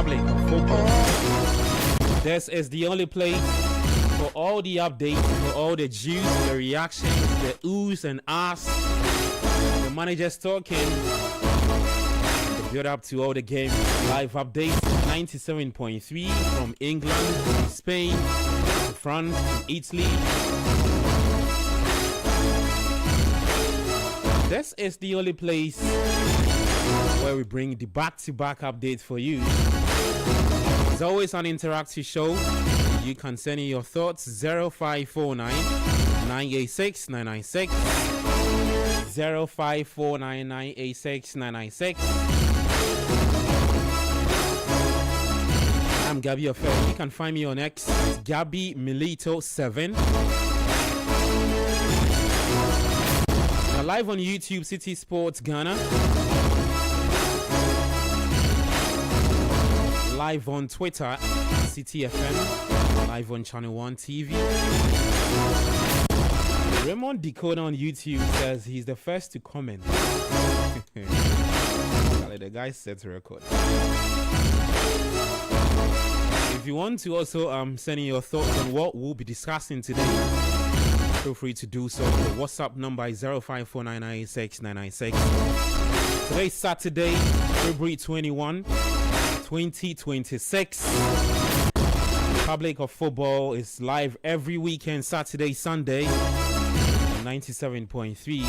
Republic of Football. This is the only place for all the updates, for all the juice, the reactions, the oohs and ahs, the managers talking, the build up to all the game live updates. 97.3 from England to Spain to France to Italy. This is the only place where we bring the back-to-back updates for you. It's always an interactive show. You can send in your thoughts 0549 986 996 0549 986 996. I'm Gabby Affair. You can find me on X. It's Gabby Milito 7. We're live on YouTube, City Sports Ghana. Live on Twitter, City FM. Live on Channel 1 TV. Raymond Decoder on YouTube says he's the first to comment. The guy sets a record. If you want to also send in your thoughts on what we'll be discussing today, feel free to do so. The WhatsApp number is 0549969996. Today is Saturday, February 21, 2026. Republic of Football is live every weekend, Saturday, Sunday, 97.3.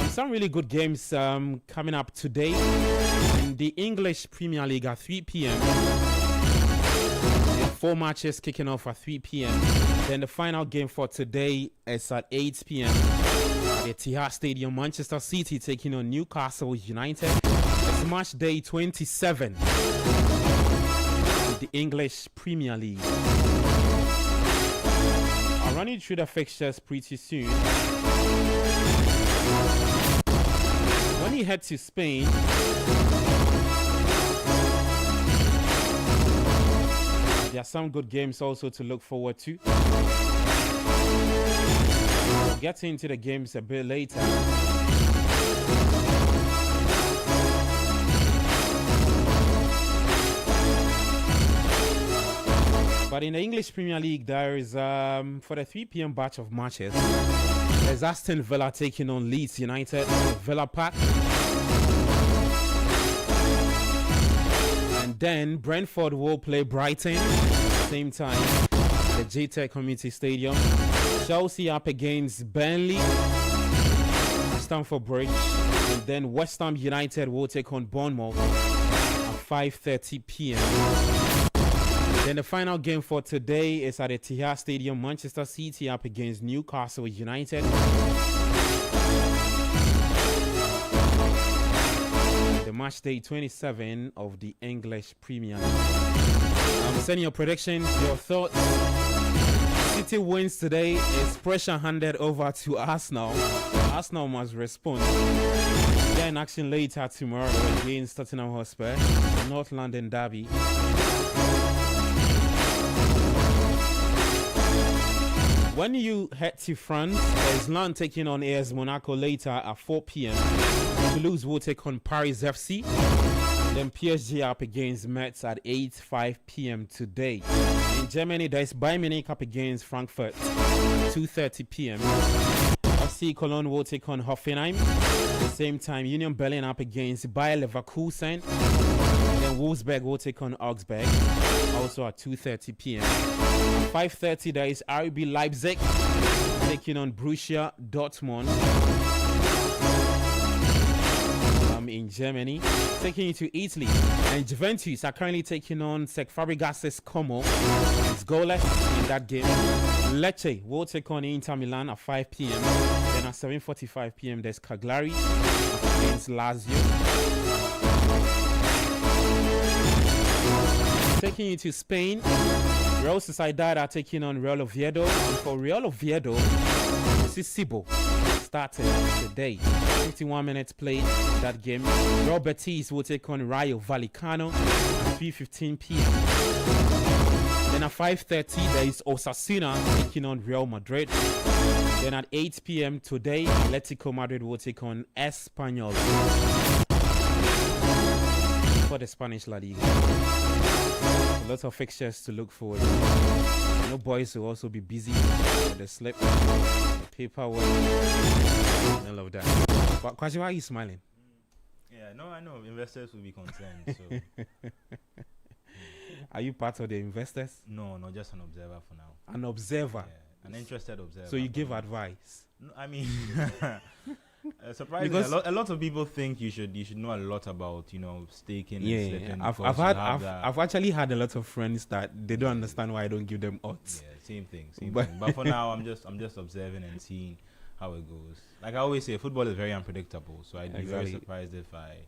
Some really good games coming up today in the English Premier League at 3 p.m. 4 matches kicking off at 3 p.m. Then the final game for today is at 8 p.m. at the Etihad Stadium. Manchester City taking on Newcastle United. It's match day 27 in the English Premier League. I'll run you through the fixtures pretty soon. When you head to Spain, there are some good games also to look forward to. We'll get into the games a bit later. But in the English Premier League, there is, for the 3 p.m. batch of matches, there's Aston Villa taking on Leeds United at Villa Park. And then Brentford will play Brighton same time at the JTech Community Stadium. Chelsea up against Burnley, Stamford Bridge. And then West Ham United will take on Bournemouth at 5:30 p.m. Then the final game for today is at the Etihad Stadium. Manchester City up against Newcastle United. The match day 27 of the English Premier League. Sending your predictions, your thoughts. City wins today. Is pressure handed over to Arsenal. Arsenal must respond. They're in action later tomorrow against Tottenham Hotspur, the North London derby. When you head to France, there's Lens taking on AS Monaco later at 4 p.m. Toulouse will take on Paris FC. Then PSG up against Metz at 5 p.m. today. In Germany, there's Bayern Munich up against Frankfurt at 2:30 p.m. FC Cologne will take on Hoffenheim. At the same time, Union Berlin up against Bayer Leverkusen. Then Wolfsburg will take on Augsburg, also at 2:30 p.m. At 5:30, there is RB Leipzig taking on Borussia Dortmund in Germany. Taking you to Italy, and Juventus are currently taking on Fabregas' Como. It's goalless in that game. Lecce will take on Inter Milan at 5 p.m. Then at 7:45 p.m. there's Cagliari against Lazio. Taking you to Spain, Real Sociedad are taking on Real Oviedo. And for Real Oviedo, this is Sibo starting today. 51 minutes played that game. Real Betis will take on Rayo Vallecano at 3:15 p.m. Then at 5:30, there is Osasuna taking on Real Madrid. Then at 8 p.m. today, Atletico Madrid will take on Espanyol. before the Spanish La Liga. A lot of fixtures to look forward to. Boys will also be busy with the slip, the paperwork, and all of that. But Kwashi, why are you smiling? Yeah, no, I know. Investors will be concerned. So. Are you part of the investors? No, just an observer for now. An observer? Yeah, an interested observer. So you give advice? No, I mean... surprisingly, a lot of people think you should know a lot about staking and slipping. I've actually had a lot of friends that they don't understand why I don't give them odds. Yeah, same thing. But for now, I'm just observing and seeing how it goes. Like I always say, football is very unpredictable. So I'd be very surprised if I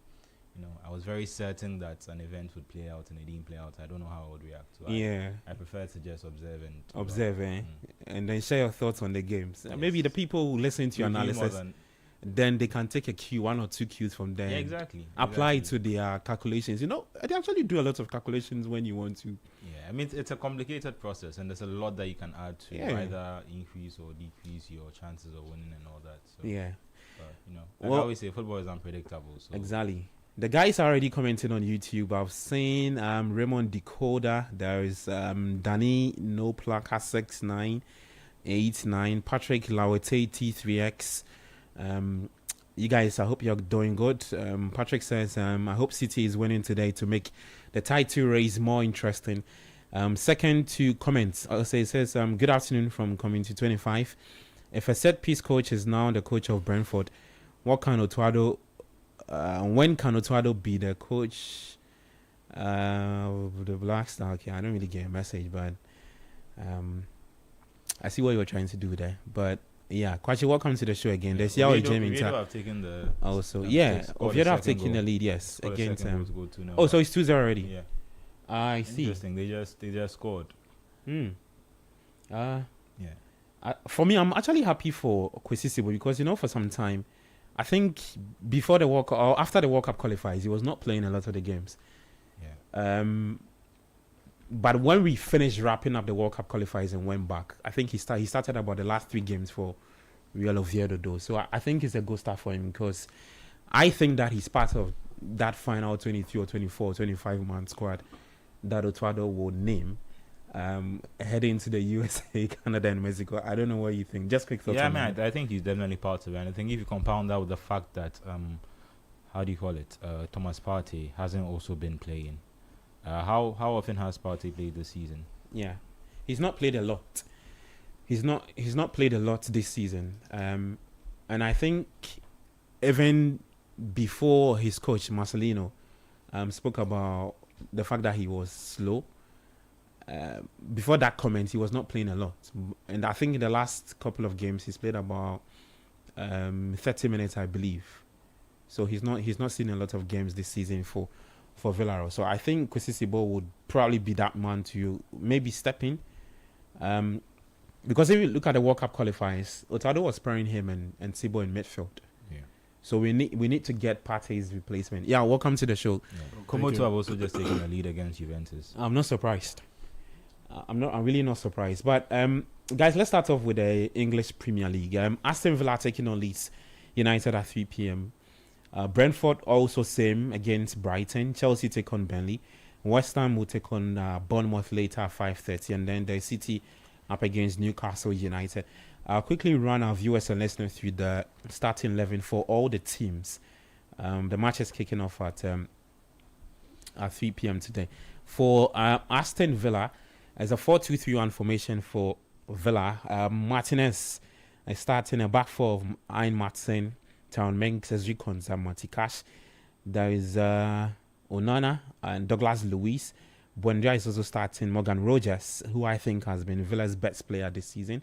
was very certain that an event would play out and it didn't play out. I don't know how I would react. So I prefer to just observe and then share your thoughts on the games. Yes. Maybe the people who listen to your analysis, then they can take a cue, 1 or 2 cues from there. Yeah, exactly. Apply it to their calculations. They actually do a lot of calculations when you want to. Yeah, I mean, it's a complicated process, and there's a lot that you can add to either increase or decrease your chances of winning and all that. So, but, I always say, football is unpredictable. So. Exactly. The guys are already commenting on YouTube. I've seen Raymond Decoder. There is Danny Noplaka 6989, Patrick Lawete T3X. You guys, I hope you're doing good. Patrick says, I hope City is winning today to make the title race more interesting. Second to comments, also it says, good afternoon from Community 25. If a set piece coach is now the coach of Brentford, when can Otuado be the coach of the Black Star? Okay, I don't really get a message, but I see what you're trying to do there. But yeah, Kwachi, welcome to the show again. There's Yao Jamie. Oviedo have taken the Oviedo have taken the lead. Yes, against so it's 2-0 already. Yeah, I see. Interesting. They just scored. For me, I'm actually happy for Kwesisibo because for some time, I think before the World Cup or after the World Cup qualifies, he was not playing a lot of the games. Yeah. But when we finished wrapping up the World Cup qualifiers and went back, I think he started about the last 3 games for Real Oviedo though. So I think it's a good start for him because I think that he's part of that final 23 or 24, 25-man squad that Otuado will name heading to the USA, Canada and Mexico. I don't know what you think. Just quick thoughts. Yeah, man, I think he's definitely part of it. And I think if you compound that with the fact that, Thomas Partey hasn't also been playing. How often has Partey played this season? Yeah, he's not played a lot. He's not played a lot this season. And I think even before his coach Marcelino spoke about the fact that he was slow. Before that comment, he was not playing a lot, and I think in the last couple of games he's played about 30 minutes, I believe. So he's not seen a lot of games this season for Villarreal. So I think Kwesisibo would probably be that man to maybe step in, because if you look at the World Cup qualifiers, Otado was pairing him and Sibo in midfield. Yeah. So we need to get Partey's replacement. Yeah, welcome to the show. Yeah. Komoto have also just taken a lead against Juventus. I'm not surprised. I'm really not surprised. But guys, let's start off with the English Premier League. Aston Villa taking on Leeds United at 3 p.m. Brentford also same against Brighton. Chelsea take on Burnley. West Ham will take on Bournemouth later at 5:30, and then the City up against Newcastle United. I'll quickly run our viewers and listeners through the starting 11 for all the teams. The match is kicking off at 3 p.m. today. For Aston Villa, as a 4-2-3-1 formation for Villa, Martinez is starting a back four of Ian Matson, Town Mengs, Ezrikons, and Matikash. There is Onana and Douglas Luiz. Buendia is also starting Morgan Rogers, who I think has been Villa's best player this season.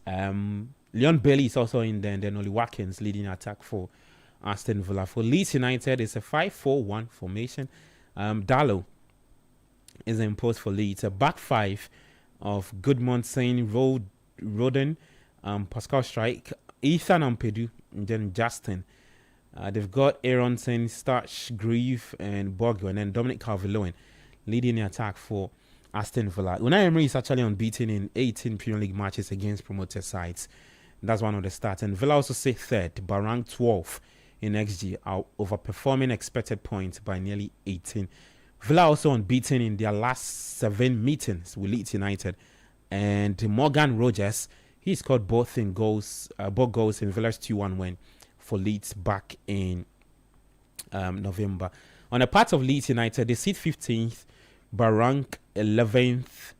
Leon Bailey is also in there, and then Oli Watkins leading attack for Aston Villa. For Leeds United, it's a 5-4-1 formation. Darlow is in post for Leeds. A back five of Goodman, Sain, Roden, Pascal Strike, Ethan Ampedu, and then Justin. They've got Aronson, Starch, Grieve, and Borgo, and then Dominic Calvert-Lewin leading the attack for Aston Villa. Unai Emery is actually unbeaten in 18 Premier League matches against promoted sides. That's one of the stats. And Villa also sit third, but ranked 12th in XG, are overperforming expected points by nearly 18. Villa also unbeaten in their last 7 meetings with Leeds United, and Morgan Rogers, he scored both goals in Villa's 2-1 win for Leeds back in November. On the part of Leeds United, they sit 15th, but rank 11th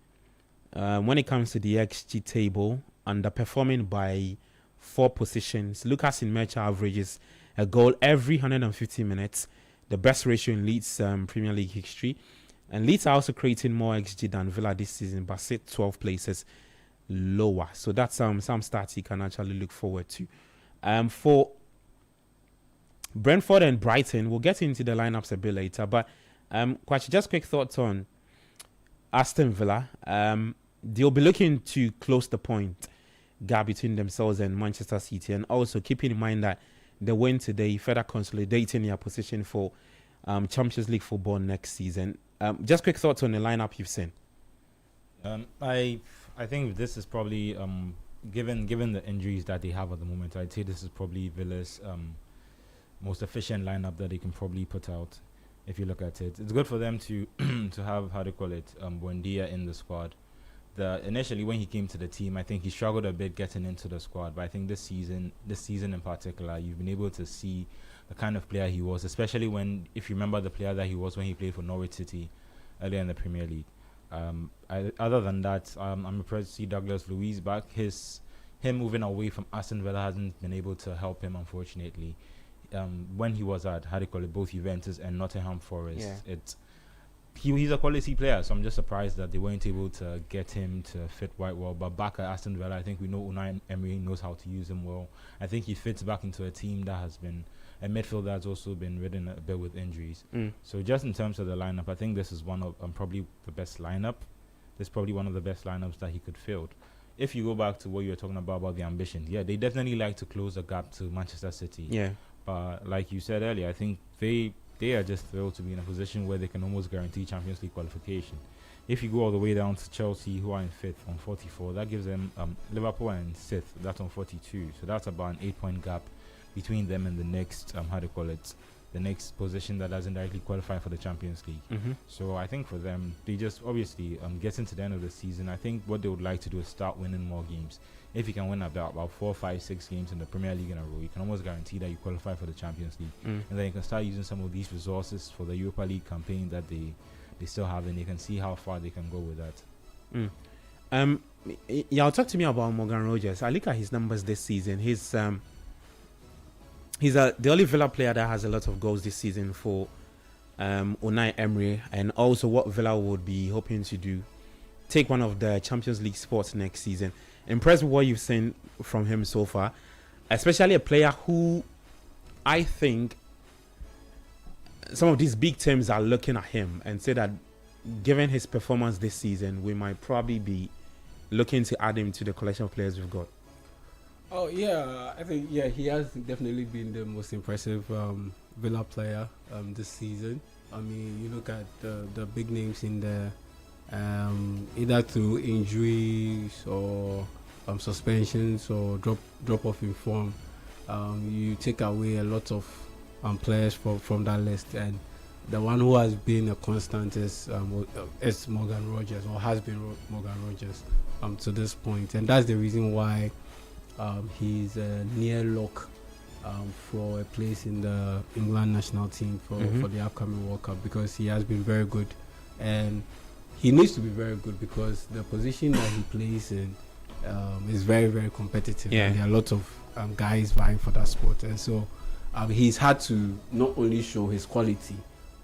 when it comes to the XG table, underperforming by 4 positions. Lucas Inmecha averages a goal every 150 minutes, the best ratio in Leeds Premier League history. And Leeds are also creating more XG than Villa this season, but sit 12 places lower. So that's some stats you can actually look forward to. For Brentford and Brighton, we'll get into the lineups a bit later. But Kwachi, just quick thoughts on Aston Villa. They'll be looking to close the point gap between themselves and Manchester City, and also keeping in mind that the win today further consolidating their position for Champions League football next season. Just quick thoughts on the lineup you've seen. I think this is probably given the injuries that they have at the moment, I'd say this is probably Villa's most efficient lineup that they can probably put out. If you look at it, it's good for them to to have, how do you call it, Buendia in the squad. Initially when he came to the team, I think he struggled a bit getting into the squad, but I think this season in particular, you've been able to see the kind of player he was, especially if you remember the player that he was when he played for Norwich City earlier in the Premier League. Other than that, I'm impressed to see Douglas Luiz back. Him moving away from Aston Villa hasn't been able to help him, unfortunately. When he was at, both Juventus and Nottingham Forest, he's a quality player, so I'm just surprised that they weren't able to get him to fit quite well. But back at Aston Villa, I think we know Unai Emery knows how to use him well. I think he fits back into a team that has been a midfield that's also been ridden a bit with injuries. So just in terms of the lineup, I think this is one of probably the best lineup. This is probably one of the best lineups that he could field. If you go back to what you were talking about the ambition, they definitely like to close the gap to Manchester City. But like you said earlier, I think they are just thrilled to be in a position where they can almost guarantee Champions League qualification. If you go all the way down to Chelsea, who are in 5th on 44, that gives them Liverpool and 6th, that's on 42. So that's about an 8-point gap between them and the next, the next position that doesn't directly qualify for the Champions League. So I think for them, they just obviously getting to the end of the season, I think what they would like to do is start winning more games. If you can win about 4, 5, 6 games in the Premier League in a row, you can almost guarantee that you qualify for the Champions League. And then you can start using some of these resources for the Europa League campaign that they still have, and you can see how far they can go with that. Talk to me about Morgan Rogers. I look at his numbers this season. He's the only Villa player that has a lot of goals this season for Unai Emery, and also what Villa would be hoping to do, take one of the Champions League spots next season. Impressed with what you've seen from him so far, especially a player who I think some of these big teams are looking at him and say that given his performance this season, we might probably be looking to add him to the collection of players we've got. Oh yeah, I think he has definitely been the most impressive Villa player this season. I mean, you look at the big names in there, either through injuries or suspensions or drop off in form. You take away a lot of players from that list, and the one who has been a constant is Morgan Rogers, or has been Morgan Rogers to this point, and that's the reason why he's near lock for a place in the England national team for the upcoming World Cup, because he has been very good, and he needs to be very good because the position that he plays in is very, very competitive. And there are a lot of guys vying for that spot, and so he's had to not only show his quality,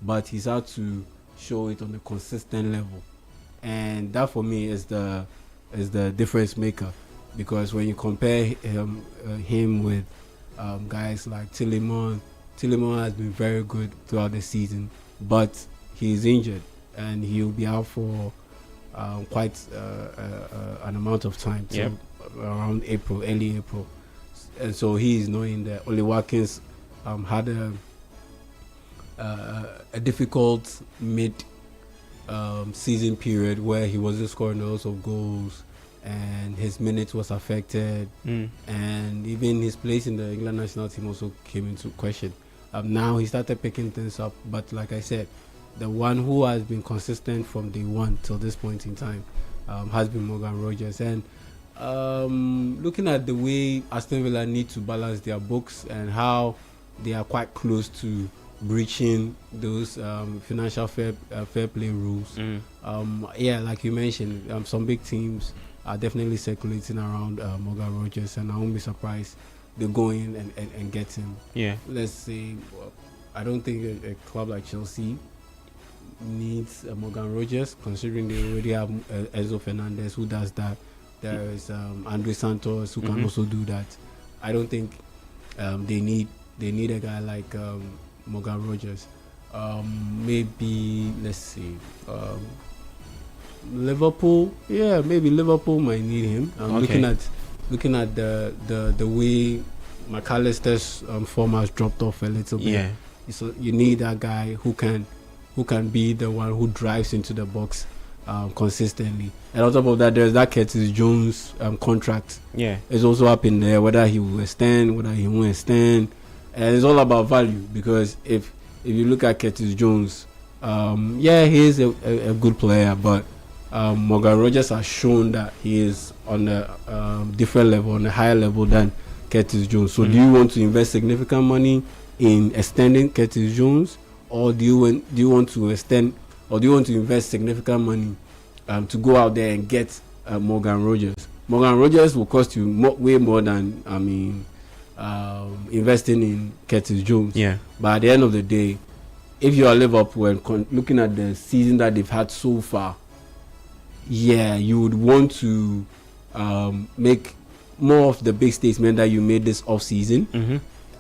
but he's had to show it on a consistent level, and that for me is the difference maker. Because when you compare him with guys like Tielemans has been very good throughout the season, but he's injured and he'll be out for quite an amount of time, so around early April. And so he is knowing that Oli Watkins had a difficult mid season period where he wasn't scoring lots of goals. and his minutes was affected, and even his place in the England national team also came into question. Now he started picking things up, but like I said, the one who has been consistent from day one till this point in time has been Morgan Rogers. And looking at the way Aston Villa need to balance their books and how they are quite close to breaching those financial fair play rules. Like you mentioned, some big teams are definitely circulating around Morgan Rogers, and I won't be surprised they go in and get him. Yeah. Let's say, I don't think a club like Chelsea needs Morgan Rogers, considering they already have Enzo Fernandez who does that. There is Andre Santos who can also do that. I don't think they need a guy like Morgan Rogers. Maybe, let's see, Liverpool. Yeah, maybe Liverpool might need him. Looking at the way McAllister's form has dropped off a little bit. Yeah. So you need that guy who can be the one who drives into the box consistently. And on top of that, there's that Curtis Jones contract. Yeah, it's also up in there whether he will extend, whether he won't extend, and it's all about value. Because if you look at Curtis Jones, he is a good player, but Morgan Rogers has shown that he is on a different level, on a higher level than Curtis Jones. So do you want to invest significant money in extending Curtis Jones, or do you want to extend, or do you want to invest significant money to go out there and get Morgan Rogers? Morgan Rogers will cost you way more than investing in Curtis Jones. Yeah. But at the end of the day, if you are Liverpool and looking at the season that they've had so far, you would want to make more of the big statement that you made this off-season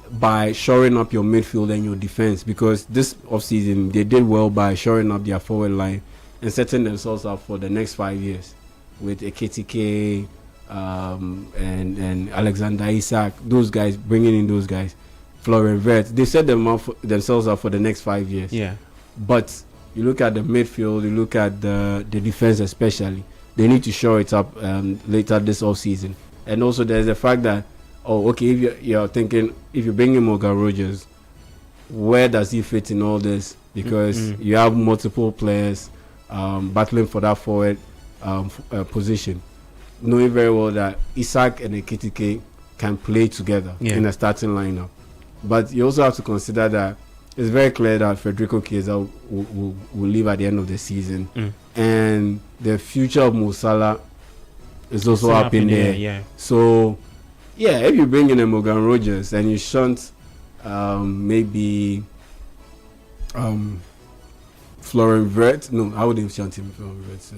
by shoring up your midfield and your defense, because this off-season they did well by shoring up their forward line and setting themselves up for the next 5 years with KTK and Alexander Isak, those guys, bringing in those guys, Florian Wirtz, they set themselves up for the next 5 years. Yeah. But you look at the midfield, you look at the defense especially, they need to shore it up later this off-season. And also there's the fact that, if you're thinking, if you bring in Morgan Rogers, where does he fit in all this? Because you have multiple players battling for that forward position, knowing very well that Isak and Ekitike can play together in a starting lineup. But you also have to consider that it's very clear that Federico Chiesa will leave at the end of the season, and the future of Mo Salah is also up in there. Yeah. So, if you bring in a Morgan Rogers and you shunt maybe Florian Wirtz, no, I wouldn't shunt him. Florian Wirtz.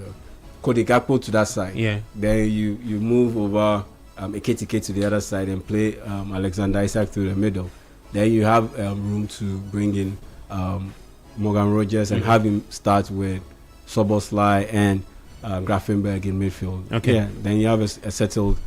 Cody Gakpo to that side. Yeah. Then you move over Ekitike to the other side and play Alexander Isak through the middle. Then you have room to bring in Morgan Rogers and have him start with Szoboszlai and Grafenberg in midfield. Okay. Yeah, then you have a settled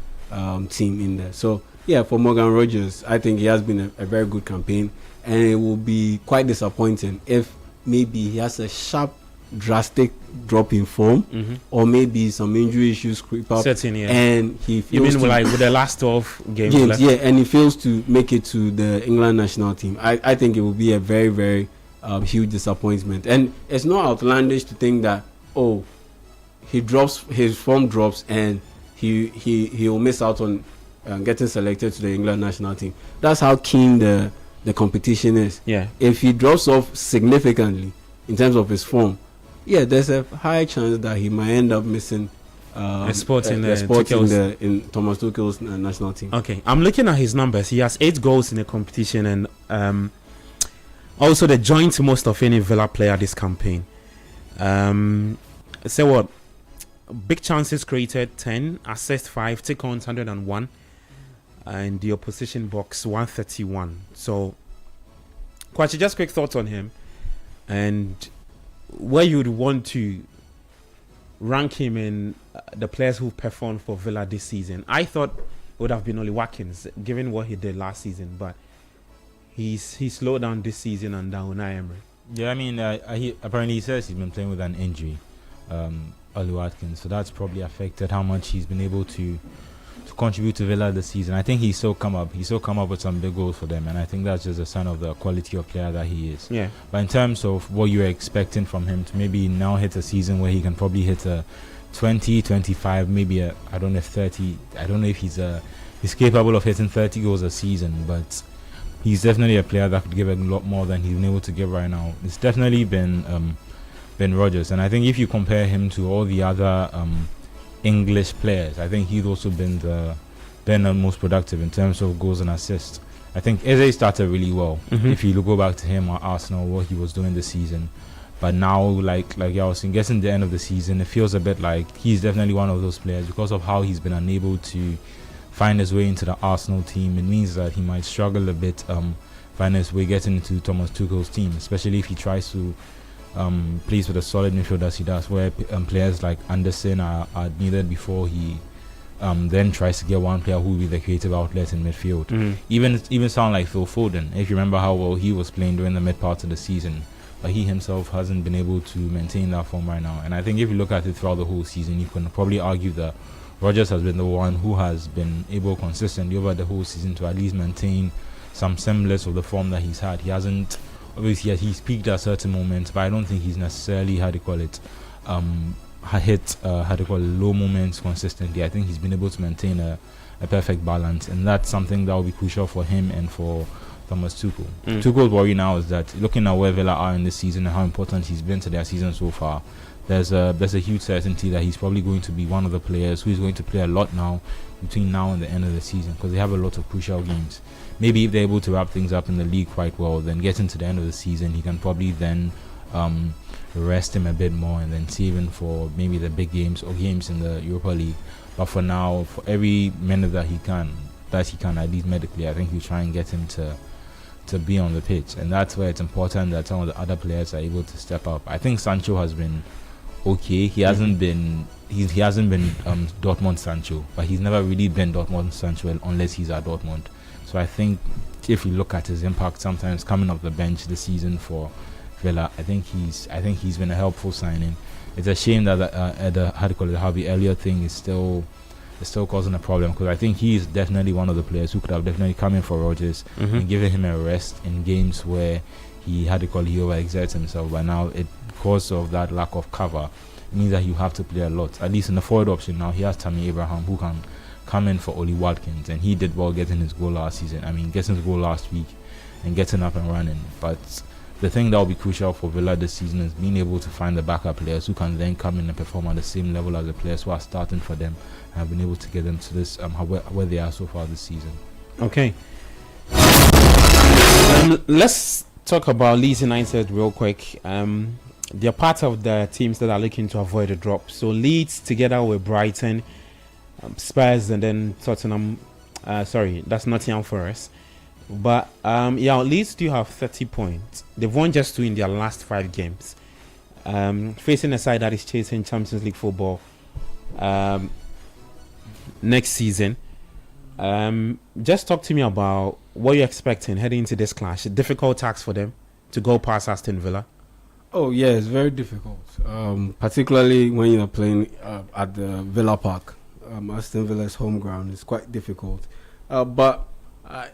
team in there. So, for Morgan Rogers, I think he has been a very good campaign, and it will be quite disappointing if maybe he has a sharp, drastic drop in form, or maybe some injury issues creep up. And he fails. You mean like with the last 12 games left? Yeah, and he fails to make it to the England national team. I think it will be a very, very huge disappointment. And it's not outlandish to think that, his form drops and he will miss out on getting selected to the England national team. That's how keen the competition is. Yeah. If he drops off significantly in terms of his form, there's a high chance that he might end up missing a spot in Thomas Tuchel's national team. Okay, I'm looking at his numbers. He has 8 goals in the competition, and also the joint most of any Villa player this campaign. Big chances created 10, assists 5, take-ons 101, and the opposition box 131. So, Kwachi, just quick thoughts on him, and where you'd want to rank him in the players who performed for Villa this season. I thought it would have been Oli Watkins, given what he did last season, but he slowed down this season under Unai Emery. Yeah, I mean, apparently he says he's been playing with an injury. Ollie Watkins. So that's probably affected how much he's been able to contribute to Villa this season. I think he's still come up with some big goals for them, and I think that's just a sign of the quality of player that he is. Yeah. But in terms of what you're expecting from him to maybe now hit a season where he can probably hit a 20, 25, maybe I don't know if 30. I don't know if he's capable of hitting 30 goals a season, but he's definitely a player that could give a lot more than he's been able to give right now. It's definitely been Rodgers, and I think if you compare him to all the other English players, I think he's also been the most productive in terms of goals and assists. I think Eze started really well. If you go back to him at Arsenal, what he was doing this season, but now like I was saying, getting the end of the season, it feels a bit like he's definitely one of those players because of how he's been unable to find his way into the Arsenal team. It means that he might struggle a bit find his way getting into Thomas Tuchel's team, especially if he tries to plays with a solid midfield as he does, where players like Anderson are needed before he then tries to get one player who will be the creative outlet in midfield. Even sound like Phil Foden, if you remember how well he was playing during the mid part of the season, but he himself hasn't been able to maintain that form right now. And I think if you look at it throughout the whole season, you can probably argue that Rodgers has been the one who has been able consistently over the whole season to at least maintain some semblance of the form that he's had. He hasn't. Obviously, he's peaked at certain moments, but I don't think he's necessarily hit low moments consistently. I think he's been able to maintain a perfect balance, and that's something that will be crucial for him and for Thomas Tuchel. Tuchel's worry now is that looking at where Villa are in this season and how important he's been to their season so far, there's a huge certainty that he's probably going to be one of the players who is going to play a lot now between now and the end of the season, because they have a lot of crucial games. Maybe if they're able to wrap things up in the league quite well, then getting to the end of the season, he can probably then rest him a bit more and then save him for maybe the big games or games in the Europa League. But for now, for every minute that he can at least medically, I think he'll try and get him to be on the pitch, and that's where it's important that some of the other players are able to step up. I think Sancho has been okay. He hasn't been Dortmund Sancho, but he's never really been Dortmund Sancho unless he's at Dortmund. So I think if you look at his impact sometimes coming off the bench this season for Villa, I think he's been a helpful signing. It's a shame that the Harvey Elliott thing is still causing a problem, because I think he is definitely one of the players who could have definitely come in for Rodgers and given him a rest in games where he overexerts himself. But now, because of that lack of cover, it means that you have to play a lot. At least in the forward option now, he has Tammy Abraham who can come in for Ollie Watkins, and he did well getting his goal last season. I mean, getting his goal last week and getting up and running. But the thing that will be crucial for Villa this season is being able to find the backup players who can then come in and perform at the same level as the players who are starting for them and have been able to get them to this where they are so far this season. Okay. Let's talk about Leeds United real quick. They're part of the teams that are looking to avoid a drop. So Leeds together with Brighton, Spurs, and then Tottenham. That's Nottingham Forest. But Leeds do have 30 points. They've won just 2 in their last 5 games. Facing a side that is chasing Champions League football next season. Just talk to me about what you're expecting heading into this clash. A difficult task for them to go past Aston Villa. Oh yeah, it's very difficult. Particularly when you're playing at the Villa Park. Aston Villa's home ground is quite difficult. But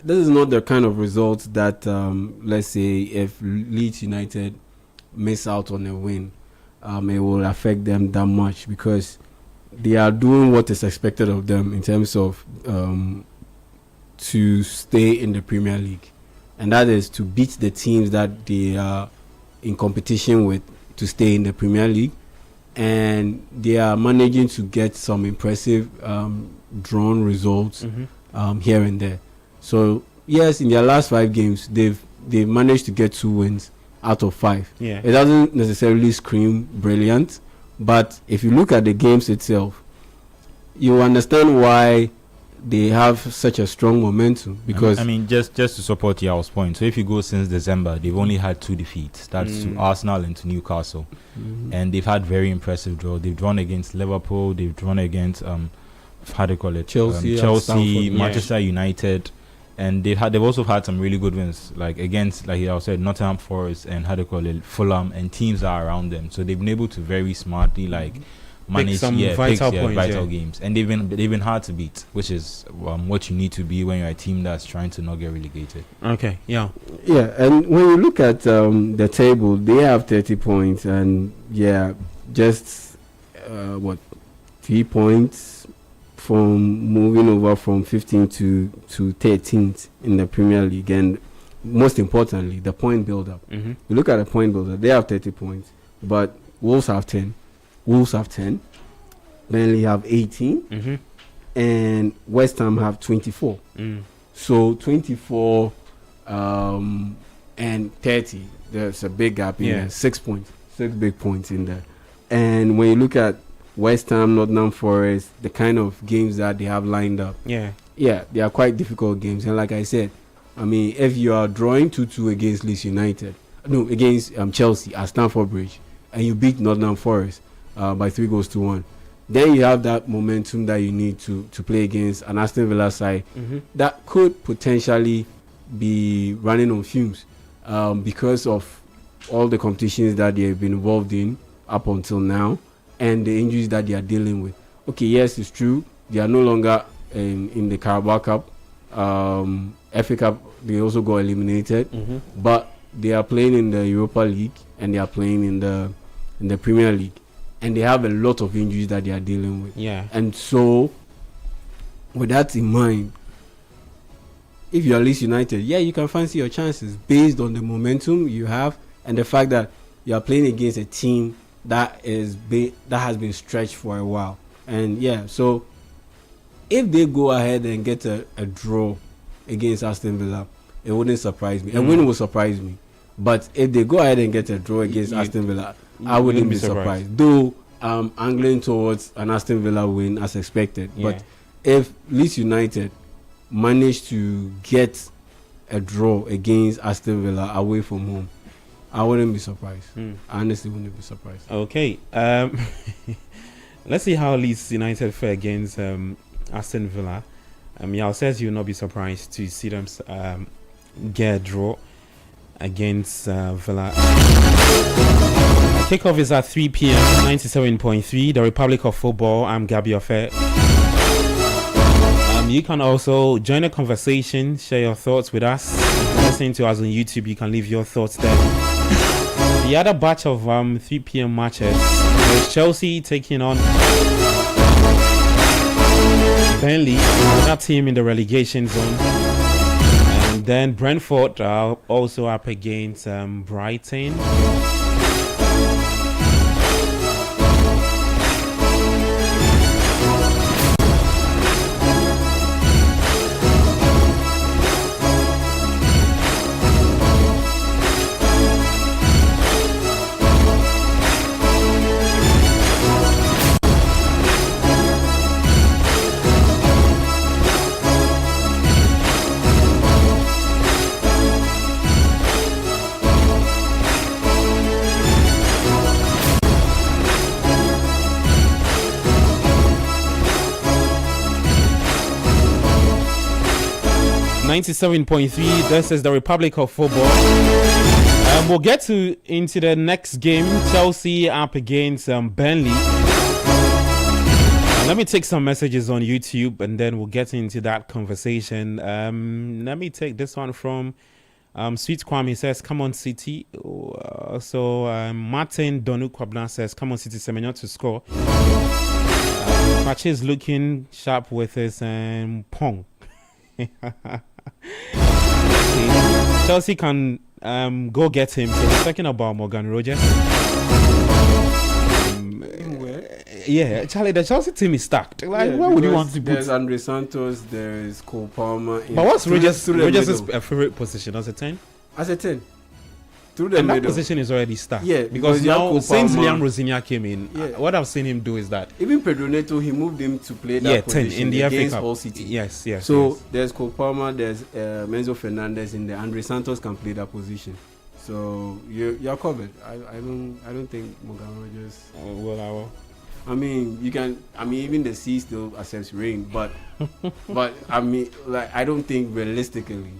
this is not the kind of result that, let's say, if Leeds United miss out on a win, it will affect them that much, because they are doing what is expected of them in terms of to stay in the Premier League, and that is to beat the teams that they are in competition with to stay in the Premier League, and they are managing to get some impressive drawn results here and there. So yes, in their last 5 games, they've managed to get 2 wins out of 5. Yeah, it doesn't necessarily scream brilliant, but if you look at the games itself, you understand why they have such a strong momentum. Because I mean, just to support Yao's point, so if you go since December, they've only had 2 defeats. That's to Arsenal and to Newcastle, and they've had very impressive draws. They've drawn against Liverpool. They've drawn against Chelsea, Manchester United, And they've also had some really good wins, like against, like I said, Nottingham Forest and how they call it, Fulham, and teams that are around them. So they've been able to very smartly manage some vital games, and they've been hard to beat, which is what you need to be when you're a team that's trying to not get relegated. Okay, yeah. And when you look at the table, they have 30 points, and just 3 points from moving over from 15th to 13th in the Premier League. And most importantly, the point build-up. Mm-hmm. You look at the point build-up, they have 30 points, but Wolves have 10. Burnley have 18. Mm-hmm. And West Ham have 24. So 24 and 30, there's a big gap in there. 6 points, 6 big points in there. And when you look at West Ham, Nottingham Forest, the kind of games that they have lined up, they are quite difficult games. And like I said, I mean, if you are drawing 2-2 against Leeds United, against Chelsea at Stamford Bridge, and you beat Nottingham Forest by 3-1, then you have that momentum that you need to play against an Aston Villa side that could potentially be running on fumes because of all the competitions that they have been involved in up until now and the injuries that they are dealing with. Okay, yes, it's true. They are no longer in the Carabao Cup. FA Cup, they also got eliminated. But they are playing in the Europa League and they are playing in the Premier League. And they have a lot of injuries that they are dealing with. And so, with that in mind, if you are Leeds United, you can fancy your chances based on the momentum you have and the fact that you are playing against a team that has been stretched for a while. And so if they go ahead and get a draw against Aston Villa, it wouldn't surprise me. A win would surprise me. But if they go ahead and get a draw against Aston Villa, I wouldn't be surprised. Though I'm angling towards an Aston Villa win as expected. But if Leeds United manage to get a draw against Aston Villa away from home, I wouldn't be surprised. I honestly wouldn't be surprised. Okay. Let's see how Leeds United fare against Aston Villa. Yao says you'll not be surprised to see them get a draw against Villa. Kickoff is at 3 p.m. 97.3, the Republic of Football. I'm Gabi Ofe. You can also join the conversation, share your thoughts with us. If you're listening to us on YouTube, you can leave your thoughts there. The other batch of 3 p.m. matches is Chelsea taking on Burnley, that team in the relegation zone. And then Brentford are also up against Brighton. This is the Republic of Football. We'll get into the next game. Chelsea up against Burnley. Let me take some messages on YouTube and then we'll get into that conversation. Let me take this one from Sweet Kwame. He says, come on City. Martin Donu Kwablan says, come on City, Semenyo to score. Pache is looking sharp with his Pong. Chelsea can go get him. So we're talking about Morgan Rogers. Charlie, the Chelsea team is stacked. Like, where would you want to put? There's Andre Santos, there's Cole Palmer. But what's Rogers' favorite position? As a 10? As a 10. Through the middle. That position is already stacked. Because now since Liam Rosinia came in, what I've seen him do is that even Pedro Neto, he moved him to play that position 10 in the against FA Cup. Hull City. Yes. So there's Cole Palmer, there's Menzo Fernandez in there. Andre Santos can play that position. So you're covered. I don't think Morgan Rogers. I mean, you can. I mean, even the sea still accepts rain, but I mean, like, I don't think realistically,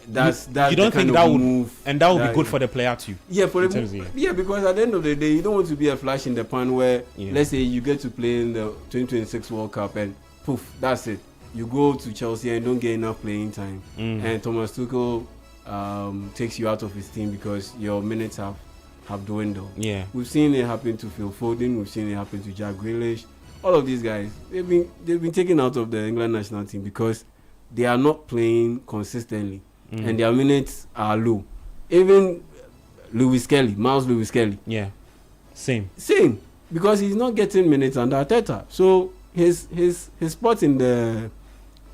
that's you don't the kind think of that would move, and that would be good for the player too. Yeah, for the yeah. yeah, because at the end of the day, you don't want to be a flash in the pan where, let's say, you get to play in the 2026 World Cup and poof, that's it. You go to Chelsea and don't get enough playing time, and Thomas Tuchel takes you out of his team because your minutes have dwindled. Yeah, we've seen it happen to Phil Foden. We've seen it happen to Jack Grealish. All of these guys, they've been taken out of the England national team because they are not playing consistently, and their minutes are low. Even Miles Lewis Kelly. Yeah, same, because he's not getting minutes under Arteta. So his spot in the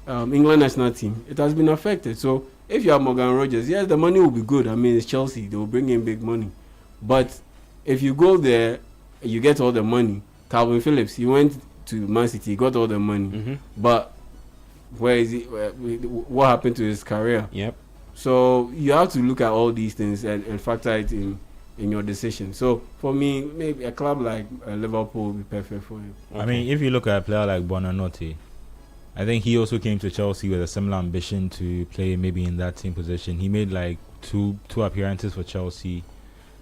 England national team, it has been affected. So if you have Morgan Rogers, yes, the money will be good. I mean, it's Chelsea; they will bring in big money. But if you go there, you get all the money. Calvin Phillips, he went to Man City, he got all the money. But where is he? What happened to his career? Yep. So you have to look at all these things and factor it in your decision. So for me, maybe a club like Liverpool will be perfect for him. Okay. I mean, if you look at a player like Buonanotte, I think he also came to Chelsea with a similar ambition to play maybe in that same position. He made like two appearances for Chelsea,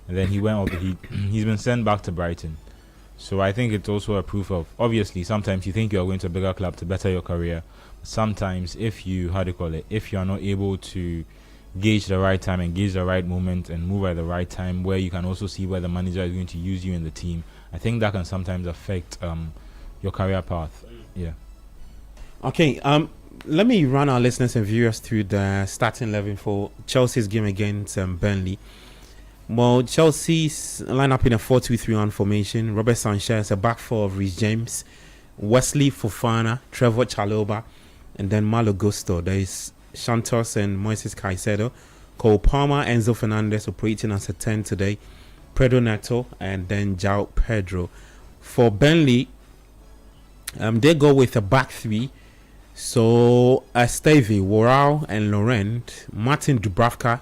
and then he went up. He's been sent back to Brighton. So I think it's also a proof of, obviously, sometimes you think you are going to a bigger club to better your career. Sometimes if you are not able to gauge the right time and gauge the right moment and move at the right time, where you can also see where the manager is going to use you in the team, I think that can sometimes affect your career path. Yeah. Okay, let me run our listeners and viewers through the starting 11 for Chelsea's game against Burnley. Well, Chelsea's line up in a 4-2-3-1 formation. Robert Sanchez, a back four of Reece James, Wesley Fofana, Trevor Chalobah, and then Malo Gusto. There is Santos and Moises Caicedo. Cole Palmer, Enzo Fernandez operating as a 10 today. Pedro Neto, and then João Pedro. For Burnley, they go with a back three. So Esteve, Worrell, and Laurent. Martin Dubravka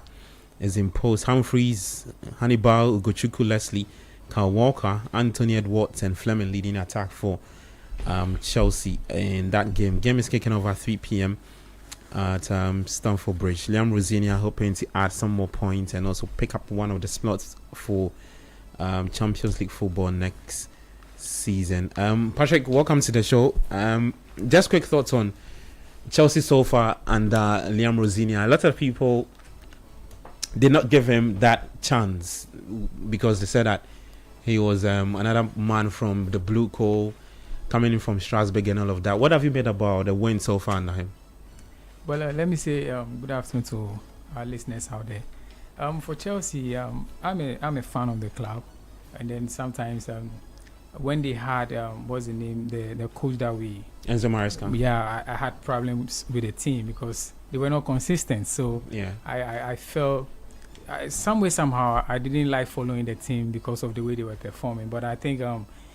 is imposed. Humphreys, Hannibal, Ugochukwu, Leslie, Kyle Walker, Anthony Edwards, and Fleming leading attack for Chelsea in that game. Game is kicking off at 3 p.m. at Stamford Bridge. Liam Rosinia hoping to add some more points and also pick up one of the slots for Champions League football next season. Patrick, welcome to the show. Just quick thoughts on Chelsea so far and Liam Rosinia. A lot of people did not give him that chance because they said that he was another man from the blue coal coming in from Strasbourg and all of that. What have you made about the win so far under him? Well, let me say good afternoon to our listeners out there. For Chelsea, I'm a fan of the club, and then sometimes when they had what's the name, the coach that we Enzo Maresca. Yeah, I had problems with the team because they were not consistent. So yeah, I felt some way somehow I didn't like following the team because of the way they were performing. But I think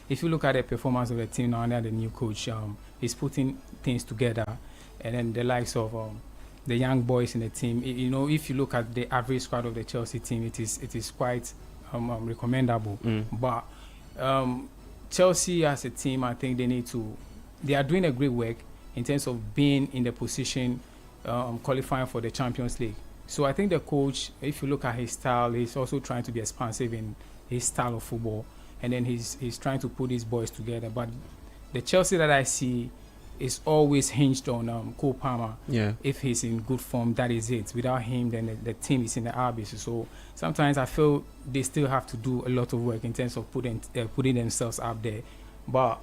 if you look at the performance of the team now under the new coach, he's putting things together. And then the likes of the young boys in the team, if you look at the average squad of the Chelsea team, it is quite recommendable. But Chelsea as a team, I think they are doing a great work in terms of being in the position qualifying for the Champions League. So I think the coach, if you look at his style, he's also trying to be expansive in his style of football, and then he's trying to put these boys together. But the Chelsea that I see is always hinged on Cole Palmer. Yeah. If he's in good form, that is it. Without him, then the team is in the abyss. So sometimes I feel they still have to do a lot of work in terms of putting themselves up there. But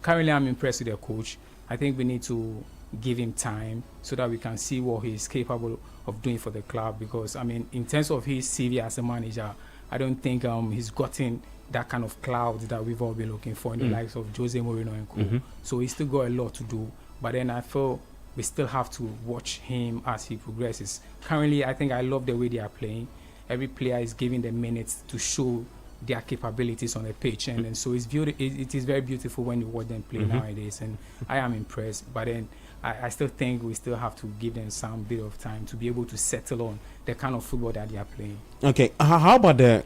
currently, I'm impressed with their coach. I think we need to give him time so that we can see what he's capable of doing for the club. Because, I mean, in terms of his CV as a manager, I don't think he's gotten that kind of cloud that we've all been looking for in the likes of Jose Mourinho and co. So he's still got a lot to do. But then I feel we still have to watch him as he progresses. Currently, I think I love the way they are playing. Every player is giving them minutes to show their capabilities on the pitch. And so it is very beautiful when you watch them play nowadays. And I am impressed. But then I still think we still have to give them some bit of time to be able to settle on the kind of football that they are playing. Okay, how about the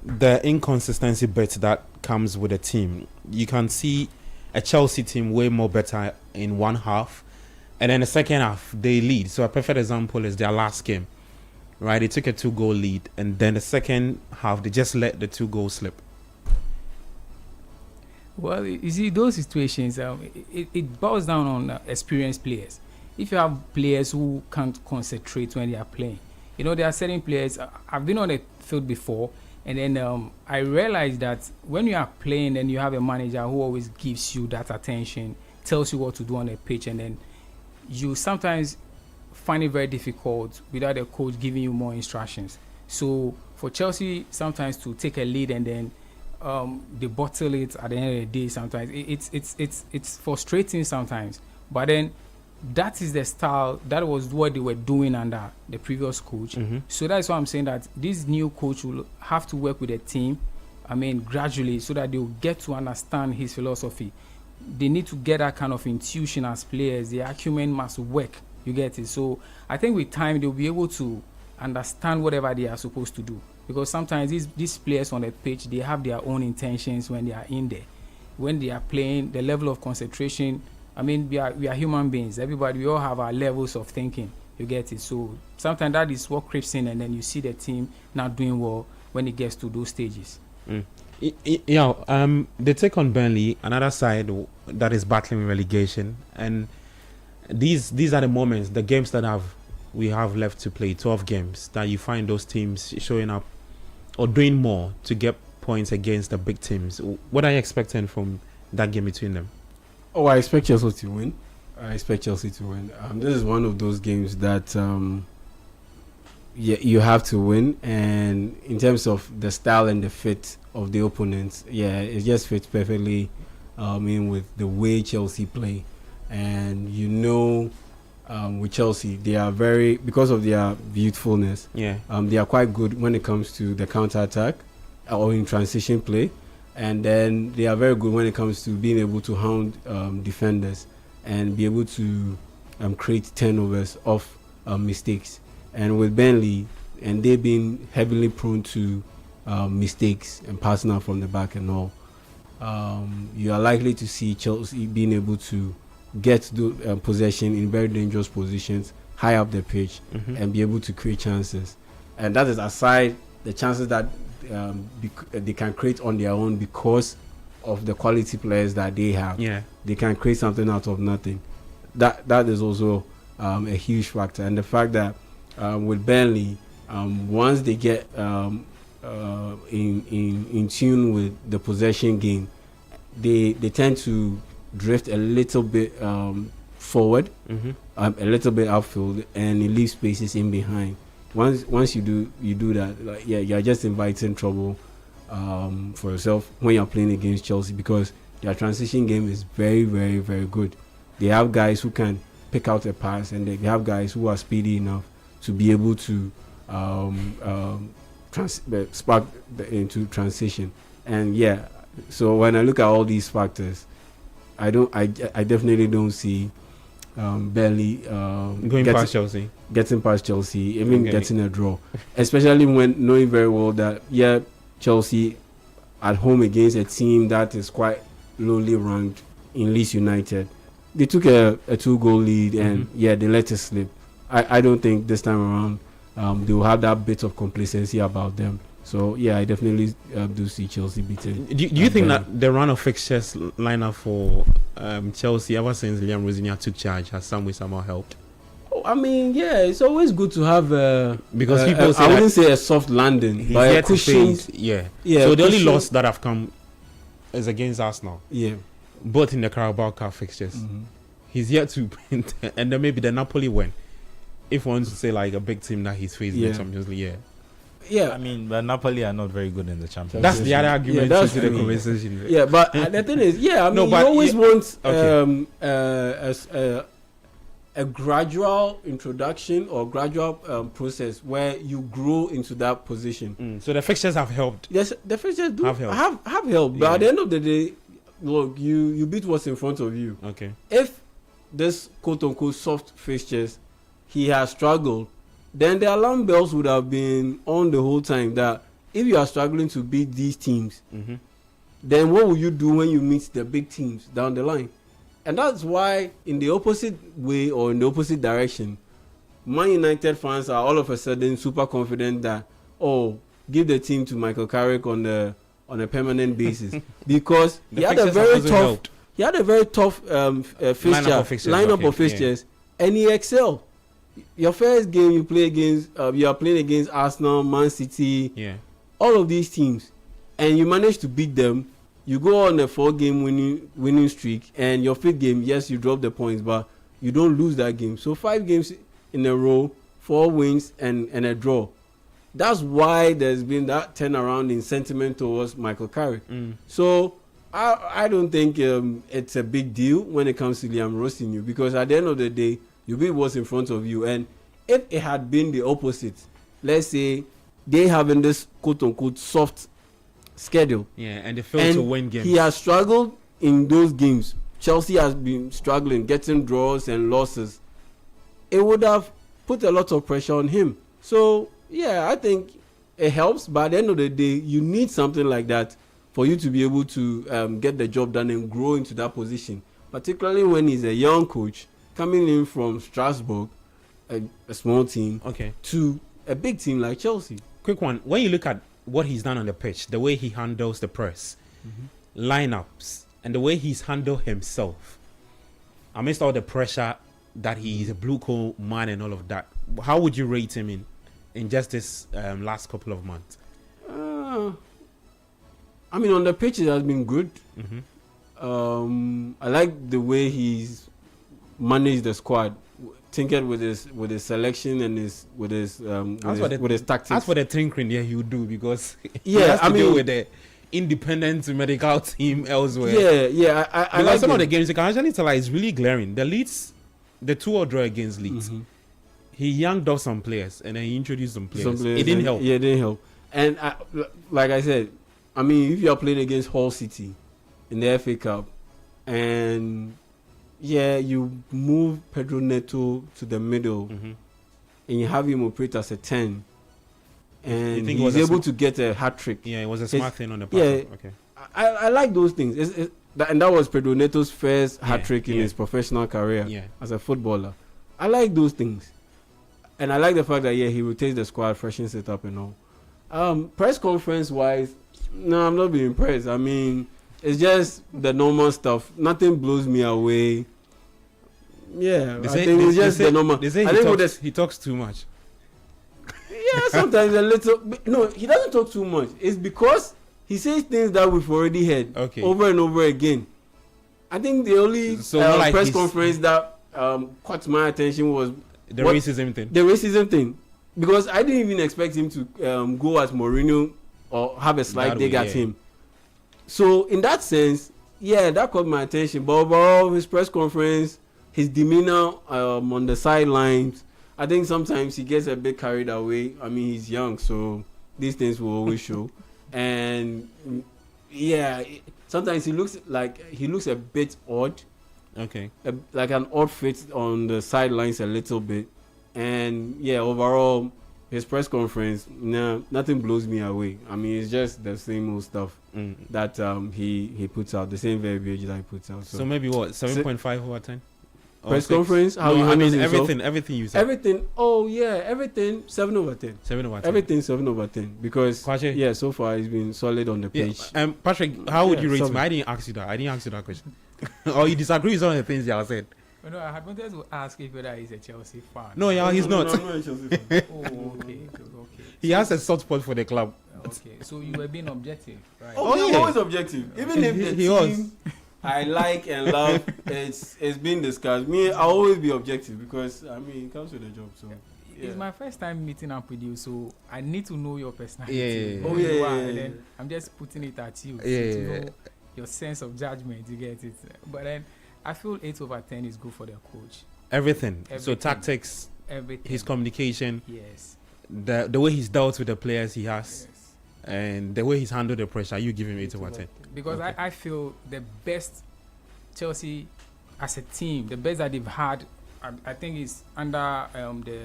the inconsistency bit that comes with a team. You can see a Chelsea team way more better in one half, and then the second half they lead. So a perfect example is their last game, right? They took a 2-goal lead, and then the second half they just let the 2 goals slip. Well, you see, those situations, it boils down on experienced players. If you have players who can't concentrate when they are playing, you know, there are certain players. I've been on the field before, and then I realized that when you are playing and you have a manager who always gives you that attention, tells you what to do on the pitch, and then you sometimes find it very difficult without a coach giving you more instructions. So for Chelsea, sometimes to take a lead and then they bottle it at the end of the day. Sometimes it's frustrating sometimes, but then that is the style. That was what they were doing under the previous coach. So that's why I'm saying that this new coach will have to work with the team, I mean, gradually, so that they will get to understand his philosophy. They need to get that kind of intuition as players. The acumen must work. You get it? So I think with time they'll be able to understand whatever they are supposed to do. Because sometimes these players on the pitch, they have their own intentions when they are in there. When they are playing, the level of concentration, I mean, we are human beings. Everybody, we all have our levels of thinking. You get it? So sometimes that is what creeps in, and then you see the team not doing well when it gets to those stages. They take on Burnley, another side that is battling relegation. And these are the moments, the games that we have left to play, 12 games, that you find those teams showing up or doing more to get points against the big teams. What are you expecting from that game between them? Oh, I expect Chelsea to win. This is one of those games that you have to win. And in terms of the style and the fit of the opponents, it just fits perfectly with the way Chelsea play. And with Chelsea, they are because of their beautifulness, they are quite good when it comes to the counter-attack or in transition play. And then they are very good when it comes to being able to hound defenders and be able to create turnovers off mistakes. And with Burnley, and they've been heavily prone to mistakes and passing out from the back and all, you are likely to see Chelsea being able to get possession in very dangerous positions, high up the pitch, and be able to create chances. And that is aside the chances that they can create on their own because of the quality players that they have. They can create something out of nothing. That is also a huge factor. And the fact that with Burnley, once they get in tune with the possession game, they tend to drift a little bit forward, a little bit outfield, and it leaves spaces in behind. Once you do that, you're just inviting trouble for yourself when you're playing against Chelsea, because their transition game is very, very, very good. They have guys who can pick out a pass, and they have guys who are speedy enough to be able to spark into transition. And so when I look at all these factors, I definitely don't see Burnley getting past Chelsea, even getting a draw. Especially when knowing very well that Chelsea at home against a team that is quite lowly ranked in Leeds United, they took a 2-goal lead and they let it slip. I don't think this time around they will have that bit of complacency about them. So I definitely do see Chelsea beating. Do you think that the run of fixtures lineup for Chelsea ever since Liam Rosignol took charge has somehow helped? Oh, I mean, it's always good to have because people say I wouldn't say a soft landing, but a cushion. So the only loss that have come is against Arsenal. Both in the Carabao Cup fixtures. He's yet to, and then maybe the Napoli win. If one to say like a big team that he's faced in the Champions League, I mean, but Napoli are not very good in the Champions League. That's the other argument to the conversation. But the thing is, you always want a gradual introduction or gradual process where you grow into that position. So the fixtures have helped. Yes, the fixtures have helped. But at the end of the day, look, you beat what's in front of you. Okay. If this quote-unquote soft fixtures, he has struggled, then the alarm bells would have been on the whole time that if you are struggling to beat these teams, Mm-hmm. then what will you do when you meet the big teams down the line? And that's why, in the opposite way or in the opposite direction, Man United fans are all of a sudden super confident that, oh, give the team to Michael Carrick on a permanent basis because he had a very tough lineup of fixtures, and he excelled. Your first game you play against, you are playing against Arsenal, Man City, all of these teams, and you manage to beat them. You go on a 4-game winning streak, and your 5th game, yes, you drop the points, but you don't lose that game. So 5 games in a row, 4 wins and a draw. That's why there's been that turnaround in sentiment towards Michael Carrick. So I don't think it's a big deal when it comes to Liam roasting you, because at the end of the day, you beat what's in front of you. And if it had been the opposite, let's say they having this quote-unquote soft schedule, and they failed to win games. He has struggled in those games. Chelsea has been struggling, getting draws and losses. It would have put a lot of pressure on him. So, yeah, I think it helps. But at the end of the day, you need something like that for you to be able to get the job done and grow into that position. Particularly when he's a young coach coming in from Strasbourg, a small team, to a big team like Chelsea. Quick one. When you look at what he's done on the pitch, the way he handles the press, lineups, and the way he's handled himself amidst all the pressure that he's a blue coal man and all of that, how would you rate him in just this last couple of months? I mean, on the pitch it has been good. I like the way he's managed the squad, tinkered with his selection and with his tactics. As for the tinkering, he would do, because he has to deal with the independent medical team elsewhere. I like some of the games you can actually tell it's really glaring. The Leeds, the 2-2 draw against Leeds, he yanked off some players and then he introduced some players. It didn't help. Yeah, it didn't help. And like I said, I mean, if you are playing against Hull City in the FA Cup, and you move Pedro Neto to the middle, and you have him operate as a 10, and he's able to get a hat trick. Yeah, it was a smart thing on the part. I like those things. And that was Pedro Neto's first hat trick in his professional career as a footballer. I like those things, and I like the fact that he rotates the squad, freshens it up, and all. Press conference wise, no, I'm not being impressed. I mean, it's just the normal stuff. Nothing blows me away. I think it's just the normal. They say he talks too much. Yeah, sometimes a little. No, he doesn't talk too much. It's because he says things that we've already heard over and over again. I think the only press conference that caught my attention was the racism thing. The racism thing, because I didn't even expect him to go at Mourinho or have a slight dig at him. So in that sense, that caught my attention. But overall, his press conference, his demeanor on the sidelines, I think sometimes he gets a bit carried away. I mean, he's young, so these things will always show. And sometimes he looks a bit odd. Like an odd fit on the sidelines a little bit. And overall, his press conference, nothing blows me away. I mean, it's just the same old stuff that he puts out, the same verbiage that he puts out. So maybe what, 7.5 over 10? Press conference? How you handle everything you said. Everything. Everything 7 over 10. 7 over 10. Everything 7 over 10 because so far he's been solid on the pitch. Patrick, how would you rate him? I didn't ask you that question. Or you disagree with some of the things y'all said? No, I had wanted to ask if whether he's a Chelsea fan. No, he's not. No, I'm not a Chelsea fan. Okay. He has a soft spot for the club. Okay, so you were being objective, right? I'm always objective. Even if the team I like and love, it's been discussed. Me, I'll always be objective because, I mean, it comes with the job. So it's my first time meeting up with you, so I need to know your personality. And then I'm just putting it at you to know your sense of judgment. You get it? But then I feel 8 over 10 is good for the coach. Everything. So tactics, his communication, the way he's dealt with the players he has, and the way he's handled the pressure. You give him 8 over 10. Because I feel the best Chelsea as a team, the best that they've had, I think is under the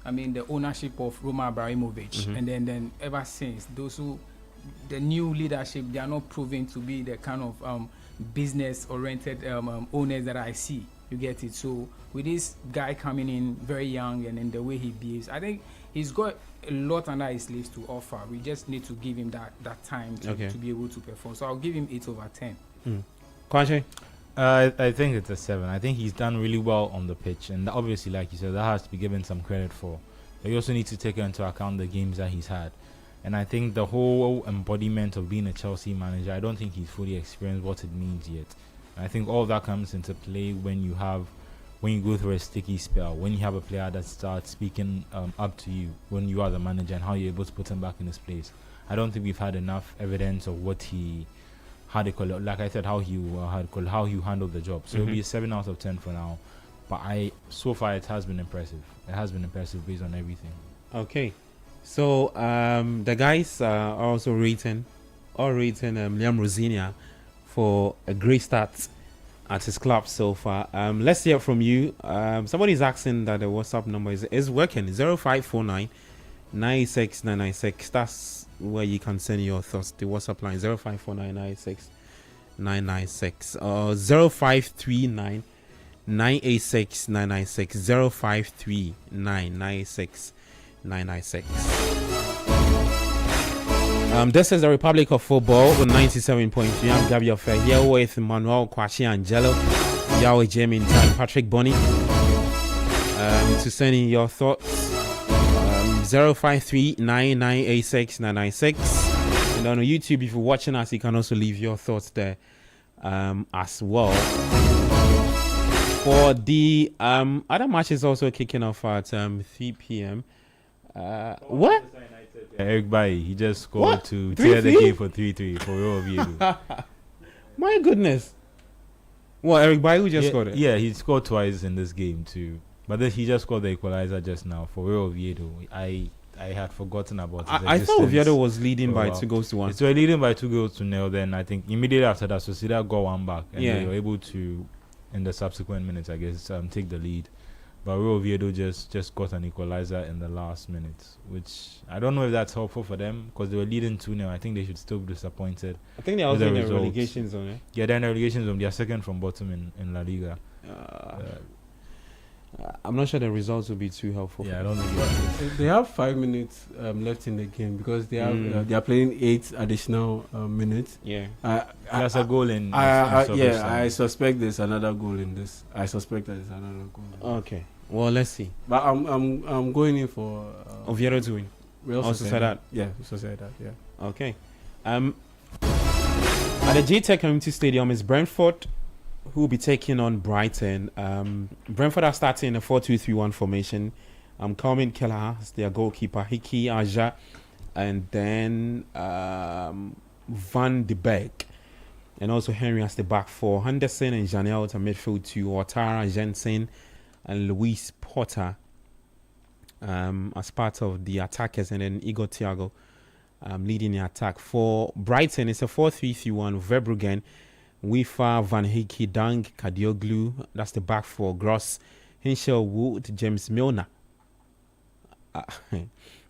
the ownership of Roman Abramovich, and then ever since the new leadership, they are not proven to be the kind of business-oriented owners that I see. You get it? So with this guy coming in very young and in the way he behaves, I think he's got a lot under his sleeves to offer. We just need to give him that time to be able to perform. So I'll give him 8/10. Kwache? I think it's a 7. I think he's done really well on the pitch, and obviously, like you said, that has to be given some credit for. But you also need to take into account the games that he's had. And I think the whole embodiment of being a Chelsea manager, I don't think he's fully experienced what it means yet. And I think all that comes into play when you go through a sticky spell, when you have a player that starts speaking up to you when you are the manager and how you're able to put him back in his place. I don't think we've had enough evidence of how they call it, like I said, how he handled the job. So it'll be a 7/10 for now. But so far it has been impressive. It has been impressive based on everything. Okay. So the guys are also rating Liam Rosinia for a great start at his club so far. Let's hear from you. Somebody's asking that the WhatsApp number is working. 0549 986 996. That's where you can send your thoughts. The WhatsApp line 0549 986 996 or 0539 986 996 0539 986 996. This is the Republic of Football with 97.3. I'm Gabriel Fair here with Manuel Kwache Angelo, Yahweh Jamie and Patrick Bonnie. To send in your thoughts, 0539 986 996. And on YouTube, if you're watching us, you can also leave your thoughts there as well. For the other matches also kicking off at 3 p.m. What? Eric Bailly, he just scored to tear the game for 3-3 for Real Oviedo. My goodness. What, Eric Bailly who just scored it? Yeah, he scored twice in this game too. But then he just scored the equalizer just now for Real Oviedo. I had forgotten about it. I thought Oviedo was leading by 2-1. So leading by 2-0. Then I think immediately after that, Sociedad got one back. And they were able to, in the subsequent minutes, I guess, take the lead. But Real Oviedo just got an equalizer in the last minute, which I don't know if that's helpful for them because they were leading 2-0. I think they should still be disappointed. I think they're also in the relegation zone. Yeah, they're in the relegation zone. They are second from bottom in La Liga. I'm not sure the results will be too helpful. Yeah, I don't think they have 5 minutes left in the game because they have they are playing 8 additional minutes. Yeah, there's a goal in. I suspect there's another goal in this. I suspect there's another goal. Okay, well let's see. But I'm going in for Oviedo to win. Also said that. Yeah, also said that. Yeah. Okay. At the GTEC Community Stadium is Brentford, who will be taking on Brighton. Brentford are starting in a 4-2-3-1 formation. Calvin Kelleher is their goalkeeper, Hickey Aja, and then Van de Beek, and also Henry as the back four. Henderson and Janelle at midfield two. Ouattara, Jensen, and Luis Porter as part of the attackers, and then Igor Thiago leading the attack. For Brighton, it's a 4-3-3-1. Verbruggen, Wifa, Van Hickey, Dang, Kadioglu. That's the back four. Gross, Hinchel, Wood, James Milner.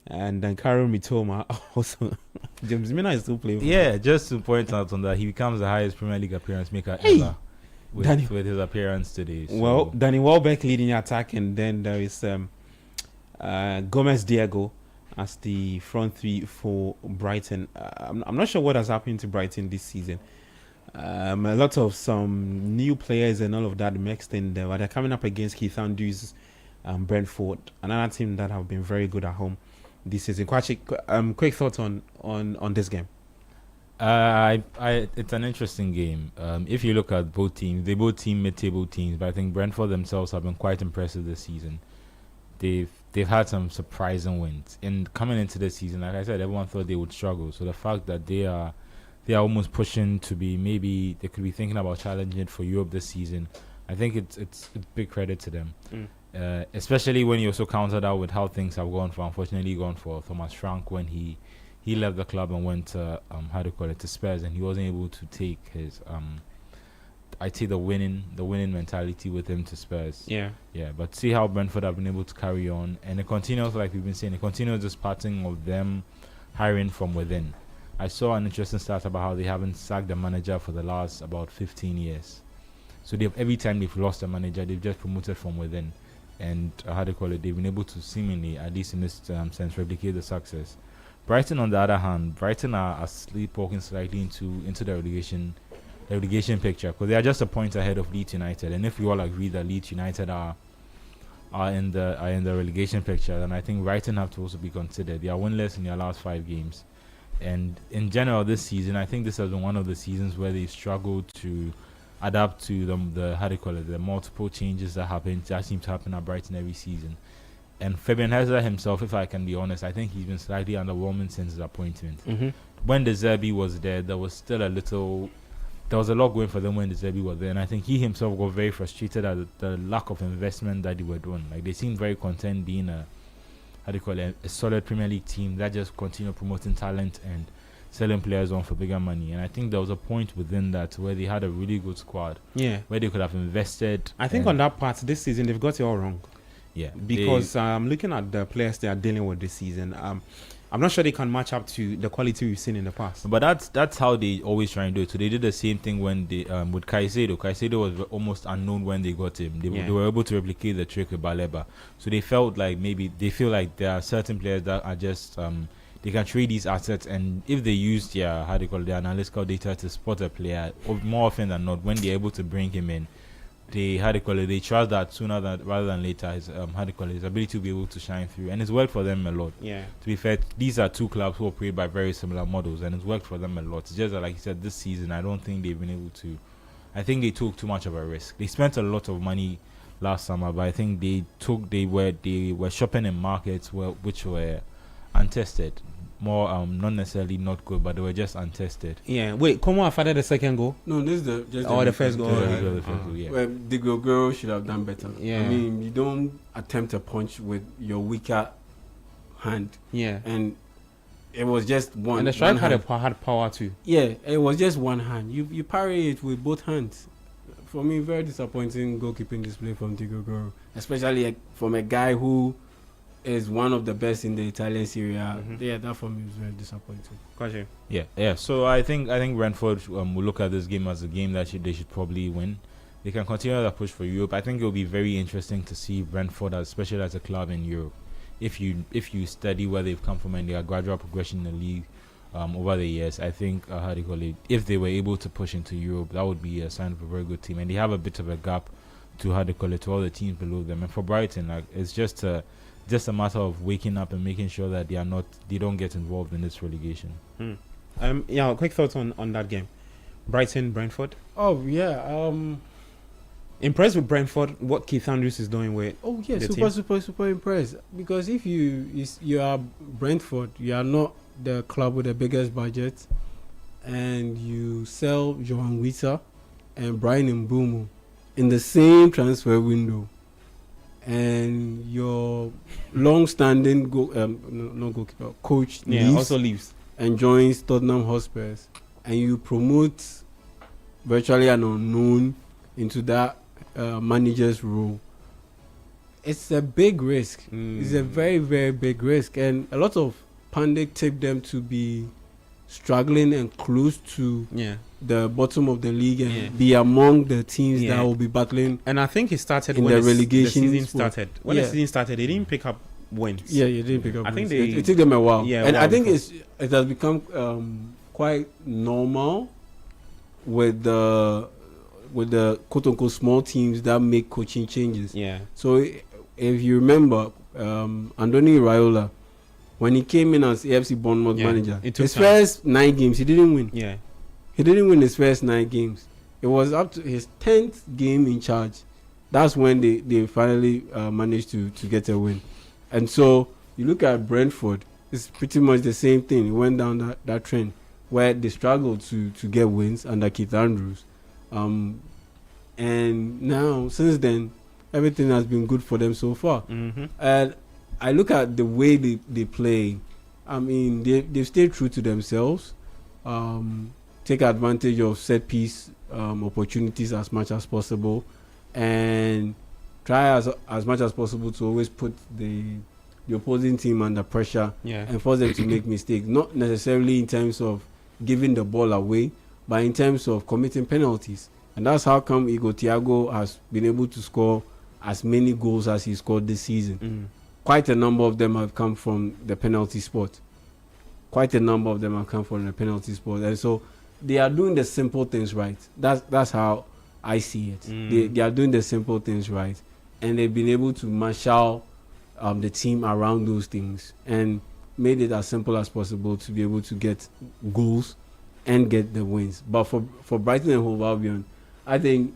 And then Karo Mitoma also. James Milner is still playing. Yeah, just to point out on that, he becomes the highest Premier League appearance maker ever with his appearance today. So. Well, Danny Welbeck leading the attack, and then there is Gomez Diego as the front three for Brighton. I'm not sure what has happened to Brighton this season. A lot of some new players and all of that mixed in there, but they're coming up against Keith Andrews, Brentford, another team that have been very good at home this season. Quick thoughts on this game. It's an interesting game. If you look at both teams, they both team mid-table teams, but I think Brentford themselves have been quite impressive this season. They've had some surprising wins, and coming into this season, like I said, everyone thought they would struggle. So the fact that they are almost pushing to be, maybe they could be thinking about challenging it for Europe this season, I think it's big credit to them. Especially when you also counter that with how things have unfortunately gone for Thomas Frank when he left the club and went to to Spurs, and he wasn't able to take his I'd say the winning mentality with him to Spurs. Yeah. Yeah, but see how Brentford have been able to carry on, and it continues, like we've been saying, it continues this pattern of them hiring from within. I saw an interesting stat about how they haven't sacked the manager for the last about 15 years. So every time they've lost a manager, they've just promoted from within, and how do you call it? They've been able to seemingly, at least in this sense, replicate the success. Brighton, on the other hand, Brighton are sleepwalking slightly into the relegation picture, because they are just a point ahead of Leeds United. And if we all agree that Leeds United are in the relegation picture, then I think Brighton have to also be considered. They are winless in their last 5 games, and in general this season, I think this has been one of the seasons where they've struggled to adapt to the multiple changes that seem to happen at Brighton every season. And Fabian Hezler himself, if I can be honest, I think he's been slightly underwhelming since his appointment. When De Zerbi was there, there was a lot going for them when De Zerbi was there, and I think he himself got very frustrated at the lack of investment that they were doing. Like, they seemed very content being a solid Premier League team that just continued promoting talent and selling players on for bigger money. And I think there was a point within that where they had a really good squad. Yeah. Where they could have invested. I think on that part this season they've got it all wrong. Yeah. Because I'm looking at the players they are dealing with this season. I'm not sure they can match up to the quality we've seen in the past. But that's how they always try and do it. So they did the same thing when they with Caicedo. Caicedo was almost unknown when they got him. They were able to replicate the trick with Baleba. So they felt like maybe they feel like there are certain players that are just they can trade these assets, and if they use their analytical data to spot a player, more often than not, when they're able to bring him in, they trust that rather than later his his ability to be able to shine through, and it's worked for them a lot. Yeah. To be fair, these are two clubs who operate by very similar models, and it's worked for them a lot. It's just that, like you said, this season I don't think they've been able to. I think they took too much of a risk. They spent a lot of money last summer, but I think they were shopping in markets which were untested. More not necessarily not good, but they were just untested. Yeah. Wait, Como after the second goal? No, this is the first goal. The first goal, yeah. Well, the girl should have done better. Yeah. I mean, you don't attempt a punch with your weaker hand. Yeah. And it was just one. And the strike had power too. Yeah, it was just one hand. You parry it with both hands. For me, very disappointing goalkeeping display from Diego Goro, especially from a guy who is one of the best in the Italian Serie A. Yeah, that for me was very disappointing. Gotcha. Yeah. So I think Brentford will look at this game as a game that they should probably win. They can continue that push for Europe. I think it will be very interesting to see Brentford, especially as a club in Europe. If you study where they've come from and their gradual progression in the league over the years, I think if they were able to push into Europe, that would be a sign of a very good team. And they have a bit of a gap to to all the teams below them. And for Brighton, it's just a matter of waking up and making sure that they don't get involved in this relegation. Quick thoughts on that game, Brentford. Oh yeah. Impressed with Brentford, what Keith Andrews is doing with. Oh yeah, super impressed. Because if you are Brentford, you are not the club with the biggest budget, and you sell Johan Wissa and Brian Mbeumo in the same transfer window, and your long-standing goalkeeper coach leaves and joins Tottenham Hotspurs, and you promote virtually an unknown into that manager's role. It's a big risk. It's a very, very big risk, and a lot of pundits take them to be struggling and close to the bottom of the league and be among the teams that will be battling. And I think it started in when the relegation season started. When the season started, they didn't pick up wins. Yeah, you didn't pick up. I wins. think it took them a while. Yeah, and I think it has become quite normal with the quote unquote small teams that make coaching changes. Yeah. So if you remember, Andoni Raiola, when he came in as AFC Bournemouth manager, his first 9 games he didn't win. Yeah. He didn't win his first 9 games. It was up to his 10th game in charge. That's when they finally managed to get a win. And so you look at Brentford, it's pretty much the same thing. It went down that trend where they struggled to get wins under Keith Andrews. And now, since then, everything has been good for them so far. And I look at the way they play. I mean, they've stayed true to themselves. take advantage of set piece opportunities as much as possible, and try as much as possible to always put the opposing team under pressure and force them to make mistakes. Not necessarily in terms of giving the ball away, but in terms of committing penalties. And that's how come Igor Thiago has been able to score as many goals as he scored this season. Quite a number of them have come from the penalty spot. And so they are doing the simple things right. That's how I see it. They are doing the simple things right. And they've been able to marshal the team around those things and made it as simple as possible to be able to get goals and get the wins. But for Brighton and Hove Albion, I think,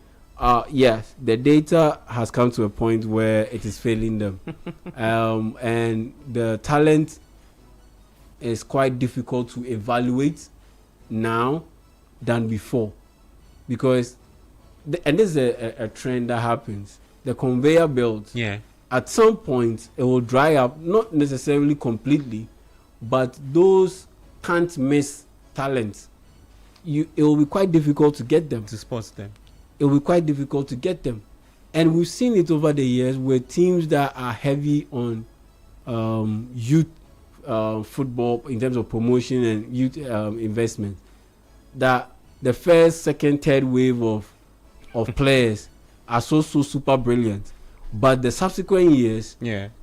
yes, the data has come to a point where it is failing them. And the talent is quite difficult to evaluate now than before. Because, and this is a trend that happens, the conveyor belt, at some point, it will dry up, not necessarily completely, but those can't miss talents. It will be quite difficult to get them. To spot them. It will be quite difficult to get them. And we've seen it over the years with teams that are heavy on youth football in terms of promotion and youth investment, that the first, second, third wave of players are so super brilliant. But the subsequent years,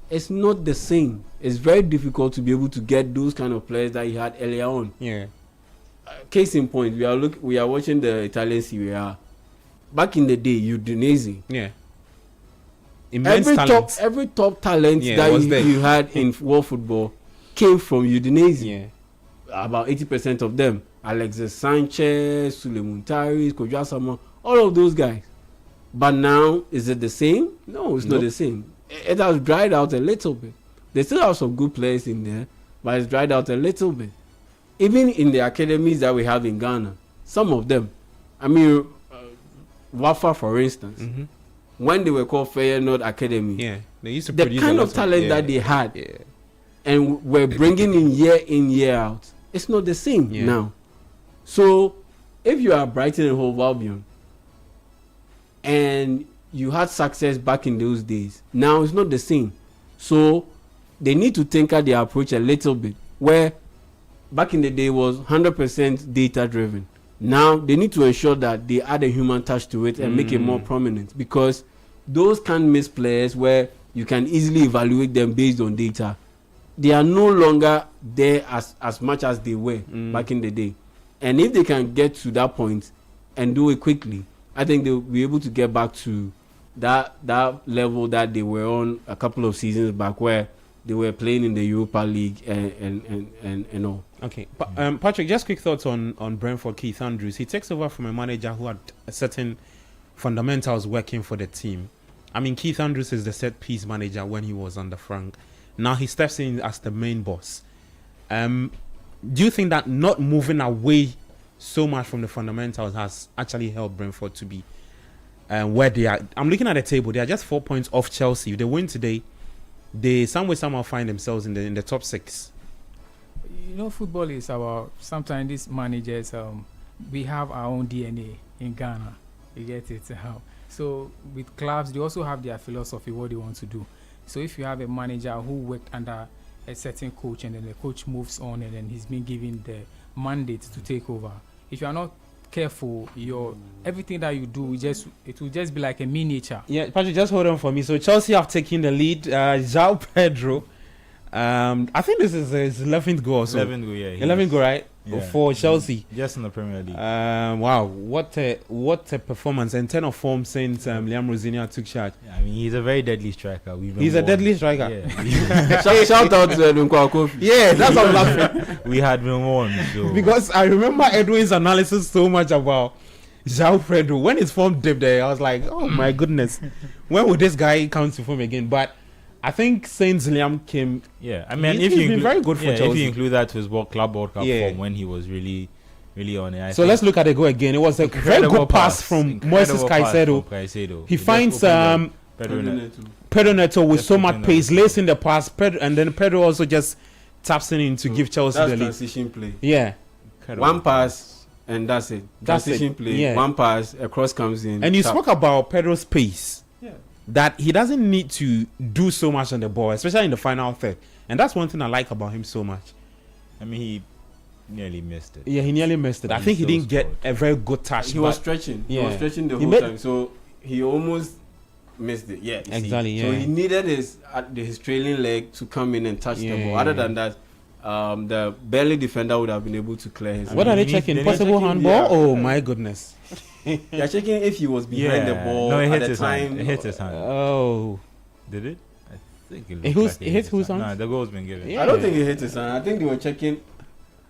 it's not the same. It's very difficult to be able to get those kind of players that you had earlier on. Case in point, we are watching the Italian Serie A. Back in the day, Udinese. Immense talent. Every top talent that you had in world football came from Udinese. About 80% of them. Alexis Sanchez, Suleiman Tariz, Kojo Asama, all of those guys. But now, is it the same? No, it's not the same. It has dried out a little bit. They still have some good players in there, but it's dried out a little bit. Even in the academies that we have in Ghana, some of them, I mean, Wafa, for instance, when they were called Feyenoord Academy, they used to the produce kind of talent that they had and were bringing in, year out, it's not the same now. So, if you are Brighton and Hove Albion, and you had success back in those days, now it's not the same. So, they need to tinker their approach a little bit, where back in the day was 100% data driven. Now they need to ensure that they add a human touch to it and make it more prominent, because those can't miss players where you can easily evaluate them based on data. They are no longer there as much as they were back in the day. And if they can get to that point and do it quickly, I think they'll be able to get back to that level that they were on a couple of seasons back, where they were playing in the Europa League and all. Okay, Patrick, just quick thoughts on Brentford, Keith Andrews. He takes over from a manager who had a certain fundamentals working for the team. I mean, Keith Andrews is the set-piece manager when he was under Frank. Now he steps in as the main boss. Do you think that not moving away so much from the fundamentals has actually helped Brentford to be where they are? I'm looking at the table. They are just 4 points off Chelsea. If they win today, they somehow find themselves in the top 6. You know, football is about, sometimes these managers, we have our own DNA in Ghana. You get it? So with clubs, they also have their philosophy, what they want to do. So if you have a manager who worked under a certain coach, and then the coach moves on, and then he's been given the mandate to take over, if you are not careful, everything that you do, it will just be like a miniature. Yeah, Patrick, just hold on for me. So Chelsea have taken the lead. João Pedro, I think this is his 11th goal. 11th goal, yeah. 11th goal, right? For Chelsea. Just in the Premier League. Wow, what a performance, and 10 of form since Liam Rosinia took charge. Yeah, I mean, he's a very deadly striker. He's a deadly striker. Yeah. Shout out to Edwin Kwaku. Yeah, that's what I'm laughing. We had been warned. So. Because I remember Edwin's analysis so much about João Pedro. When his form dipped there, I was like, oh my goodness, when will this guy come to form again? But I think since Liam came, I mean, he's been very good for Chelsea. If you include that to his Club World Cup form when he was really on it. So let's look at the goal again. It was a very good pass from Moises Caicedo. He finds Pedro Neto with so much pace, lays in the pass, and then Pedro also just taps in to give Chelsea the lead. Transition play. Yeah. One pass, and that's it. That's Transition it. play, Yeah. one pass, a cross comes in. And you tap. spoke about Pedro's pace. Yeah. That he doesn't need to do so much on the ball, especially in the final third. And that's one thing I like about him so much. I mean, he nearly missed it. Yeah, he nearly missed it. But I he think he still didn't get scored. a very good touch. He was but- stretching. He Yeah. was stretching the He whole made- time. So he almost missed it. Yeah. you see. Exactly, So yeah. he needed his trailing leg to come in and touch the Yeah, ball. yeah, Other yeah. than that, the barely defender would have been able to clear his. What I are mean, they they checking? need- Possible checking- handball? yeah. Oh my goodness. They're checking if he was behind the ball No, it at hit the his time. hand. It hit his hand. Oh. Did it? I think it, It looked was- like it hit his whose hand. hand? Nah, the goal's been given. Yeah. I don't think he hit his hand. I think they were checking.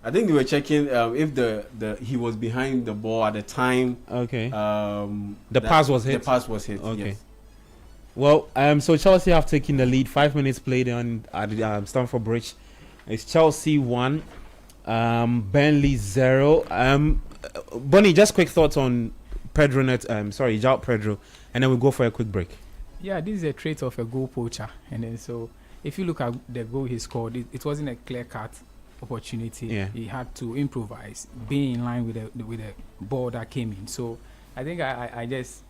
If the he was behind the ball at the time. Okay. The pass was hit? The pass was hit. Okay. Yes. Well, so Chelsea have taken the lead. 5 minutes played on at Stamford Bridge. It's Chelsea 1, Burnley 0. Bonnie, just quick thoughts on Pedro. João Pedro, and then we'll go for a quick break. Yeah, this is a trait of a goal poacher. And then so if you look at the goal he scored, it wasn't a clear-cut opportunity. Yeah. He had to improvise, being in line with the ball that came in. So I think I just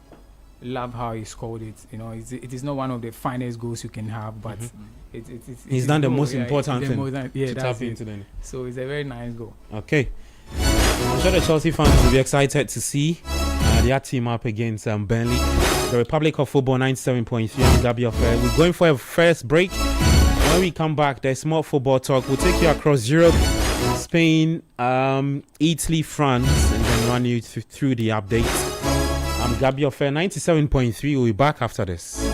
love how he scored it. You know, it is not one of the finest goals you can have, but He's it's done the goal. most Yeah, important the thing most- yeah, to that's tap it. into the. So it's a very nice goal. Okay. I'm sure the Chelsea fans will be excited to see their team up against Burnley. The Republic of Football 97.3. I'm Gabi Affair. We're going for a first break. When we come back, there's more football talk. We'll take you across Europe, Spain, Italy, France, and then run you through the updates. I'm Gabi Affair 97.3. We'll be back after this.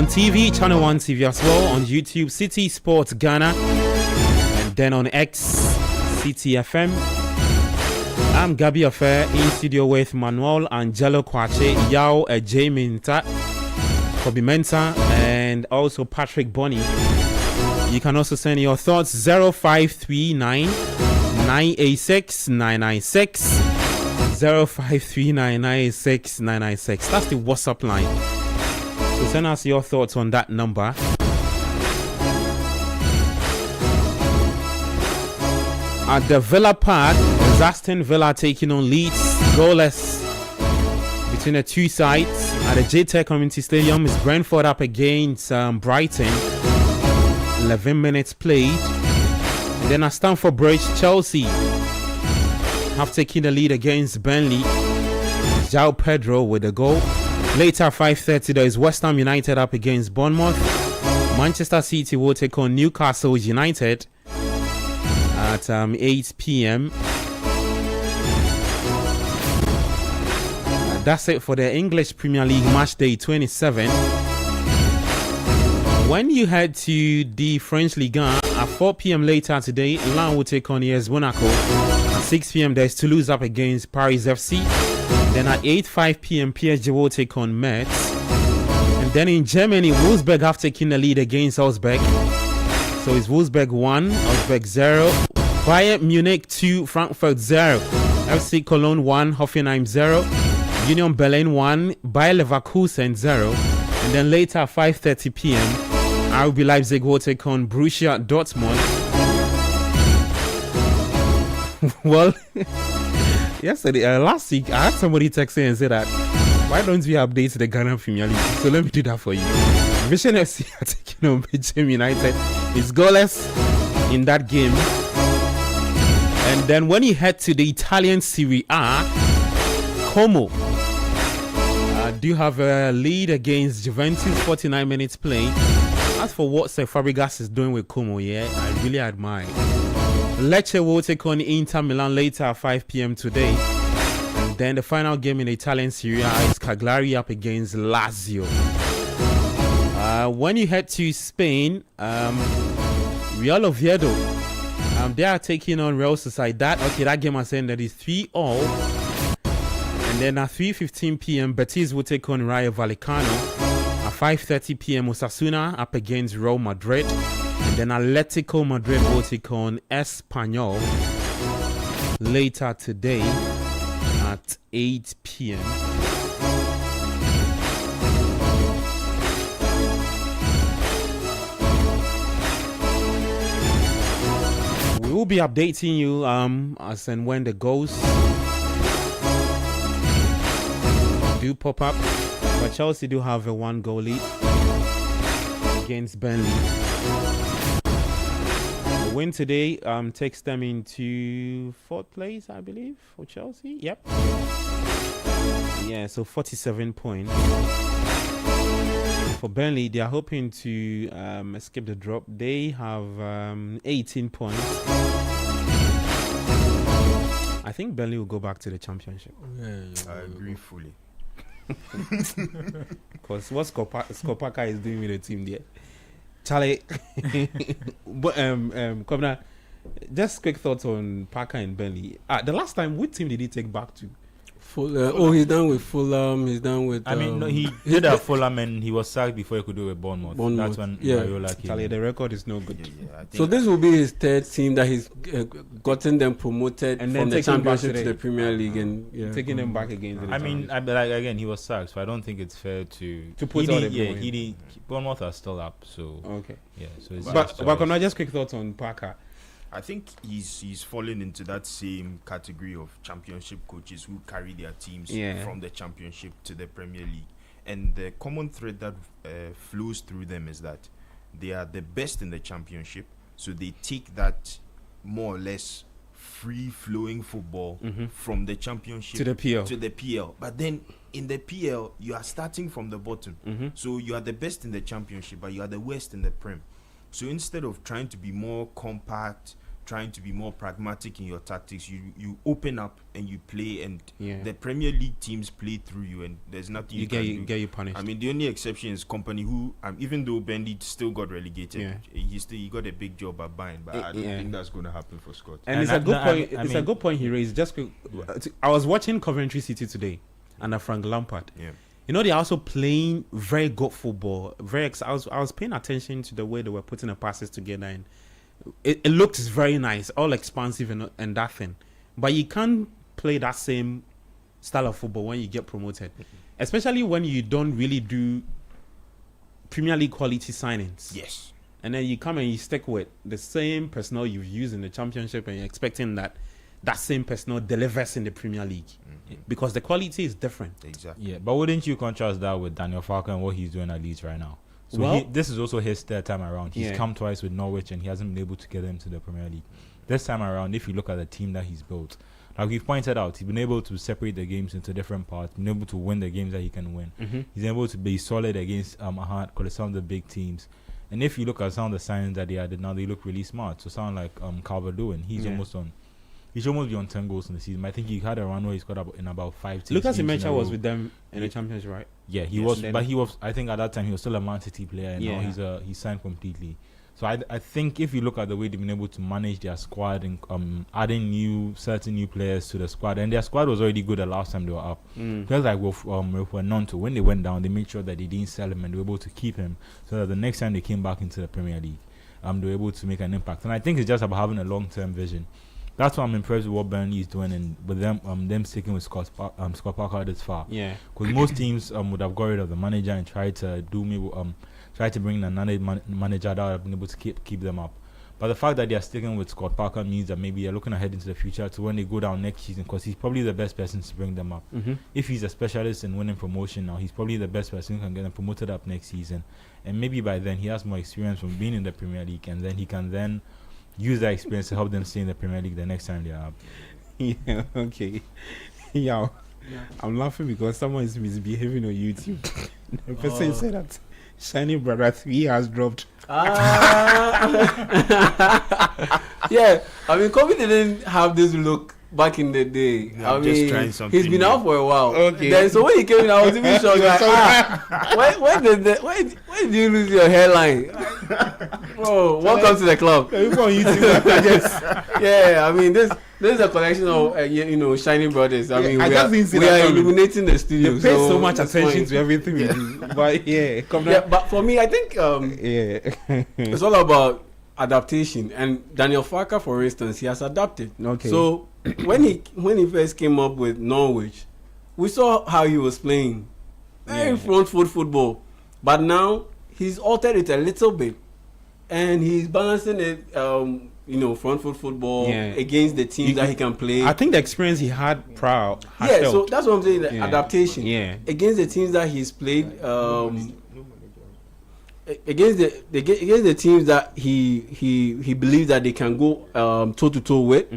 on TV, Channel 1 TV as well, on YouTube, City Sports Ghana, and then on X, CTFM. I'm Gabi Affair in studio with Manuel, Angelo Kwache, Yao Jaminta, Kobe Mensah, and also Patrick Bonny. You can also send your thoughts 0539 986 996 0539 986 996. That's the WhatsApp line. So send us your thoughts on that number. At the Villa Park, is Aston Villa taking on Leeds, goalless between the two sides. At the JTech Community Stadium is Brentford up against Brighton. 11 minutes played. And then at Stamford Bridge, Chelsea have taken the lead against Burnley. João Pedro with a goal. Later, 5:30, there is West Ham United up against Bournemouth. Manchester City will take on Newcastle United at 8 p.m. That's it for the English Premier League match day 27. When you head to the French Liga at 4 p.m. later today, Lens will take on AS Monaco. At 6 p.m. there's Toulouse up against Paris FC. Then at 5 p.m. PSG will take on Metz. And then in Germany, Wolfsburg have taken the lead against Augsburg. So it's Wolfsburg 1, Augsburg 0. Bayern Munich 2, Frankfurt 0. FC Cologne 1, Hoffenheim 0. Union Berlin 1, Bayer Leverkusen 0. And then later at 5:30 p.m. RB Leipzig will take on Borussia Dortmund. Well, yesterday, last week, I had somebody text me and say that, why don't we update the Ghana Premier League? So let me do that for you. Vision FC are taking on Leeds United. It's goalless in that game. And then when you head to the Italian Serie A, Como do have a lead against Juventus, 49 minutes played. As for what Sir Fabregas is doing with Como, yeah, I really admire. Lecce will take on Inter Milan later at 5 p.m. today. And then the final game in the Italian Serie A is Cagliari up against Lazio. When you head to Spain, Real Oviedo, they are taking on Real Sociedad. Okay, that game has ended. It's 3-all. And then at 3:15 p.m., Betis will take on Rayo Vallecano. At 5:30 p.m., Osasuna up against Real Madrid. And then Atletico Madrid will take on Espanyol later today at 8 p.m. We will be updating you as and when the goals do pop up, but Chelsea do have a 1-goal lead against Burnley. The win today takes them into 4th place, I believe, for Chelsea. Yep. Yeah, so 47 points. For Burnley, they are hoping to escape the drop. They have 18 points. I think Burnley will go back to the championship. I agree fully. Because what Skopaka is doing with the team there, Charlie. But Governor, just quick thoughts on Parker and Burnley. The last time, which team did he take back to? He's done with Fulham. He's done with. I mean, no, he did at Fulham and he was sacked before he could do it with Bournemouth. That's when Raiola came. Charlie, the record is no good. So this will be his 3rd team that he's gotten them promoted and from the Championship to the Premier League and taking them back again. To the again, he was sacked, so I don't think it's fair to put all the Bournemouth are still up, so okay. Yeah, so it's but can I just quick thoughts on Parker? I think he's fallen into that same category of championship coaches who carry their teams from the championship to the Premier League. And the common thread that flows through them is that they are the best in the championship. So they take that more or less free-flowing football from the championship to the PL. But then in the PL, you are starting from the bottom. So you are the best in the championship, but you are the worst in the Prem. So instead of trying to be more compact, trying to be more pragmatic in your tactics. You open up and you play, and Yeah. the Premier League teams play through you, and there's nothing you can do. Get you punished. I mean, the only exception is Company, who even though Bendy still got relegated, Yeah. he got a big job at Bayern, but I don't think that's going to happen for Scott. And it's a good point. It's a good point he raised. Just quick, I was watching Coventry City today under Frank Lampard. Yeah. You know, they're also playing very good football. I was paying attention to the way they were putting the passes together, and it looks very nice, all expansive and that thing. But you can't play that same style of football when you get promoted, especially when you don't really do Premier League quality signings. Yes. And then you come and you stick with the same personnel you've used in the Championship, and you're expecting that same personnel delivers in the Premier League, because the quality is different. Exactly. Yeah, but wouldn't you contrast that with Daniel Farker and what he's doing at Leeds right now? So Well- this is also his third time around. He's Yeah. come twice with Norwich, and he hasn't been able to get them to the Premier League. This time around, if you look at the team that he's built, like we've pointed out, he's been able to separate the games into different parts, been able to win the games that he can win. He's able to be solid against some of the big teams. And if you look at some of the signings that they added now, they look really smart. So someone like Calvert-Lewin, he's almost be on 10 goals in the season. I think he had a run where he scored in about 5 teams. Lucas Imecha was with them in the Championship, right? Yeah, he Yes, was, then- but he was. I think at that time he was still a Man City player, and Yeah. now he's signed completely. So I think if you look at the way they've been able to manage their squad and adding certain new players to the squad, and their squad was already good the last time they were up. Just like with Nonto, when they went down, they made sure that they didn't sell him and they were able to keep him, so that the next time they came back into the Premier League, they were able to make an impact. And I think it's just about having a long-term vision. That's why I'm impressed with what Burnley is doing, and with them sticking with Scott Parker this far. Yeah. Because most teams would have got rid of the manager and tried to try to bring another manager that would have been able to keep them up. But the fact that they are sticking with Scott Parker means that maybe they're looking ahead into the future to when they go down next season, because he's probably the best person to bring them up. If he's a specialist in winning promotion now, he's probably the best person who can get them promoted up next season. And maybe by then he has more experience from being in the Premier League, and then he can then use that experience to help them stay in the Premier League the next time they are up. Yeah. Okay. Yeah. I'm laughing because someone is misbehaving on YouTube. The person said that Shiny Brother 3 has dropped. Yeah, I mean, Kobe didn't have this look back in the day. Yeah, I just mean, trying something he's been new. out for a while. Okay. Then, so when he came in, I was even shocked. Like, when did you lose your hairline? Bro, welcome to the club. People on YouTube, I guess. Yeah, I mean, this is a collection of Shiny Brothers. I mean, I just didn't see we that are coming. illuminating the studio. They pay so so much it's attention fine. to everything we do. But yeah, come Yeah, down. but for me, I think Yeah. it's all about adaptation. And Daniel Farker, for instance, he has adapted. Okay. So when he first came up with Norwich, we saw how he was playing, very front foot football. But now he's altered it a little bit, and he's balancing it, front foot football against the teams that he can play. I think the experience he had prior has So helped. that's what I'm saying. The Yeah. adaptation. Yeah. Against the teams that he's played. Against the teams that he believes that they can go toe to toe with,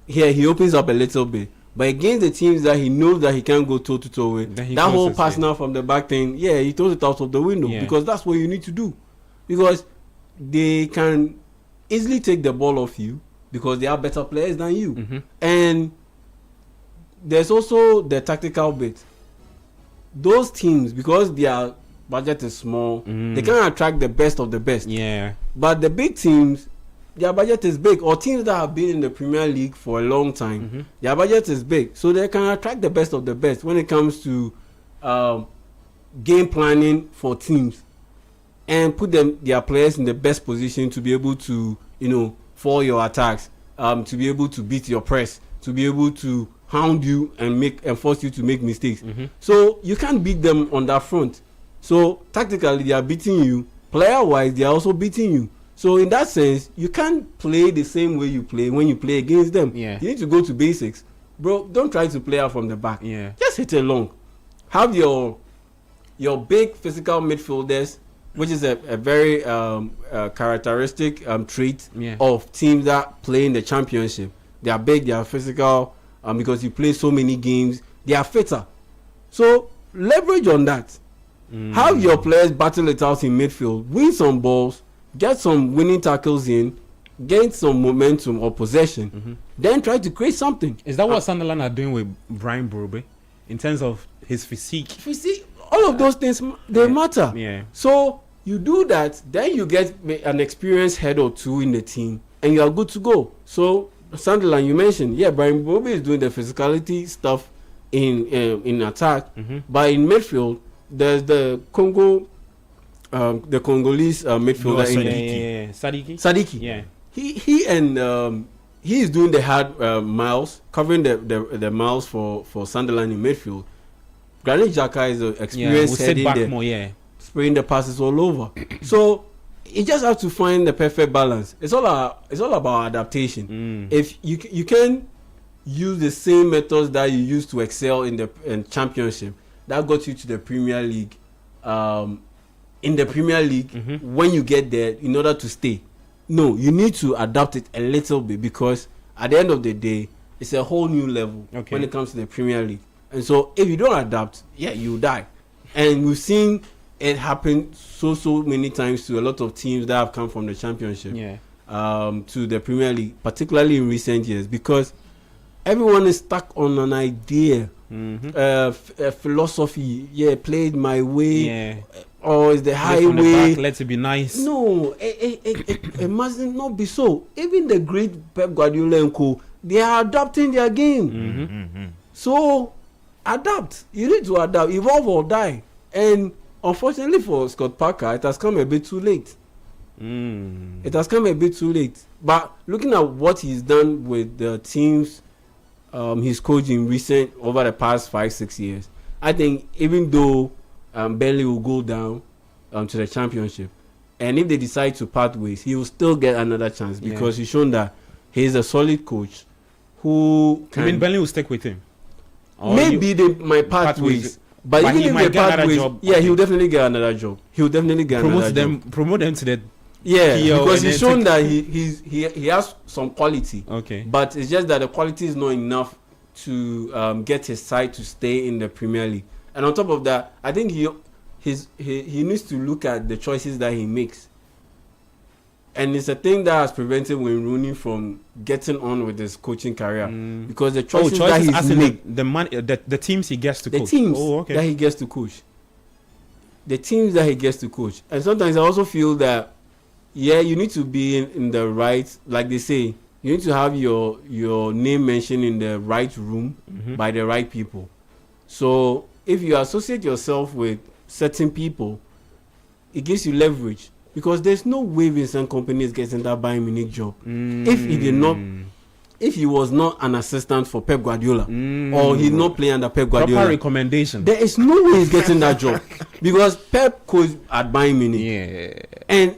here he opens up a little bit. But against the teams that he knows that he can't go toe to toe with, Then he that whole closes, pass now from the back thing, he throws it out of the window, because that's what you need to do, because they can easily take the ball off you because they are better players than you. And there's also the tactical bit. Those teams, because their budget is small, they can attract the best of the best. Yeah. But the big teams, their budget is big, or teams that have been in the Premier League for a long time, their budget is big, so they can attract the best of the best when it comes to game planning for teams, and put their players in the best position to be able to foil your attacks, to be able to beat your press, to be able to hound you and force you to make mistakes. So you can't beat them on that front. So tactically they are beating you, player wise they are also beating you. So in that sense, you can't play the same way you play when you play against them. Yeah. You need to go to basics. Bro, don't try to play out from the back. Yeah. Just hit it long. Have your big physical midfielders, which is a very characteristic trait of teams that play in the Championship. They are big, they are physical, because you play so many games. They are fitter. So leverage on that. Have your players battle it out in midfield, win some balls, get some winning tackles in, gain some momentum or possession, then try to create something. Is that what Sunderland are doing with Brian Brobe in terms of his physique? All of those things, they matter. Yeah. So you do that, then you get an experienced head or two in the team, and you are good to go. So Sunderland, you mentioned, Brian Brobe is doing the physicality stuff in attack, but in midfield, there's the Congolese midfielder Sadiki. Yeah. He and he is doing the hard miles, covering the miles for Sunderland in midfield. Granit Xhaka is an experienced head in there, more, spraying the passes all over. So you just have to find the perfect balance. It's all about adaptation. If you can use the same methods that you used to excel in the championship, that got you to the Premier League. In the Premier League, when you get there, in order to stay, no, you need to adapt it a little bit, because at the end of the day, it's a whole new level when it comes to the Premier League. And so if you don't adapt, you die. And we've seen it happen so many times to a lot of teams that have come from the Championship to the Premier League, particularly in recent years, because everyone is stuck on an idea, a philosophy. Played my way, or is the highway. Let it be nice. No, it mustn't not be so. Even the great Pep Guardiola and co, they are adapting their game. So adapt. You need to adapt, evolve or die. And unfortunately for Scott Parker, it has come a bit too late. It has come a bit too late. But looking at what he's done with the teams he's coached in over the past 5-6 years, I think even though Burnley will go down to the Championship, and if they decide to part ways, he will still get another chance, because he's shown that he's a solid coach who can. I mean, Burnley will stick with him. Maybe they might part ways. But even if they part ways, he'll definitely get another job. He'll definitely get another job. Promote them to the because he's shown that he has some quality. Okay. But it's just that the quality is not enough to get his side to stay in the Premier League. And on top of that, I think he needs to look at the choices that he makes. And it's a thing that has prevented Wayne Rooney from getting on with his coaching career, because the choices that he's made, the teams he gets to coach. The teams that he gets to coach. The teams that he gets to coach. And sometimes I also feel that, you need to be in the right, like they say, you need to have your name mentioned in the right room by the right people. So if you associate yourself with certain people, it gives you leverage. Because there's no way Vincent Kompany is getting that Bayern Munich job if he was not an assistant for Pep Guardiola, or he's not playing under Pep Guardiola. Proper recommendation. There is no way he's getting that job, because Pep coached at Bayern Munich, and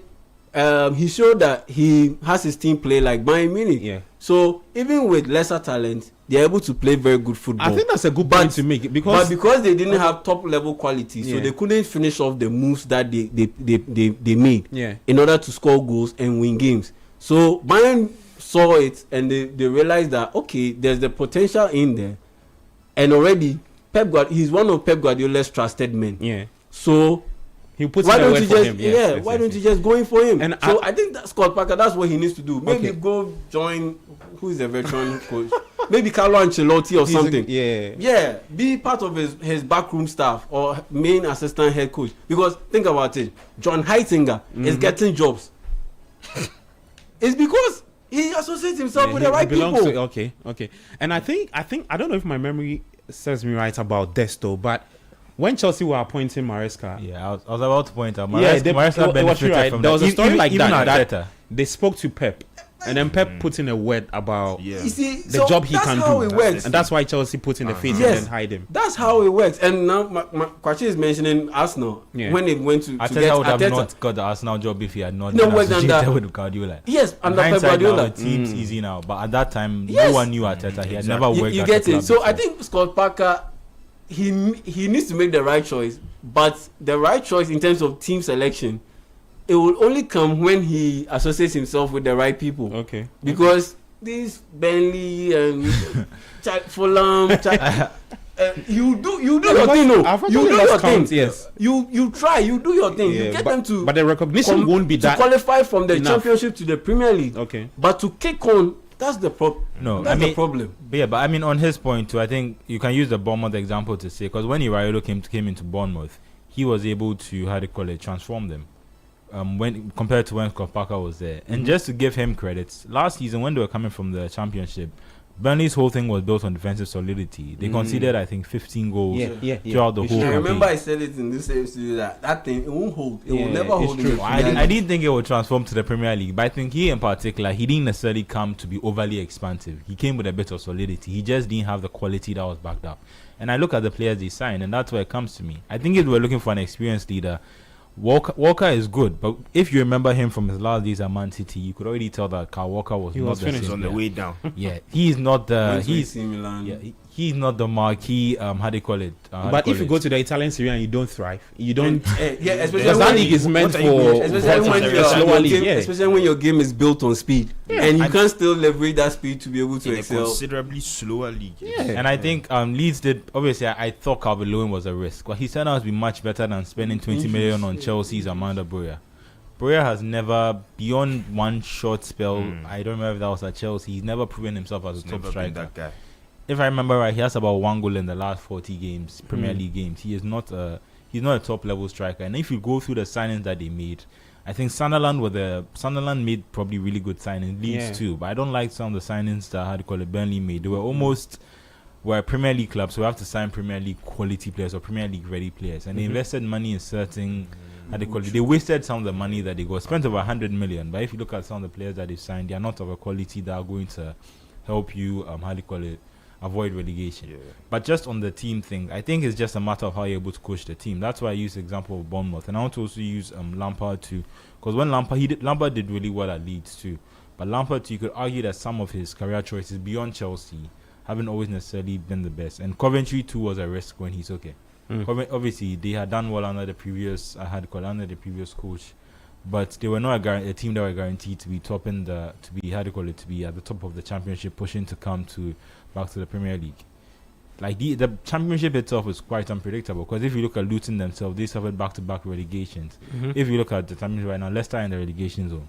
he showed that he has his team play like Bayern Munich. So even with lesser talent, they're able to play very good football. I think that's a good point to make, because they didn't have top level quality, so they couldn't finish off the moves that they made in order to score goals and win games. So Bayern saw it, and they realized that there's the potential in there, and already he's one of Pep Guardiola's trusted men. So he puts why don't you just him? Why don't you just go in for him? And so I think that Scott Parker, that's what he needs to do. Maybe go join, who is a veteran coach? Maybe Carlo Ancelotti or something. Be part of his backroom staff or main assistant head coach. Because think about it, John Heitinger is getting jobs. It's because he associates himself with the right people. Okay. And I think I don't know if my memory serves me right about Desto, but when Chelsea were appointing Maresca, I was about to point out Maresca benefited from there was a story even, like even that they spoke to Pep, and then Pep put in a word about you see, the job he can do, it works. And that's why Chelsea put in the faith and then hide him. That's how it works. And now Kwachi is mentioning Arsenal when they went to get would have Arteta. not got the Arsenal job if he had not been associated with Guardiola. Yes, under Pep Guardiola. The team's easy now, but at that time no one knew Arteta. He had never worked. You get it. So I think Scott Parker, he needs to make the right choice, but the right choice in terms of team selection, it will only come when he associates himself with the right people. Because these Burnley and Fulham, You do your thing. No, you do your thing. Yes. You try. You do your thing. Yeah, you get them to. But the recognition won't be that to qualify from the enough. Championship to the Premier League. Okay. But to kick on, that's the problem. No, that's I mean, the problem. But yeah, but I mean, on his point too, I think you can use the Bournemouth example to say, because when Iraola came into Bournemouth, he was able to transform them. When compared to when Scott Parker was there, and just to give him credits, last season when they were coming from the Championship, Burnley's whole thing was built on defensive solidity. They conceded, I think, 15 goals throughout the whole campaign. I remember I said it in this same studio that thing, it won't hold. It will never hold. True. I didn't think it would transform to the Premier League, but I think he in particular, he didn't necessarily come to be overly expansive. He came with a bit of solidity. He just didn't have the quality that was backed up. And I look at the players they signed, and that's where it comes to me. I think if we're looking for an experienced leader, Walker is good, but if you remember him from his last days at Man City, you could already tell that Kyle Walker was not the same on the way down. Yeah, he's not the he's not the marquee. How do you call it? But if you go to the Italian Serie A and you don't thrive, you don't. Especially because that league is meant for especially when your game is built on speed, and you can still leverage that speed to be able to excel. A considerably slower league. And I think Leeds did. Obviously, I thought Calvert-Lewin was a risk, but he turned out to be much better than spending 20 million on Chelsea's Amanda Broya. Broya has never, beyond one short spell, I don't remember if that was at Chelsea, he's never proven himself as a top striker. That guy. If I remember right, he has about 1 goal in the last 40 games, Premier League games. He's not a top level striker. And if you go through the signings that they made, I think Sunderland made probably really good signings, Leeds too. But I don't like some of the signings that Burnley made. They were a Premier League club, so we have to sign Premier League quality players or Premier League ready players. And they invested money in certain they wasted some of the money that they got, spent over 100 million. But if you look at some of the players that they signed, they are not of a quality that are going to help you avoid relegation. But just on the team thing, I think it's just a matter of how you're able to coach the team. That's why I use the example of Bournemouth, and I want to also use Lampard too, because when Lampard did really well at Leeds too. But Lampard too, you could argue that some of his career choices beyond Chelsea haven't always necessarily been the best. And Coventry too was a risk when he's okay. Obviously, they had done well under the previous coach, but they were not a team that were guaranteed to be at the top of the Championship, pushing to come back to the Premier League. Like the Championship itself is quite unpredictable, because if you look at Luton themselves, they suffered back-to-back relegations. If you look at the Championship right now, Leicester in the relegation zone.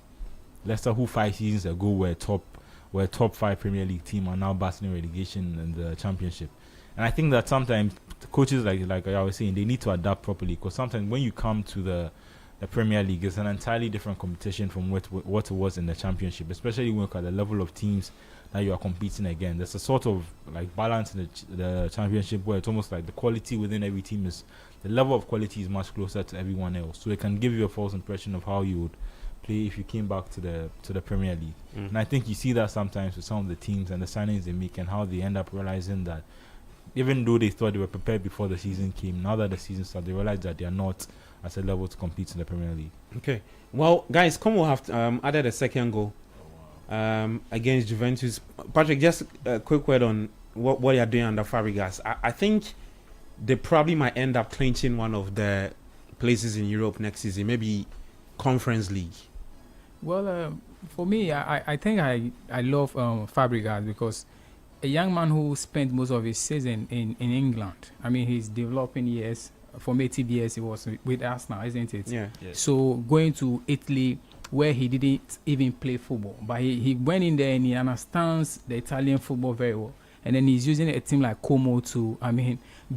Leicester, who 5 seasons ago were a top 5 Premier League team, are now battling relegation in the Championship. And I think that sometimes the coaches, like I was saying, they need to adapt properly, because sometimes when you come to the Premier League, it's an entirely different competition from what it was in the Championship, especially when you look at the level of teams that you are competing against. There's a sort of like balance in the Championship where it's almost like the quality within every team the level of quality is much closer to everyone else, so it can give you a false impression of how you would play if you came back to the Premier League. And I think you see that sometimes with some of the teams and the signings they make, and how they end up realizing that even though they thought they were prepared before the season came, now that the season started, they realize that they are not at a level to compete in the Premier League. Okay. Well, guys, Como have added a second goal against Juventus. Patrick, just a quick word on what they are doing under Fabregas. I think they probably might end up clinching one of the places in Europe next season, maybe Conference League. Well, for me, I think I love Fabregas, because a young man who spent most of his season in England. I mean, his developing years, formative years, he was with Arsenal, isn't it? Yeah. Yes. So going to Italy, where he didn't even play football, but he went in there and he understands the Italian football very well. And then he's using a team like Como to,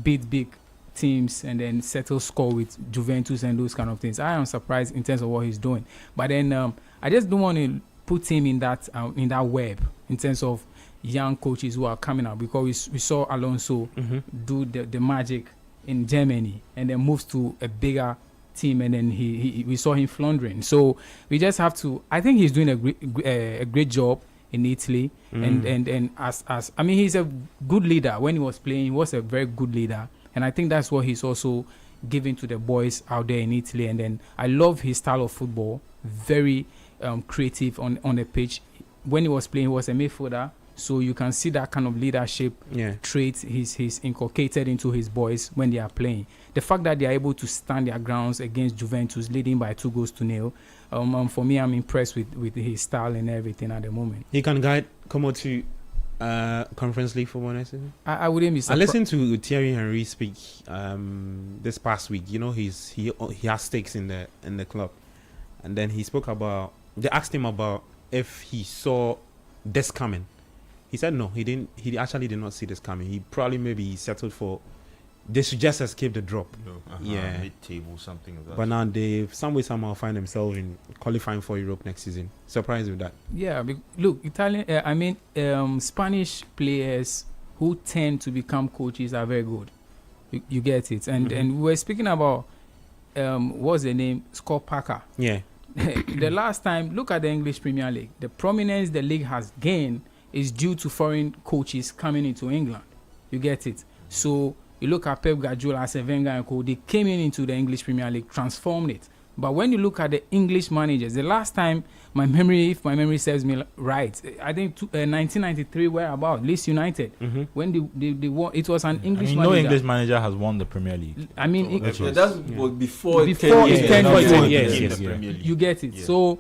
beat big teams and then settle score with Juventus and those kind of things. I am surprised in terms of what he's doing. But then I just don't want to put him in that web in terms of young coaches who are coming out, because we saw Alonso do the magic in Germany and then moves to a bigger team, and then we saw him floundering. So we just have to. I think he's doing a great job in Italy, and as he's a good leader. When he was playing, he was a very good leader, and I think that's what he's also giving to the boys out there in Italy. And then I love his style of football, very creative on the pitch. When he was playing, he was a midfielder. So you can see that kind of leadership traits he's inculcated into his boys when they are playing. The fact that they are able to stand their grounds against Juventus, leading by 2-0, for me, I'm impressed with his style and everything at the moment. He can guide Como to Conference League football next season? I wouldn't be I surprised. listened to Thierry Henry speak this past week. You know, he has stakes in the club, and then he spoke about. They asked him about if he saw this coming. He said no, he didn't. He actually did not see this coming. He probably maybe settled for. They should just escape the drop. Yeah, mid-table, something of that. But now they somehow find themselves in qualifying for Europe next season. Surprised with that. Yeah, look, Spanish players who tend to become coaches are very good. You get it. And we were speaking about what's the name? Scott Parker. Yeah. The last time, look at the English Premier League. The prominence the league has gained is due to foreign coaches coming into England. You get it. So you look at Pep Guardiola, Arsene Wenger and co. They came into the English Premier League, transformed it. But when you look at the English managers, the last time, if my memory serves me right, I think 1993 were about Leeds United. When they won, it was an English manager. No English manager has won the Premier League. that's before it's 10 years. Yes. You get it. Yeah. So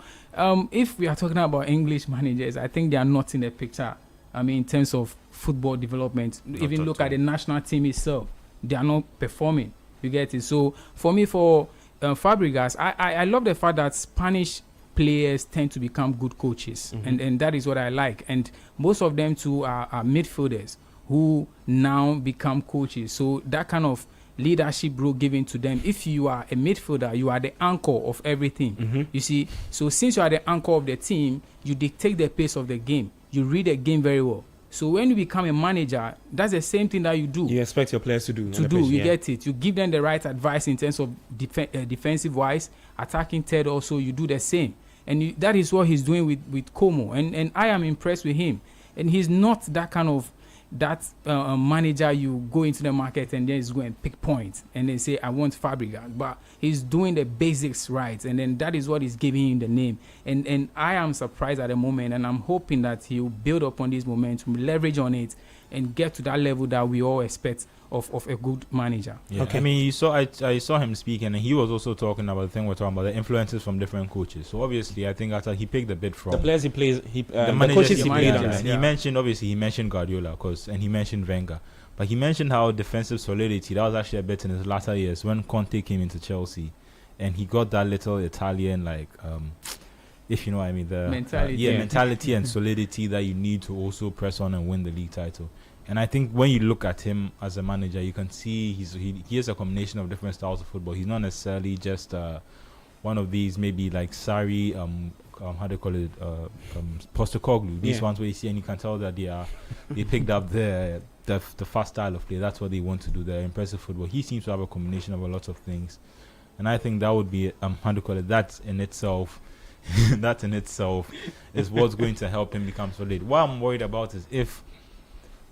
if we are talking about English managers, I think they are not in the picture. In terms of football development, even look at the national team itself, they are not performing. You get it. So for me, for Fabregas, I love the fact that Spanish players tend to become good coaches, and that is what I like. And most of them too are midfielders who now become coaches. So that kind of leadership role given to them. If you are a midfielder, you are the anchor of everything. You see, so since you are the anchor of the team, you dictate the pace of the game. You read the game very well. So when you become a manager, that's the same thing that you do. You expect your players to do. You get it. You give them the right advice in terms of defensive wise, attacking third also, you do the same. And that is what he's doing with Como. And I am impressed with him. And he's not that kind of manager you go into the market and then he's going to pick points and then say, I want Fabregas. But he's doing the basics right. And then that is what is giving him the name. And I am surprised at the moment. And I'm hoping that he'll build upon this momentum, leverage on it, and get to that level that we all expect of a good manager. Yeah. Okay. I saw him speak, and he was also talking about the thing we're talking about, the influences from different coaches. So obviously, I think after he picked the bit from the players he plays, the coaches he played on. And he mentioned Guardiola, and he mentioned Wenger, but he mentioned how defensive solidity that was actually a bit in his latter years when Conte came into Chelsea, and he got that little Italian if you know what I mean, the mentality and solidity that you need to also press on and win the league title. And I think when you look at him as a manager, you can see he has a combination of different styles of football. He's not necessarily just one of these maybe like Sarri, how do you call it, Postecoglou. These ones where you see and you can tell that they picked up the fast style of play. That's what they want to do. They're impressive football. He seems to have a combination of a lot of things, and I think that would be how do you call it? That in itself is what's going to help him become solid. What I'm worried about is if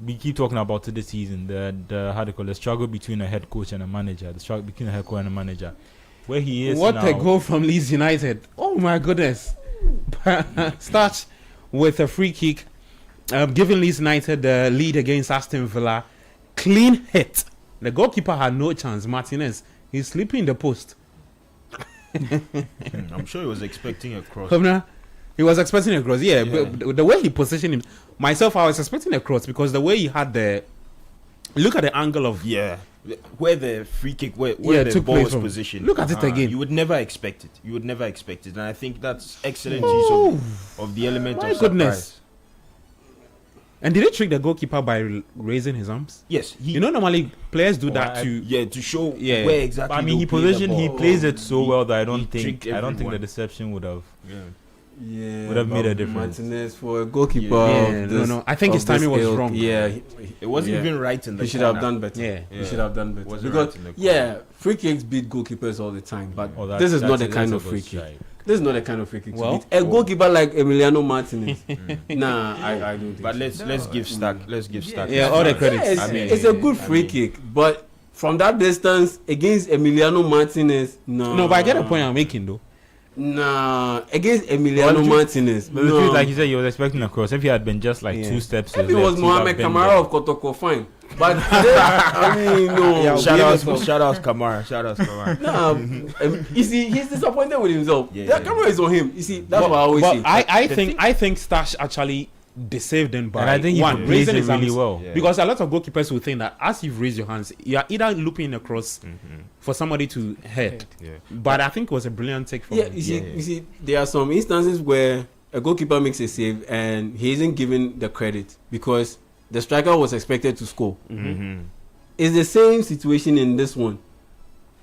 we keep talking about this season, the struggle between a head coach and a manager, the struggle between a head coach and a manager, where he is what now. A goal from Leeds United! Oh my goodness! Starts with a free kick, giving Leeds United the lead against Aston Villa. Clean hit. The goalkeeper had no chance. Martinez, he's sleeping in the post. I'm sure he was expecting a cross. He was expecting a cross, but the way he positioned him, myself, I was expecting a cross because the way he had look at the angle of where the free kick, where the ball was positioned. Look at it again. You would never expect it. And I think that's excellent use of the element of surprise. And did he trick the goalkeeper by raising his arms? Yes. Normally players do that to show where exactly. I mean, he plays it so well that I don't think the deception would have. Would have made a difference. Martinez for a goalkeeper. I think his timing was wrong. It wasn't even right in the. He should have done better. He should have done better. Because free kicks beat goalkeepers all the time, but this is not the kind of free kick. This is not the kind of free kick to beat a goalkeeper like Emiliano Martinez. Nah, I don't think. But let's give Stack. Yeah, all the credits. It's a good free kick, but from that distance against Emiliano Martinez, no. But I get the point I'm making though. Nah, against Emiliano Martinez. But the truth, like you said, he was expecting a cross. If he had been just like 2 steps to the left, it was Mohamed Kamara of Kotoko, fine. But no. Shout out Kamara. Nah, you see, he's disappointed with himself. That camera is on him. You see, that's what I always say. I think Stash actually they saved them by And I think he plays raising it his really hands. well. Yeah. Because a lot of goalkeepers will think that as you raise your hands, you are either looping across for somebody to head. Yeah. But I think it was a brilliant take from Yeah, him. you see, there are some instances where a goalkeeper makes a save and he isn't given the credit because the striker was expected to score. It's the same situation in this one.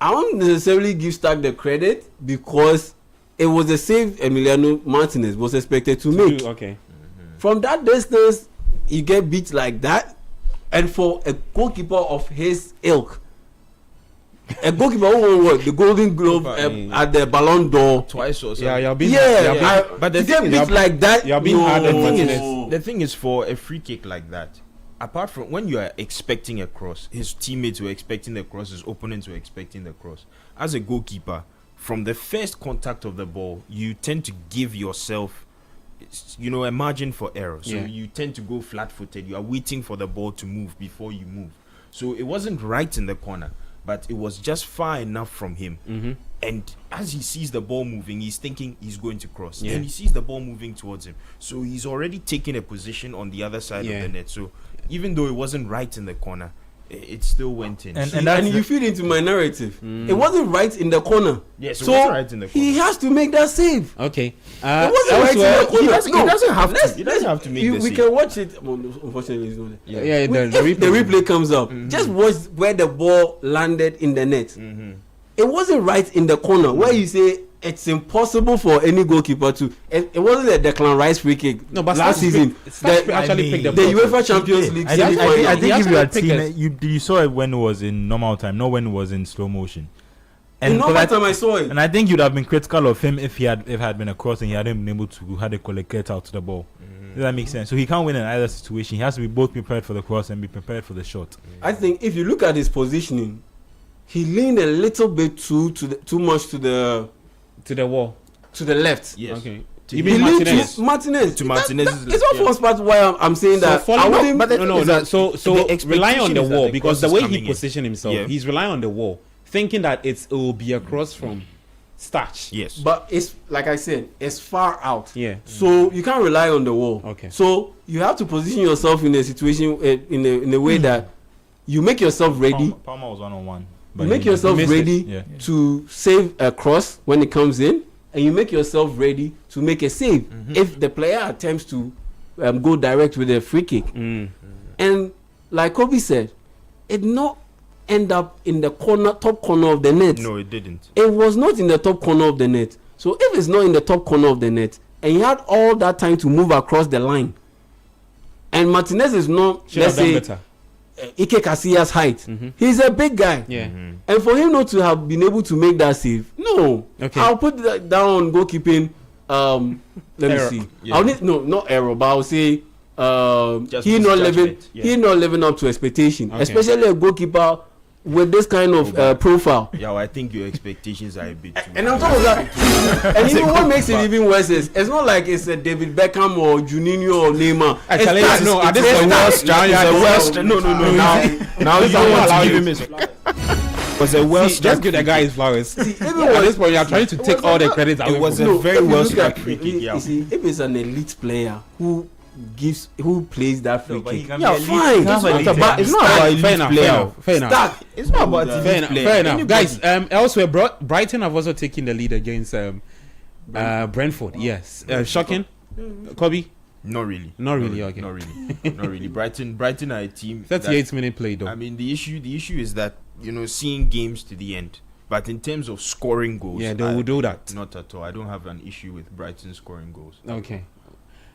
I won't necessarily give Stark the credit because it was the save Emiliano Martinez was expected to make. Okay. From that distance, you get beat like that, and for a goalkeeper of his ilk, a goalkeeper who won what, the Golden Glove at the Ballon d'Or. Twice or something. Yeah, you're being But the to get thing beat is, like that, you're being hard on Martinez. the thing is, for a free kick like that, apart from when you are expecting a cross, his teammates were expecting the cross, his opponents were expecting the cross. As a goalkeeper, from the first contact of the ball, you tend to give yourself, a margin for error. So you tend to go flat-footed. You are waiting for the ball to move before you move. So it wasn't right in the corner, but it was just far enough from him. And as he sees the ball moving, he's thinking he's going to cross. Yeah. And he sees the ball moving towards him. So he's already taken a position on the other side of the net. So even though it wasn't right in the corner, it still went in. And you feed into my narrative. It wasn't right in the corner. Yes, it so wasn't right in the corner. he has to make that save. Okay. It wasn't right in the corner. He doesn't have to. He doesn't have to make the We save. can watch it. Well, unfortunately, it's not there. Yeah, If the replay comes up, just watch where the ball landed in the net. It wasn't right in the corner where you say it's impossible for any goalkeeper to. It wasn't a Declan Rice free kick last season. Actually picked The UEFA Champions League I semi-final. think if you had picked seen us. it, you saw it when it was in normal time, not when it was in slow motion. In because normal time, I saw it. And I think you'd have been critical of him if it had been a cross and he hadn't been able to had a collect out to the ball. Does that make sense? So he can't win in either situation. He has to be both prepared for the cross and be prepared for the shot. I think if you look at his positioning, he leaned a little bit too much to the wall. to the left. Yes. Okay. To You him. mean He leaned Martinez? to Martinez. To Martinez. It's not first part why I'm saying that. I falling wouldn't. but the no, thing no, is no. that So the relying on expectation the is that wall the because cross the is way coming he in. positioned himself, Yeah. he's relying on the wall, thinking that it will be across from Starch. Yes. But it's like I said, it's far out. Yeah. So you can't rely on the wall. Okay. So you have to position yourself in a situation in a way that you make yourself ready. Palmer was 1-on-1. You make yourself missed it. ready Yeah. to save a cross when it comes in, and you make yourself ready to make a save if the player attempts to go direct with a free kick. And like Kobe said, it not end up in the top corner of the net. No, it didn't. It was not in the top corner of the net. So if it's not in the top corner of the net, and he had all that time to move across the line, and Martinez is not, Should let's have done say, better. Ike Casillas' height. He's a big guy. Yeah. And for him not to have been able to make that save, no. Okay. I'll put that down on goalkeeping. Let me Error. see. Yeah. I'll need not error, but I'll say Just he not living misjudgment. Yeah. he not living up to expectation, Okay. especially a goalkeeper with this kind of profile. Yeah, well, I think your expectations are a bit too And on top of that, and even what makes it even worse is it's not like it's a David Beckham or Juninho or Neymar. Actually, It's no, Stark. at this It's point, Stark. it's the worst. Now you don't want to give him his. Was a well See, just give the guy his flowers. Even At this point, you are trying to take all the credit away It was from a him. very if you well look struck at- free kick. Yeah. You see, if it's an elite player who plays that free but he kick, can be yeah, elite. fine. It's not about It's about It's not about elite Fair enough. player. Fair enough. Fair enough. Stark. It's not about Fair elite enough. player. Fair enough. Anybody. Guys, elsewhere, Brighton have also taken the lead against Brentford. Yes. Shocking. Kobe? Not really. Not really, okay. Not really. Not really. Brighton are a team. 38-minute play, though. I mean, the issue is that seeing games to the end. But in terms of scoring goals, Yeah, they will do that. Not at all. I don't have an issue with Brighton scoring goals. Okay.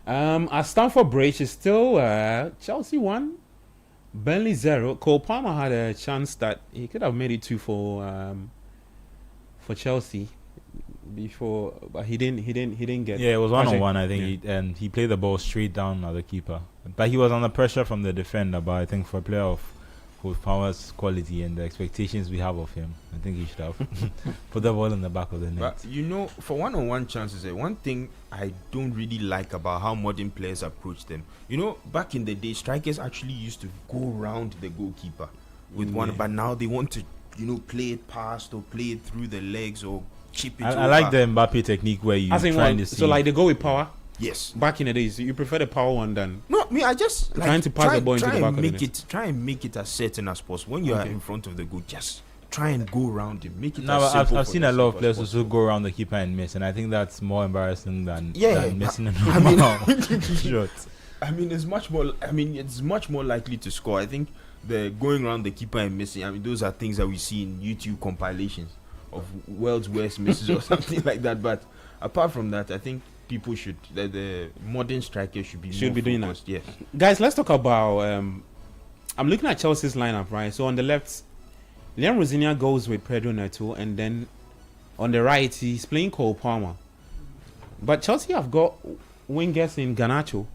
At Stamford Bridge is still Chelsea 1, Burnley 0. Cole Palmer had a chance that he could have made it 2 for Chelsea before, but he didn't get. Yeah, it was 1-on-1. I think Yeah. he played the ball straight down at the keeper, but he was under pressure from the defender. But I think for a player of Cole Palmer's quality and the expectations we have of him, I think he should have put the ball in the back of the net. But for one-on-one chances, one thing I don't really like about how modern players approach them. Back in the day, strikers actually used to go around the goalkeeper with one, but now they want to, play it past or play it through the legs or chip it. I like the Mbappe technique where you I think trying to see. so. Like they go with power. Yes. Back in the days, you prefer the power one than No, me, I just like, trying to pass the ball into the back of the net. Try and make it as certain as possible. When you are in front of the goal, just try and go around him. Make it No, as but simple I've for seen a lot yourself of players as also go around the keeper and miss, and I think that's more embarrassing than missing a I mean- normal shot. I mean, it's much more likely to score. I think the going around the keeper and missing. I mean, those are things that we see in YouTube compilations of world's worst misses or something like that. But apart from that, I think people should the modern striker should be doing that. focused. Yes. Guys, let's talk about. I'm looking at Chelsea's lineup, right? So on the left, Liam Rosinia goes with Pedro Neto, and then on the right, he's playing Cole Palmer. But Chelsea have got wingers in Garnacho.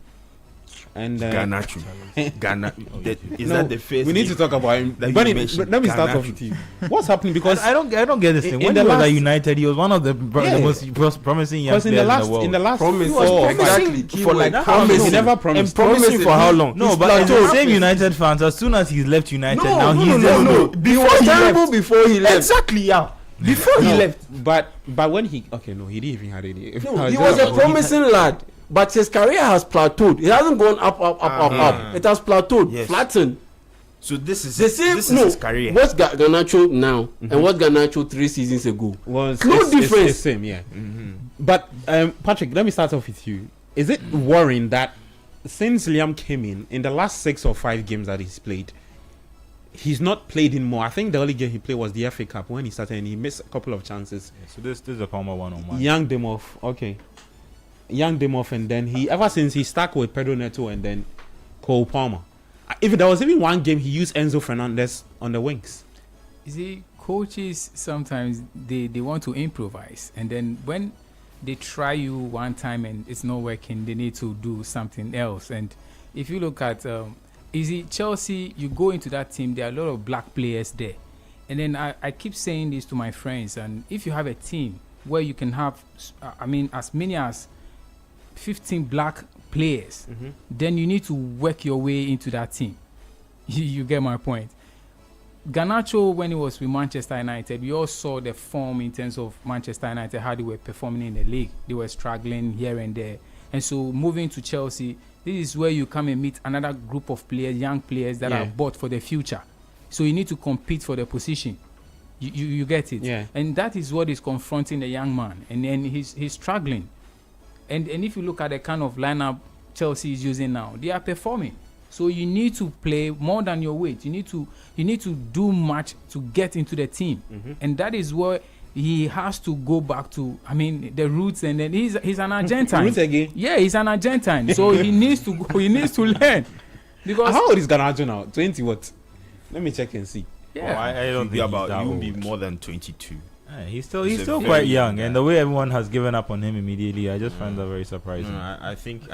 And Garnacho. Is no, that the first? we need to talk about him. that you But mentioned? let me start off Garnacho. with you. What's happening? Because I don't get this thing. in When the he was last- at United, he was one of the Yeah. most promising young because players in the last Promise. he He was was promising exactly. for like He promising. never promised. And promising for how long? No, He's but as the plateaued. same United fans, as soon as he's left United, No, now no, he's no, no. He Before was he terrible left. before he left. Exactly. Yeah. Before he No, left. but when he no, he didn't even have any. No, he was a promising lad, but his career has plateaued. It hasn't gone up. It has plateaued, Yes. flattened. So this is The same. this is No, his career. what's Garnacho now and what Garnacho 3 seasons ago? was No difference. It's same, yeah. But Patrick, let me start off with you. Is it worrying that since Liam came in the last 6 or 5 games that he's played, he's not played in more? I think the only game he played was the FA Cup when he started, and he missed a couple of chances. So this is a Palmer one-on-one. Young them off, okay. Young them off, and then ever since he stuck with Pedro Neto and then Cole Palmer. If there was even one game he used Enzo Fernandez on the wings. You see, coaches sometimes they want to improvise, and then when they try you one time and it's not working, they need to do something else. And if you look at Chelsea, you go into that team, there are a lot of black players there, and then I keep saying this to my friends, and if you have a team where you can have as many as 15 black players, then you need to work your way into that team. You get my point. Garnacho, when he was with Manchester United, we all saw the form in terms of Manchester United, how they were performing in the league. They were struggling here and there. And so moving to Chelsea, this is where you come and meet another group of players, young players that are bought for the future. So you need to compete for the position. You get it? Yeah. And that is what is confronting the young man. And then he's struggling. And if you look at the kind of lineup Chelsea is using now, they are performing. So you need to play more than your weight. You need to do much to get into the team, and that is where he has to go back to. I mean, the roots, and then he's an Argentine. Roots again? Yeah, he's an Argentine. So he needs to go. He needs to learn. Because How old is Garnacho now? 20 what? Let me check and see. yeah, I don't Be think about he's that you will old. be more than 22. He's He's still a quite very young, young and guy. the way everyone has given up on him immediately, I just find that very surprising. No, I think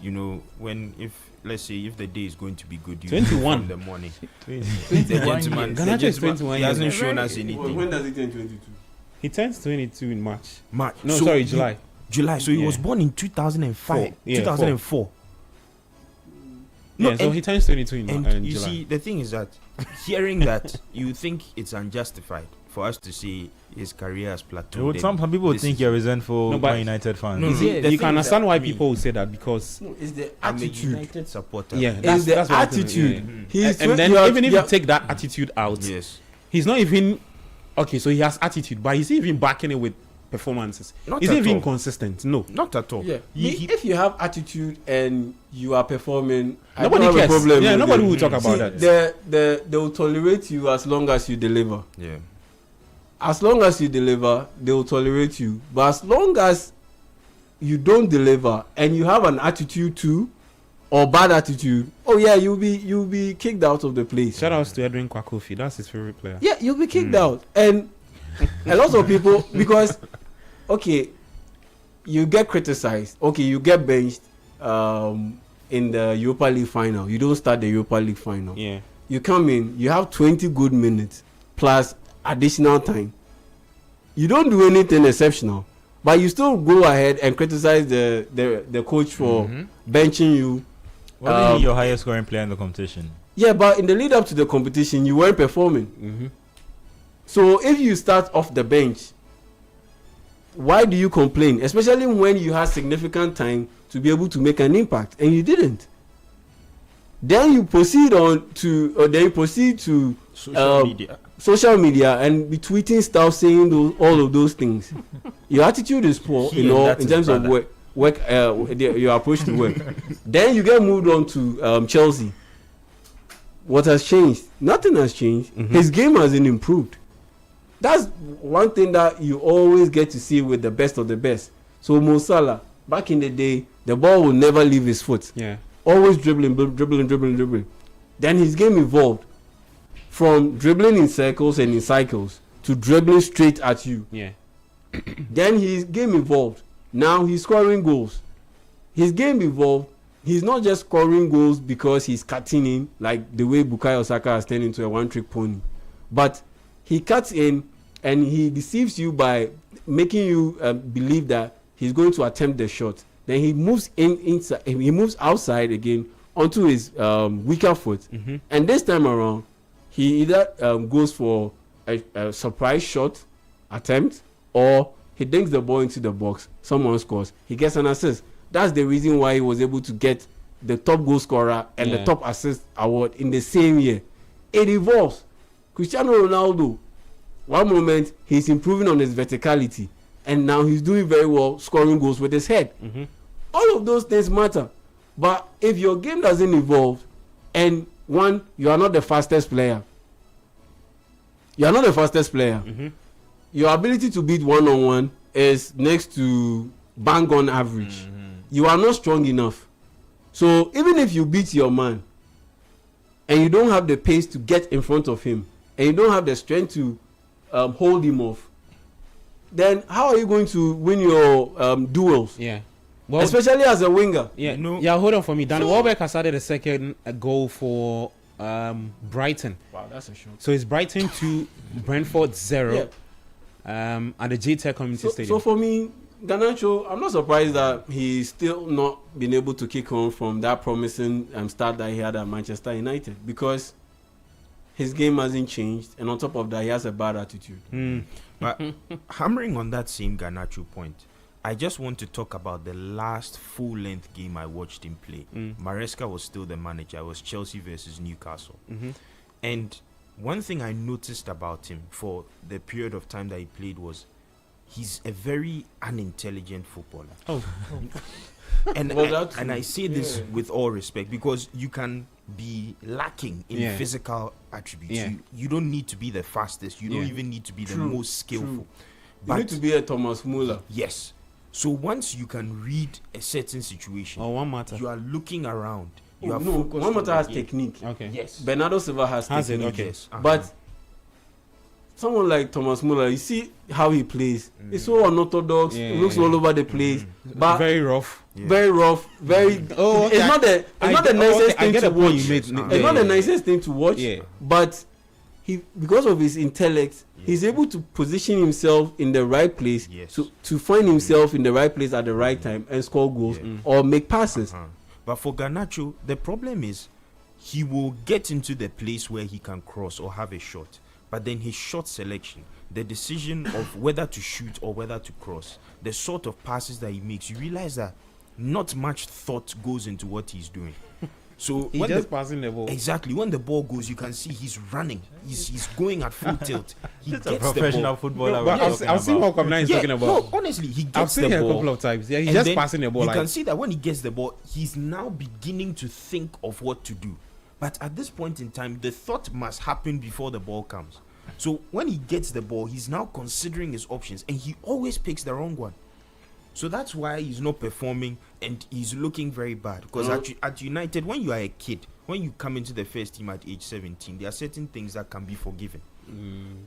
if let's say if the day is going to be good, you 21. from the morning. 21 The gentleman, years. Garnacho the is gentleman, 21 he hasn't years. shown us anything. When does he turn 22? He turns 22 in March. March. No, So sorry, you- July. July. So he Yeah. was born in 2005, Yeah, 2004. No, Yeah, so and- he turns 22 in And you July. see, the thing is that hearing that, you think it's unjustified for us to say his career has plateaued. Some people would This think is- you're resentful No, but- Man United fans. No, You no, see, the you thing can is understand that- why I mean- people would say that because No, it's the I'm a attitude. United supporter. yeah, It's the what I'm saying, attitude. yeah. He's And then you are- even if you you are- take that attitude out, Yes. he's not even okay. So he has attitude, but he's even backing it with performances. Not He's at even all. consistent. No, Not at all. Yeah. He- If you have attitude and you are performing, I nobody don't have cares. a problem. Yeah, with nobody them. will talk about See, that. they will tolerate you as long as you deliver. Yeah. As long as you deliver, they will tolerate you. But as long as you don't deliver and you have an attitude too, or bad attitude, oh yeah, you'll be kicked out of the place. Shout outs to Edwin Kwakofi. That's his favorite player. Yeah, you'll be kicked out. And a lot of people, because okay, you get criticized. Okay, you get benched in the Europa League final. You don't start the Europa League final. Yeah. You come in, you have 20 good minutes plus additional time. You don't do anything exceptional, but you still go ahead and criticize the coach for benching you. Wasn't he your highest scoring player in the competition? Yeah, but in the lead up to the competition, you weren't performing. So if you start off the bench why do you complain? Especially when you had significant time to be able to make an impact, and you didn't. Then you proceed to social media and be tweeting stuff, saying all of those things. Your attitude is poor, in terms of work, your approach to work. Then you get moved on to Chelsea. What has changed? Nothing has changed. His game hasn't improved. That's one thing that you always get to see with the best of the best. So Mo Salah, back in the day, the ball will never leave his foot. Yeah. Always dribbling. Then his game evolved from dribbling in circles and in cycles to dribbling straight at you. Yeah. Then his game evolved. Now he's scoring goals. His game evolved. He's not just scoring goals because he's cutting in like the way Bukayo Saka has turned into a one-trick pony, but he cuts in and he deceives you by making you believe that he's going to attempt the shot. Then he moves inside. He moves outside again onto his weaker foot, and this time around, he either goes for a surprise shot attempt or he dinks the ball into the box. Someone scores. He gets an assist. That's the reason why he was able to get the top goal scorer and the top assist award in the same year. It evolves. Cristiano Ronaldo, one moment he's improving on his verticality, and now he's doing very well scoring goals with his head. All of those things matter. But if your game doesn't evolve, and one, you are not the fastest player. Your ability to beat one-on-one is next to bang on average. You are not strong enough. So even if you beat your man and you don't have the pace to get in front of him and you don't have the strength to hold him off, then how are you going to win your duels? Yeah. Well, especially as a winger. Yeah, hold on for me. Dan Welbeck has added a second goal for Brighton. Wow, that's a shock. So it's Brighton 2, Brentford 0 at the JTech Community Stadium. So for me, Garnacho, I'm not surprised that he's still not been able to kick on from that promising start that he had at Manchester United, because his game hasn't changed, and on top of that, he has a bad attitude. But hammering on that same Garnacho point, I just want to talk about the last full-length game I watched him play. Maresca was still the manager. It was Chelsea versus Newcastle. And one thing I noticed about him for the period of time that he played was he's a very unintelligent footballer. And I say this with all respect, because you can be lacking in physical attributes. You don't need to be the fastest. You don't even need to be the most skillful. You need to be a Thomas Muller. Yes. So once you can read a certain situation, you are looking around. One Matter has technique. Okay. Yes. Bernardo Silva has technique. Okay. Yes. But someone like Thomas Muller, you see how he plays. It's so unorthodox. It looks all over the place. But very rough. Very rough. Very. Okay. It's not the nicest thing to watch. It's not the nicest thing to watch. But he, because of his intellect, he's able to position himself in the right place, to find himself in the right place at the right time and score goals or make passes. But for Garnacho, the problem is he will get into the place where he can cross or have a shot, but then his shot selection, the decision of whether to shoot or whether to cross, the sort of passes that he makes, you realize that not much thought goes into what he's doing. So he's just passing the ball. Exactly. When the ball goes, you can see he's running. He's going at full tilt. He It's gets a professional the ball. footballer. But I've seen what Kamna is talking about. No, honestly, he gets I've seen the him ball a couple of times. Yeah, he's and just then passing the ball. You can see that when he gets the ball, he's now beginning to think of what to do. But at this point in time, the thought must happen before the ball comes. So when he gets the ball, he's now considering his options, and he always picks the wrong one. So that's why he's not performing, and he's looking very bad. Because at United, when you are a kid, when you come into the first team at age 17, there are certain things that can be forgiven.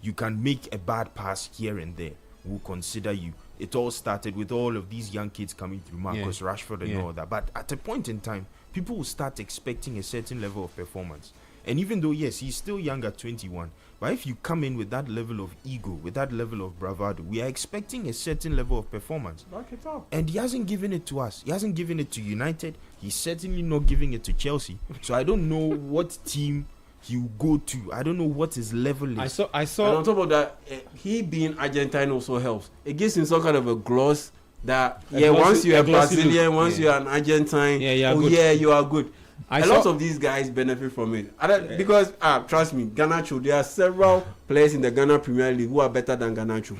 You can make a bad pass here and there. We'll consider you. It all started with all of these young kids coming through, Marcus Rashford and all that. But at a point in time, people will start expecting a certain level of performance. And even though, yes, he's still young at 21, but if you come in with that level of ego, with that level of bravado, we are expecting a certain level of performance. Back it up. And he hasn't given it to us. He hasn't given it to United. He's certainly not giving it to Chelsea. So I don't know what team he will go to. I don't know what his level is. I saw. And on top of that, he being Argentine also helps. It gives him some kind of a gloss that once you're a Brazilian, once you're an Argentine, you are good. A lot of these guys benefit from it. Because, trust me, Garnacho, there are several players in the Ghana Premier League who are better than Garnacho.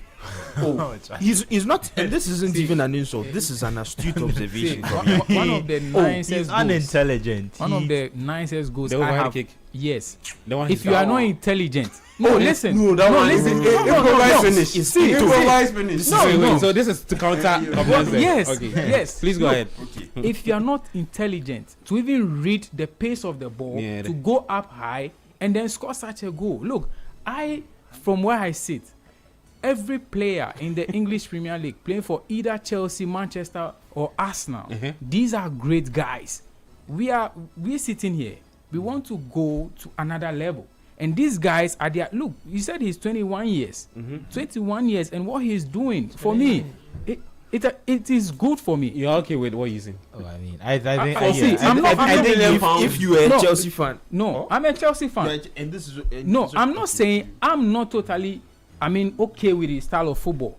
He's not, and this isn't even an insult. This is an astute observation. One of the nicest he's goals, unintelligent. One of the nicest goals The I overhead have. kick. Yes. The one If you are not intelligent, listen. Listen. Improvise finish. Improvise finish. No. So this is to counter. Yes. Okay. Yes. Please go ahead. If you are not intelligent to even read the pace of the ball, to go up high and then score such a goal. Look, from where I sit, every player in the English Premier League playing for either Chelsea, Manchester, or Arsenal, these are great guys. We're sitting here. We want to go to another level. And these guys are there. Look, you said he's 21 years. 21 years. And what he's doing, for me, it is good for me. You're okay with what you're saying? Oh, I mean, I think. If you were a Chelsea fan. No, I'm a Chelsea fan. And this is. I'm not saying I'm not totally, okay with his style of football.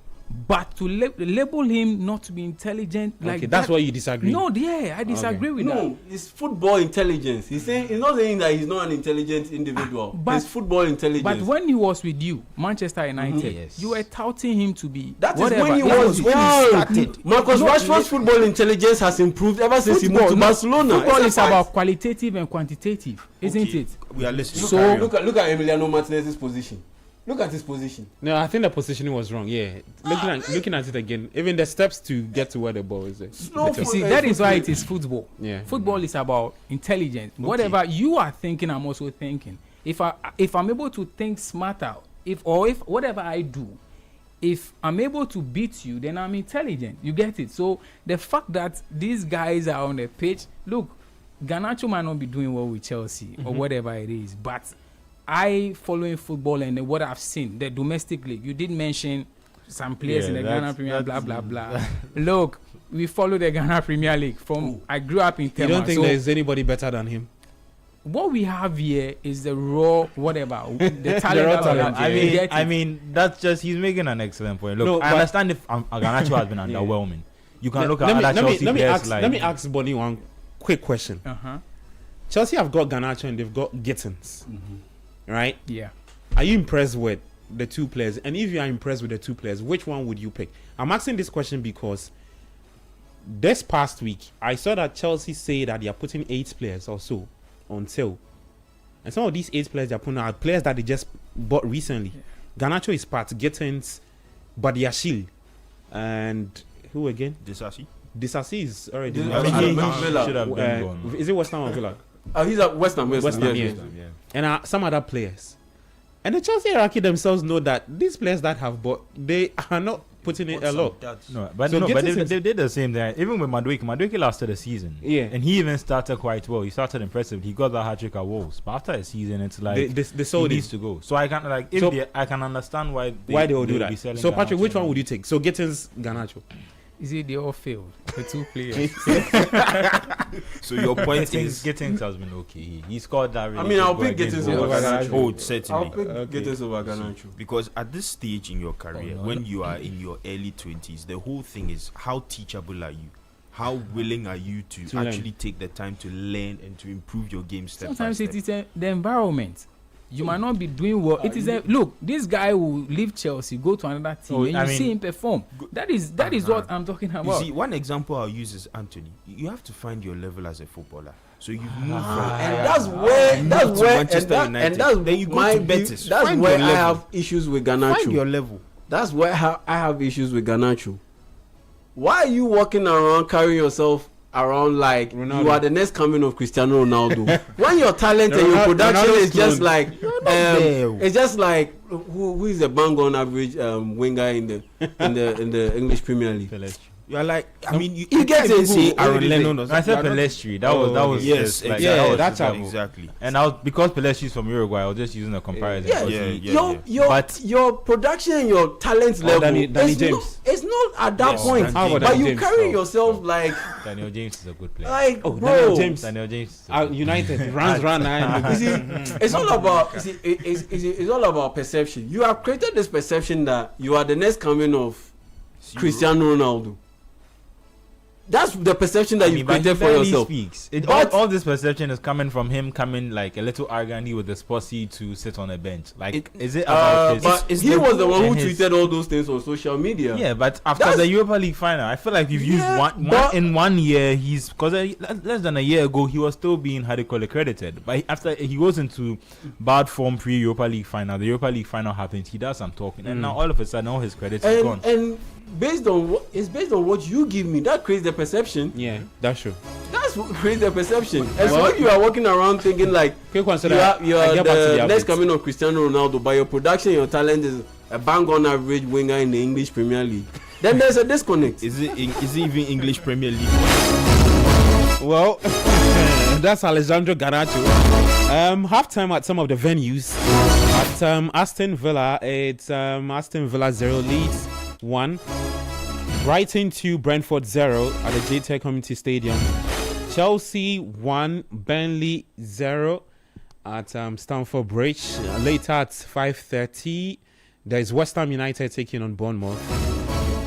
But to label him not to be intelligent, that's why you disagree. No, I disagree with that. No, it's football intelligence. He's not saying that he's not an intelligent individual. But it's football intelligence. But when he was with you, Manchester United, you were touting him to be. That is when he started. Marcus Rashford's football intelligence has improved ever since he moved to Barcelona. Football is about qualitative and quantitative, isn't it? We are listening. So look at Emiliano Martinez's position. Look at his position. No, I think the positioning was wrong. Yeah, looking at it again, even the steps to get to where the ball is. You see, that is why it is football. Yeah, football is about intelligence. Whatever you are thinking, I'm also thinking. If I'm able to think smarter, if whatever I do, if I'm able to beat you, then I'm intelligent. You get it? So the fact that these guys are on the pitch, look, Garnacho might not be doing well with Chelsea or whatever it is, but following football and what I've seen, the domestic league, you did mention some players in the Ghana Premier, blah, blah, blah. Look, we follow the Ghana Premier League I grew up in Tema. You don't think there's anybody better than him? What we have here is the raw, whatever, the talent. I mean, that's just, he's making an excellent point. Look, I understand if Garnacho has been underwhelming. You can look at other Chelsea players let me ask Bonnie one quick question. Chelsea have got Garnacho and they've got Gittins. Right? Yeah. Are you impressed with the two players? And if you are impressed with the two players, which one would you pick? I'm asking this question because this past week, I saw that Chelsea say that they are putting 8 players or so on sale. And some of these 8 players they are putting are players that they just bought recently. Garnacho is part, Gittins, Badiashile, and who again? Disasi is already. Should have been gone. Is it West Ham or Villa? He's at West Ham. Yeah. And some other players. And the Chelsea hierarchy themselves know that these players that have bought, they are not putting in a lot. But they did the same thing. Even with Madueke lasted a season. Yeah. And he even started quite well. He started impressive. He got that hat-trick at Wolves. But after a season, it's like they sold he needs to go. So I can I can understand why they will do that. So Patrick, which one would you take? So Gittins, Garnacho. Is it they all failed? The 2 players. So your point is Gittins has been okay. He scored that. Really I'll pick Gittins over Garnacho. Oh, certainly. I'll pick Gittins over Garnacho. Because at this stage in your career, when you are in your early 20s, the whole thing is how teachable are you? How willing are you to actually take the time to learn and to improve your game step by step? Sometimes it is the environment. You might not be doing well. It is look. This guy will leave Chelsea, go to another team, and you see him perform. That is what I'm talking about. You see, one example I'll use is Anthony. You have to find your level as a footballer. So you've moved from, and that's where then you go to Betis. That's where I have issues with Garnacho. Find your level. That's where I have issues with Garnacho. Why are you walking around carrying yourself around like Ronaldo? You are the next coming of Cristiano Ronaldo? When your talent and your production is just like it's just like who is a bang on average winger in the English Premier League? You're like, I mean, you gets can't it. say Who Aaron did Lennon. I said Pelestri. That was yes, just, like, exactly. that was that's just- exactly. And because Pelestri's from Uruguay, I was just using a comparison. Yeah, because your production and your talent level. Danny it's James. Not, it's not at that Yes, point. Danny James. But you James, carry so- yourself like Daniel James is a good player. bro. Daniel James. Daniel James. Is a good United runs now. You see, it's all about it's all about perception. You have created this perception that you are the next coming of Cristiano Ronaldo. That's the perception that you but created he for barely yourself. Speaks. But- All this perception is coming from him coming like a little arrogantly with the Spossy to sit on a bench. Like, is it about his? But is he the- was the one who and his- tweeted all those things on social media. Yeah, but after That's- the Europa League final, I feel like you've used but- in 1 year. He's because less than a year ago he was still being accredited. But after he goes into bad form pre Europa League final, the Europa League final happens. He does some talking, and now all of a sudden all his credits is gone. And based on what you give me, that creates the perception. Yeah, that's true. That's what creates the perception. And so if you are walking around thinking like Quick one, so you that are I get back to the the next updates. coming of Cristiano Ronaldo, but your production, your talent is a bang on average winger in the English Premier League, then there's a disconnect. Is it even English Premier League? Well, that's Alessandro Garnacho. Halftime at some of the venues. At Aston Villa, it's Aston Villa 0, Leeds 1. Brighton 2, Brentford 0 at the JTech Community Stadium. Chelsea 1, Burnley 0 at Stamford Bridge. Later at 5:30, there's West Ham United taking on Bournemouth.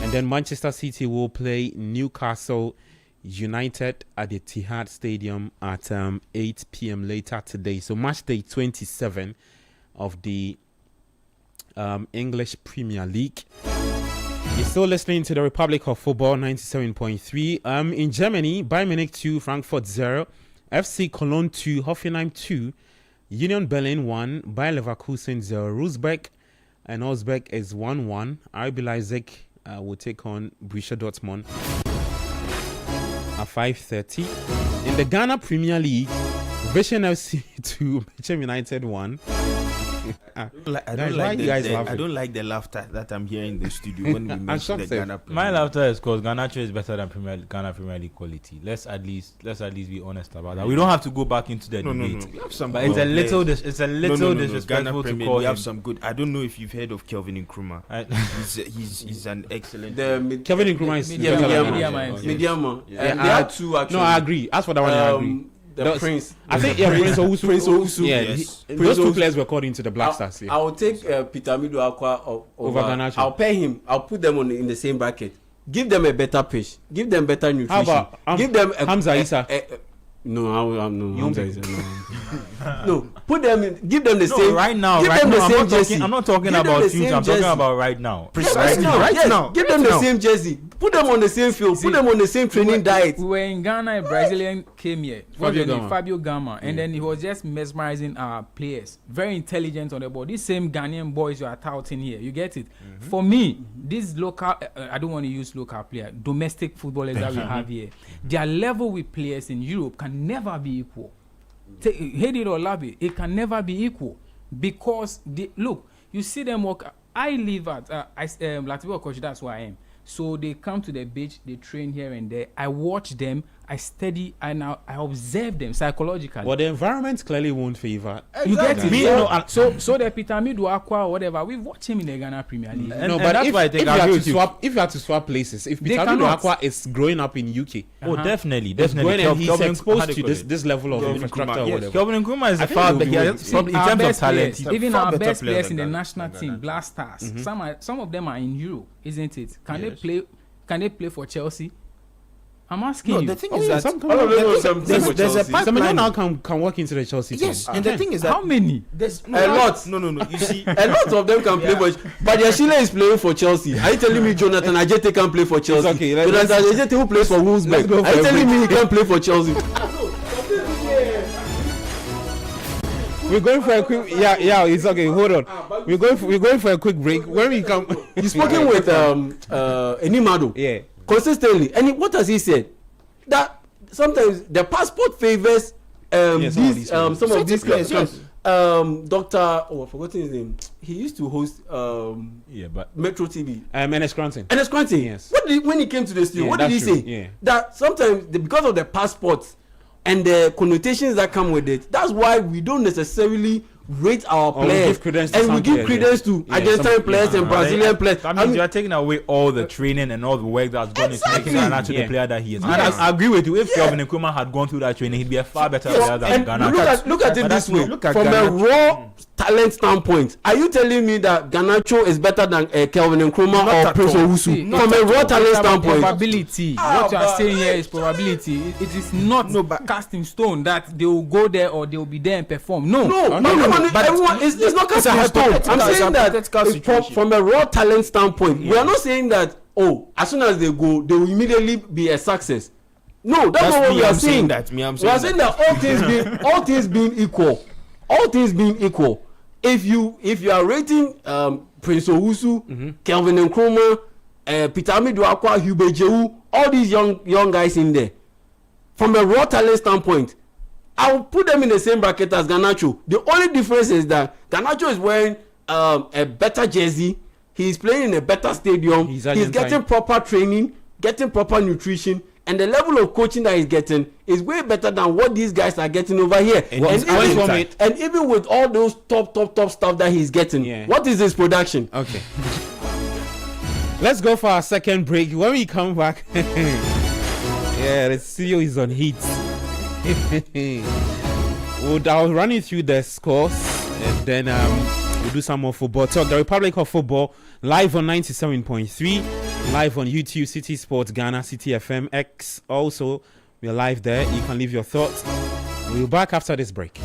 And then Manchester City will play Newcastle United at the Etihad Stadium at 8 p.m. later today. So match day 27 of the English Premier League. You're still listening to the Republic of Football 97.3. In Germany, Bayern Munich 2, Frankfurt 0, FC Cologne 2, Hoffenheim 2, Union Berlin 1, Bayer Leverkusen 0, Wolfsburg and Augsburg is 1-1. RB Leipzig will take on Borussia Dortmund at 5:30. In the Ghana Premier League, Vision FC 2, Manchester United 1. I Guys, why you guys laughing? I don't like the laughter that I'm hearing in the studio when we mention the shocked, Ghana. My laughter is because Garnacho is better than Ghana Premier League quality. Let's at least be honest about that. We don't have to go back into the debate. We have some But good it's a little players. disrespectful Ghana to Premier, call we him. have some good. I don't know if you've heard of Kelvin Nkrumah. He's an excellent. Kevin Nkrumah is Medium Medium. there are two actually. No, I agree. As for that one, I agree. The Prince. I think Prince Owusu. Prince Owusu. Yeah, Yes. those two Owusu. players were called into the Black Stars. I will take Peter Mido Aqua Over Garnacho. I'll pay him. I'll put them in the same bracket. Give them a better pitch. Give them better nutrition. How about give them Hamza Issa? No, no. You Hamza won't Issa, no. No, put them in. Give them the No, same. right now, Give right them the now. same jersey. I'm not talking Give them about the future. same I'm talking jersey. about right now. Precisely. Right Right now. now. Give them Right the now. same jersey. Put them on the same field. Put them on the same training diet. We were in Ghana, a Brazilian came here. Fabio Gama. Fabio Gama. And then he was just mesmerizing our players. Very intelligent on the ball. These same Ghanaian boys you are touting here. You get it? For me, these local, I don't want to use local player, domestic footballers that we have here, their level with players in Europe can never be equal. Hate it or love it, it can never be equal. Because, look, you see them walk. I live at Latipo Coach, that's where I am. So they come to the beach, they train here and there. I watch them, I study, and I observe them psychologically. Well, the environment clearly won't favor. You get it? Me, So, no, so the Peter Mido Aqua or whatever, we've watched him in the Ghana Premier League. No, but that's if, why I if think you I have agree to with you. swap, if you have to swap places, if They Peter cannot. Aqua is growing up in UK, Definitely. he's growing and he's Kelvin- how exposed do to you call this it? this level of Kelvin infrastructure Nkrumah, or yes. whatever. Kelvin Nkrumah is I a think far he'll be better. good. In Our terms of best talent, players, he's even far our better best player players than in the Ghana. national Than team, Ghana. Black Stars, some of them are in Europe, isn't it? Can Yes. they play for Chelsea? I'm asking No, you. the thing Oh, is yeah, that some come All of them on. are some- there's for a Chelsea. Some pipeline. now can walk into the Chelsea team. Yes, and the thing is that How many? there's A lot. No. You see, A lot of them can play for, but Yashile is playing for Chelsea. Are you telling me Jonathan Ajete can play for Chelsea? okay, Jonathan Ajete who plays for let's Wolfsburg. go for Are you a telling break. me he can play for Chelsea? We're going for a quick. Yeah, it's okay. Hold on. We're going for a quick break. When we come, He's spoken with Enimado yeah. consistently, and what has he said? That sometimes the passport favors Yes, some of these some of these players, clubs. Doctor, I've forgotten his name. He used to host but Metro TV. Enes Scranton. Enes Scranton. Yes. When he came to the studio, Yeah, what did he that's say? true. Yeah. That sometimes because of the passports and the connotations that come with it, that's why we don't necessarily rate our Or we players give credence to and we some give players, credence to yeah, Argentine some- players and Brazilian players. That means you are taking away all the training and all the work that's gone into making Garnacho Yeah. the player that he is. Yes. And I agree with you. If Yeah. Kelvin Nkrumah had gone through that training, he'd be a far better Yes, player than and Garnacho. look at it But this that's way. not- look at From a Garnacho. raw talent standpoint, are you telling me that Garnacho is better than Kelvin Nkrumah Not or at Prince all. Owusu? See, From a raw talent It's about standpoint, probability. What you are saying here is probability. It is not cast in stone that they will go there or they will be there and perform. No. no, but everyone, it's not cast a in stone. I'm hypothetical- saying it's a that hypothetical from, situation. from a raw talent standpoint, we are not saying that, as soon as they go, they will immediately be a success. No, that's not what we are saying. We are saying that all things being equal, if you are rating Prince Owusu, Kelvin Nkrumah, Peter Amiduakwa, Hubert Jehu, all these young guys in there, from a raw talent standpoint, I will put them in the same bracket as Garnacho. The only difference is that Garnacho is wearing a better jersey. He's playing in a better stadium. He's getting proper training, getting proper nutrition, and the level of coaching that he's getting is way better than what these guys are getting over here. And even with all those top stuff that he's getting, what is his production? Okay. Let's go for our second break. When we come back, the studio is on heat. I'll run you through the scores and then we'll do some more football talk. The Republic of Football live on 97.3, live on YouTube, City Sports Ghana, City FM X. Also, we're live there. You can leave your thoughts. We'll be back after this break.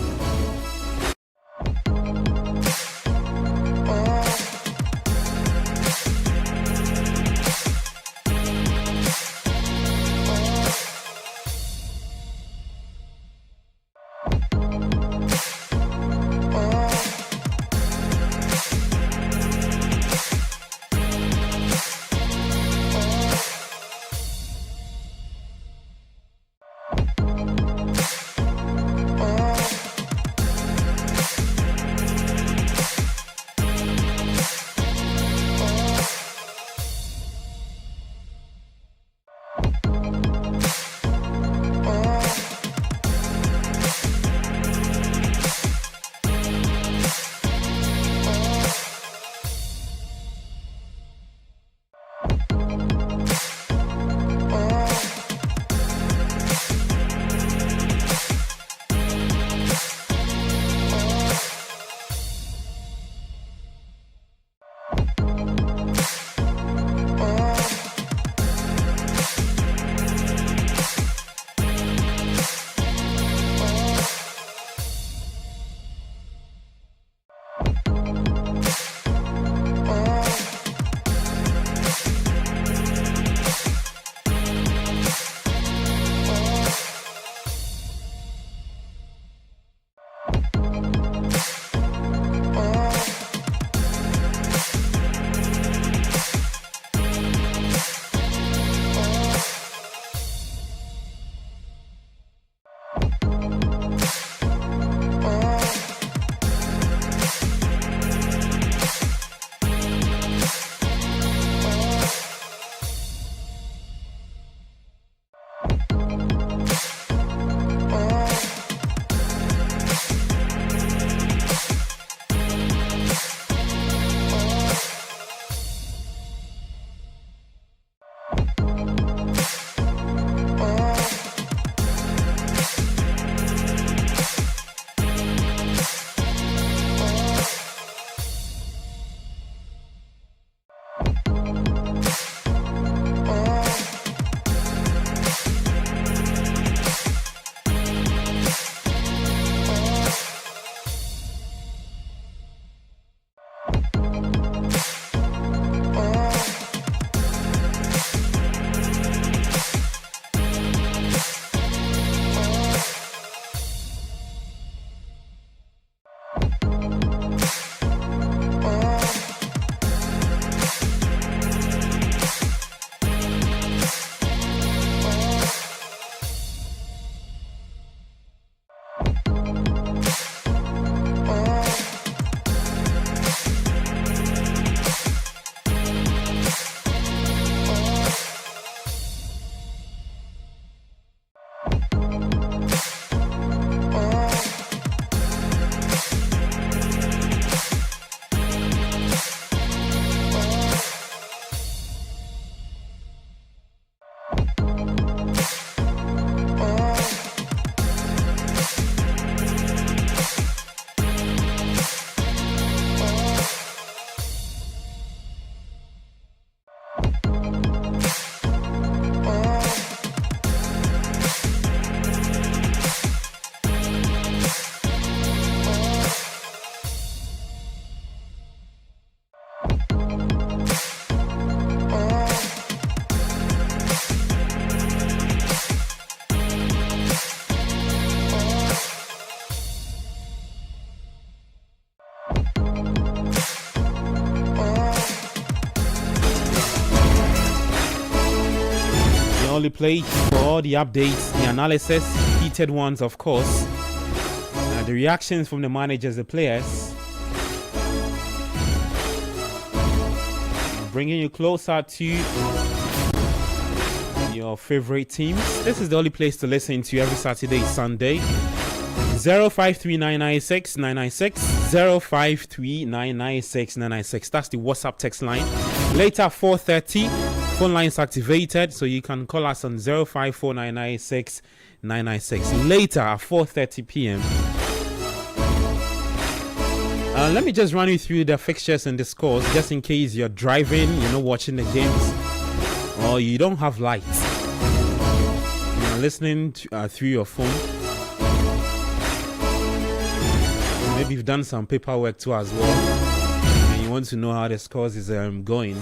only place for all the updates, the analysis, heated ones, of course, the reactions from the managers, the players, bringing you closer to your favorite teams. This is the only place to listen to every Saturday, Sunday. 053996 053996. That's the WhatsApp text line. Later 4:30, phone lines activated, so you can call us on 054996 Later at 4:30 p.m. Let me just run you through the fixtures and the scores, just in case you're driving, you're not watching the games, or you don't have lights. You're listening to, through your phone. Maybe you've done some paperwork too as well, and you want to know how the scores is going.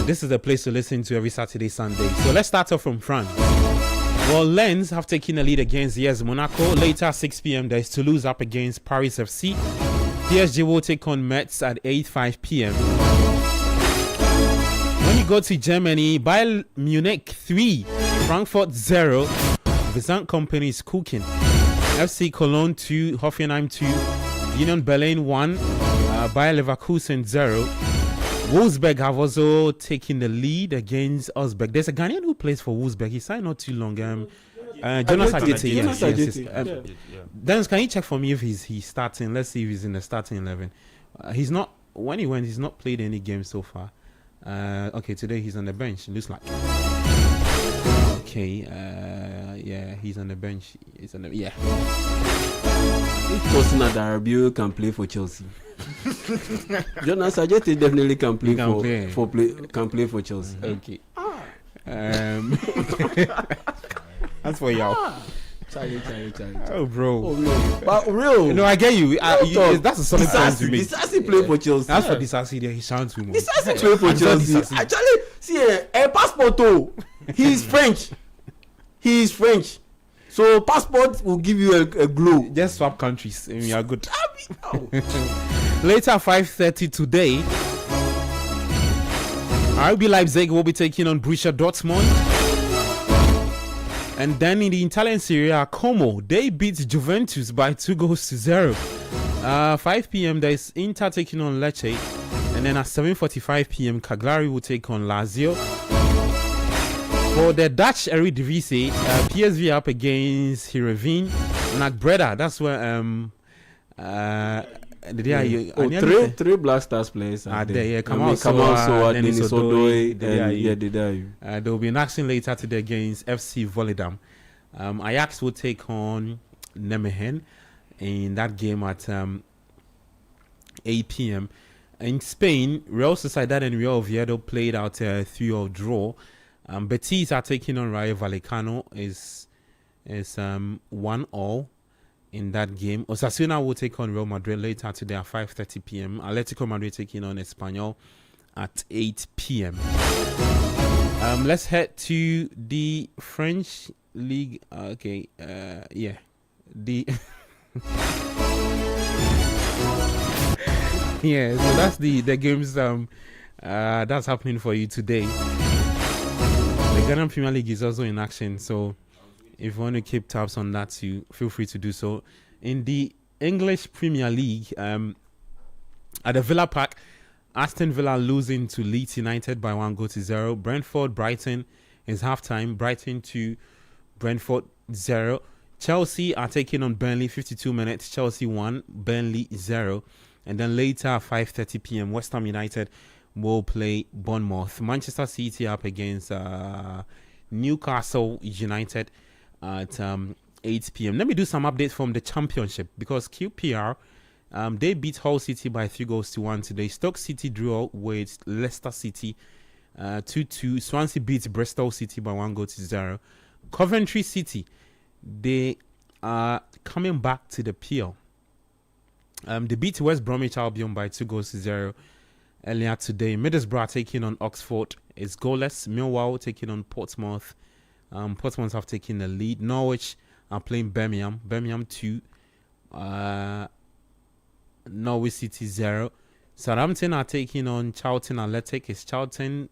This is the place to listen to every Saturday, Sunday. So let's start off from France. Well, Lens have taken a lead against AS Monaco. Later at 6 p.m. there is Toulouse up against Paris FC. PSG will take on Metz at 8:05 p.m. When you go to Germany, Bayern Munich 3, Frankfurt 0. Vincent Company is cooking. FC Cologne 2, Hoffenheim 2, Union Berlin 1, Bayer Leverkusen 0. Wolfsburg have also taken the lead against Osberg. There's a Ghanaian who plays for Wolfsburg. He signed not too long. Jonas Adjeti, yes. Dennis, can you check for me if he's starting? Let's see if he's in the starting 11. He's not. When he went, he's not played any game so far. Okay, today he's on the bench. It looks like. Okay, yeah, he's on the bench. He's on the If Cosina Darabio can play for Chelsea. Jonas Adjeti definitely can play for Chelsea. Okay. That's for y'all. Charlie. Oh, bro. Oh, no. But real. No, I get you. That's a solid point to make. Disasi play for Chelsea. That's for Disasi there. He sounds too much. Disasi play for Chelsea. Actually, see, a passport, he's French. So passport will give you a glow. Just swap countries and we are good. Later 5:30 today, RB Leipzig will be taking on Borussia Dortmund. And then in the Italian Serie A, Como, they beat Juventus by 2-0. 5 p.m. there is Inter taking on Lecce. And then at 7:45 p.m. Cagliari will take on Lazio. For the Dutch Eredivisie, PSV up against Heerenveen. Breda, that's where three Black Stars players are there. Kamal Soa, Denis Odoi, there will be an action later today against FC Volendam. Ajax will take on Nijmegen in that game at 8 p.m. In Spain, Real Sociedad and Real Oviedo played out a 3-0 draw. Betis are taking on Rayo Vallecano is 1-0 in that game. Osasuna will take on Real Madrid later today at 5:30 p.m. Atletico Madrid taking on Espanyol at 8 p.m. Let's head to the French League. The yeah, so that's the games that's happening for you today. The Ghana Premier League is also in action, so if you want to keep tabs on that too, feel free to do so. In the English Premier League, at the Villa Park, Aston Villa losing to Leeds United by 1-0. Brentford, Brighton is halftime. Brighton 2, Brentford 0. Chelsea are taking on Burnley, 52 minutes. Chelsea 1, Burnley 0. And then later at 5:30 p.m., West Ham United will play Bournemouth. Manchester City up against Newcastle United at 8 p.m. Let me do some updates from the Championship, because QPR, they beat Hull City by 3-1 today. Stoke City drew with Leicester City 2-2. Swansea beat Bristol City by 1-0. Coventry City, they are coming back to the PL. They beat West Bromwich Albion by 2-0 earlier today. Middlesbrough taking on Oxford is goalless. Millwall taking on Portsmouth. Portsmouth have taken the lead. Norwich are playing Birmingham. Birmingham 2. Norwich City 0. Southampton are taking on Charlton Athletic. It's Charlton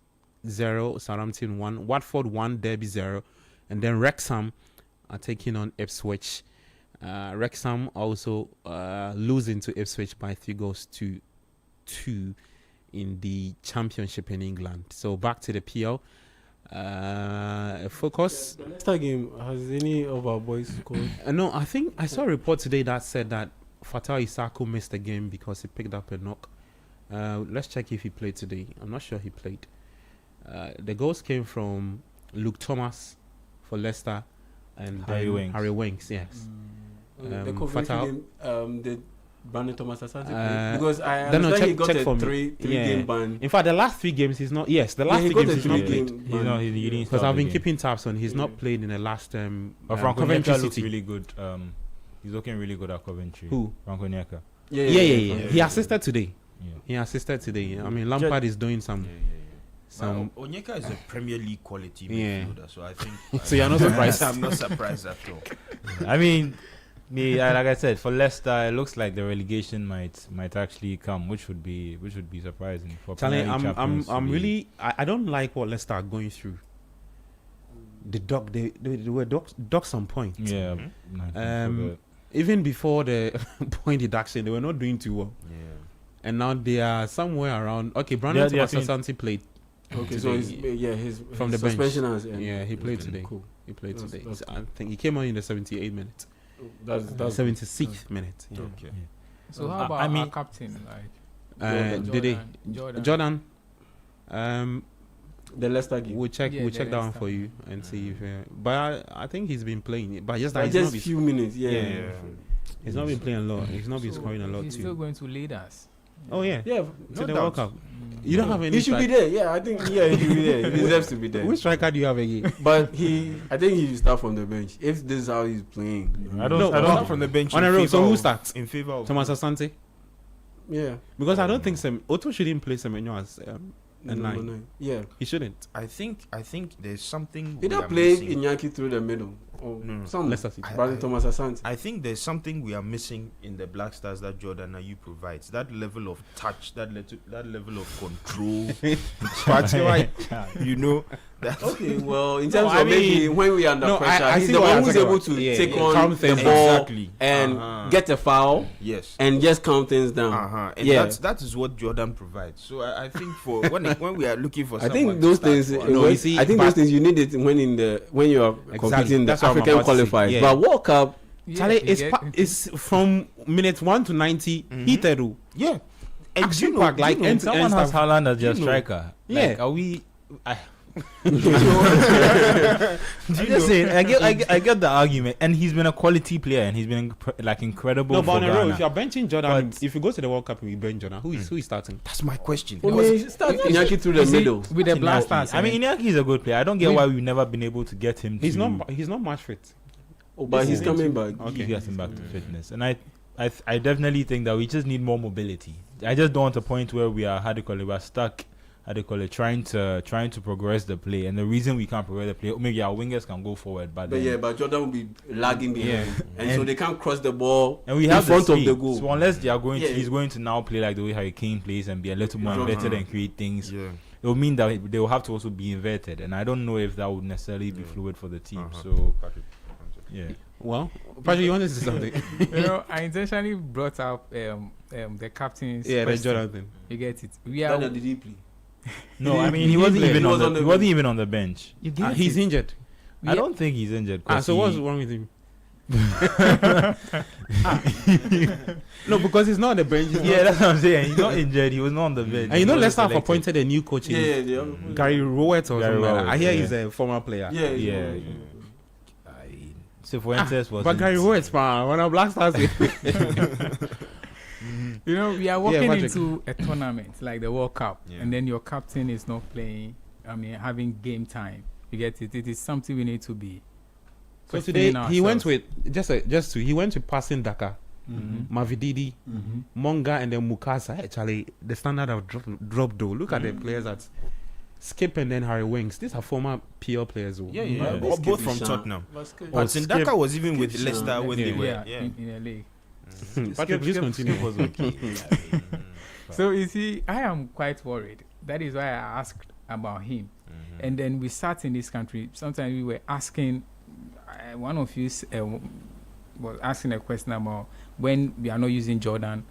0, Southampton 1, Watford 1, Derby 0, and then Wrexham are taking on Ipswich. Wrexham also losing to Ipswich by 3 goals to 2 in the Championship in England. So back to the PL. Focus. The Leicester game, has any of our boys scored? No, I think I saw a report today that said that Fatal Isako missed the game because he picked up a knock. Let's check if he played today. I'm not sure he played. The goals came from Luke Thomas for Leicester and Harry Winks. Harry Winks, yes. The Coventry Fatal. game, did Brandon Thomas Asante play? Because I Then no, understand he check got for a me. three game ban. In fact, the last 3 games he's not. Yes, the last he 3 got games a he's not 3 played. game He's not. He didn't Because start I've the been game. keeping tabs on. He's Yeah. not played in the last But Franco Coventry Nyeka looks City. really good. He's looking really good at Coventry. Who? Franco Nyeka. Yeah. He assisted today. Yeah. He assisted today. I mean, Lampard is doing some. Onyeka is a Premier League quality Yeah. midfielder, so I think. So you're not surprised? I'm not surprised at all. I mean, like I said, for Leicester, it looks like the relegation might actually come, which would be surprising. For Charlie, Premier League champions to I'm be- really. I don't like what Leicester are going through. They were docked some points. Yeah. Even before the point deduction, they were not doing too well. Yeah. And now they are somewhere around. Okay, Brandon Yeah, Thomas Asante played. Okay, so his From the bench. suspension has ended. Yeah, he played Okay. today. Cool. He played That's- today. that's I think he came on in the 78th minute. That's 76th minute. Yeah. Okay. So how about I mean- our captain? Like Did he? Jordan. the Leicester game. We'll check. Yeah, We'll the check that one Leicester. for you and see if. But I think he's been playing. But just that Like he's just not. few minutes. Yeah. Yeah. He's not been playing a lot. He's not been So scoring a lot he's too. still going to lead us. Oh yeah. Yeah. To the doubt. World Cup. You don't have any. He should be there. Yeah, I think. Yeah, he should be there. He deserves to be there. Which striker do you have again? But I think he will start from the bench if this is how he's playing. I don't. No, I but- don't. Start from the bench. On in a row. So favour who of- starts? In favor of Thomas Asante. Yeah. Because I don't think Otto shouldn't play Semenyo as a Number 9. 9. Yeah. He shouldn't. I think there's something. Either we are play missing. Iñaki through the middle or No. some. Leicester City. Brandon Thomas Asante. I think there's something we are missing in the Black Stars that Jordan Ayew provides. That level of touch, that level of control. you know. That Okay, well, in terms I of maybe mean- when we are under No, pressure, I he's see the what one you're who's talking able about. to Yeah, take yeah. on Calm the things. ball Exactly. and Uh-huh. get a foul yes. and just calm things down. And Yeah. that is what Jordan provides. So I think for when we are looking for, I someone think to those start things. for- No, you see, I think but- those things you need it when you are competing in the That's what I'm African about to say. qualifiers. Yeah. But World Cup, Charlie, you get- it's from minute 1 to 90. Heated. oh. yeah. And Action you know, packed, like you know, end to Someone end has stuff. Haaland as your You know. striker. Yeah. Like, are we? you I'm just know, saying. I get the argument, and he's been a quality player, and he's been incredible. No, but for on a row, Ghana. if you're benching Jordan, But- if you go to the World Cup and you bench Jordan, who is starting? that's my question. I mean, start Iñaki through the You see, middle. with the Inaki. blasters. I mean, Inaki is a good player. I don't get why we've never been able to get him. He's to not match fit. Oh, but he's coming back. Okay. Get him back to fitness, and I definitely think that we just need more mobility. I just don't want a point where we are we're stuck. Trying to progress the play, and the reason we can't progress the play, maybe our wingers can go forward, but But Jordan will be lagging behind, and so And- they can't cross the ball and we in have front the of speed. the goal. So unless they are going, Yeah. he's going to now play like the way Harry Kane plays and be a little more Uh-huh. inverted and create things. Yeah. It will mean that they will have to also be inverted, and I don't know if that would necessarily be fluid for the team. Uh-huh. So yeah, Well, Patrick, you want to say something? I intentionally brought up the captain's Yeah, that's question. Jordan thing. You get it. We Daniel, are. did he play? no, I mean he He wasn't played. even He on was the, on the he wasn't bench. even on the bench. You get He's it. injured. I don't think he's injured. So he- what's wrong with him? No, because he's not on the bench. he's Yeah, not- that's what I'm saying. He's not injured. He was not on the bench. and you know, He Leicester have wasn't selected. appointed a new coach. Yeah, in yeah, Gary Rowett or Gary something. Like that. I Rowett, hear yeah. he's a former player. yeah, Yeah. Cifuentes was. But Gary Rowett, man, when I'm Black Stars, You know, we are walking Patrick. into a tournament like the World Cup, Yeah. and then your captain is not playing. I mean, having game time. You get it. It is something we need to be. so today questioning he went ourselves. with he went with passing Daka, Mavididi, Monga, and then Mukasa. Actually, the standard have dropped though. Look at the players that Skip and then Harry Winks. These are former PL players. Oh. Yeah. Both from Tottenham. But Skip- Sindaka was even with Skip, Leicester when they were. Yeah, in a league. Patrick, please continue. was okay. So you see, I am quite worried. That is why I asked about him. And then we sat in this country. Sometimes we were asking, one of you was asking a question about when we are not using Jordan,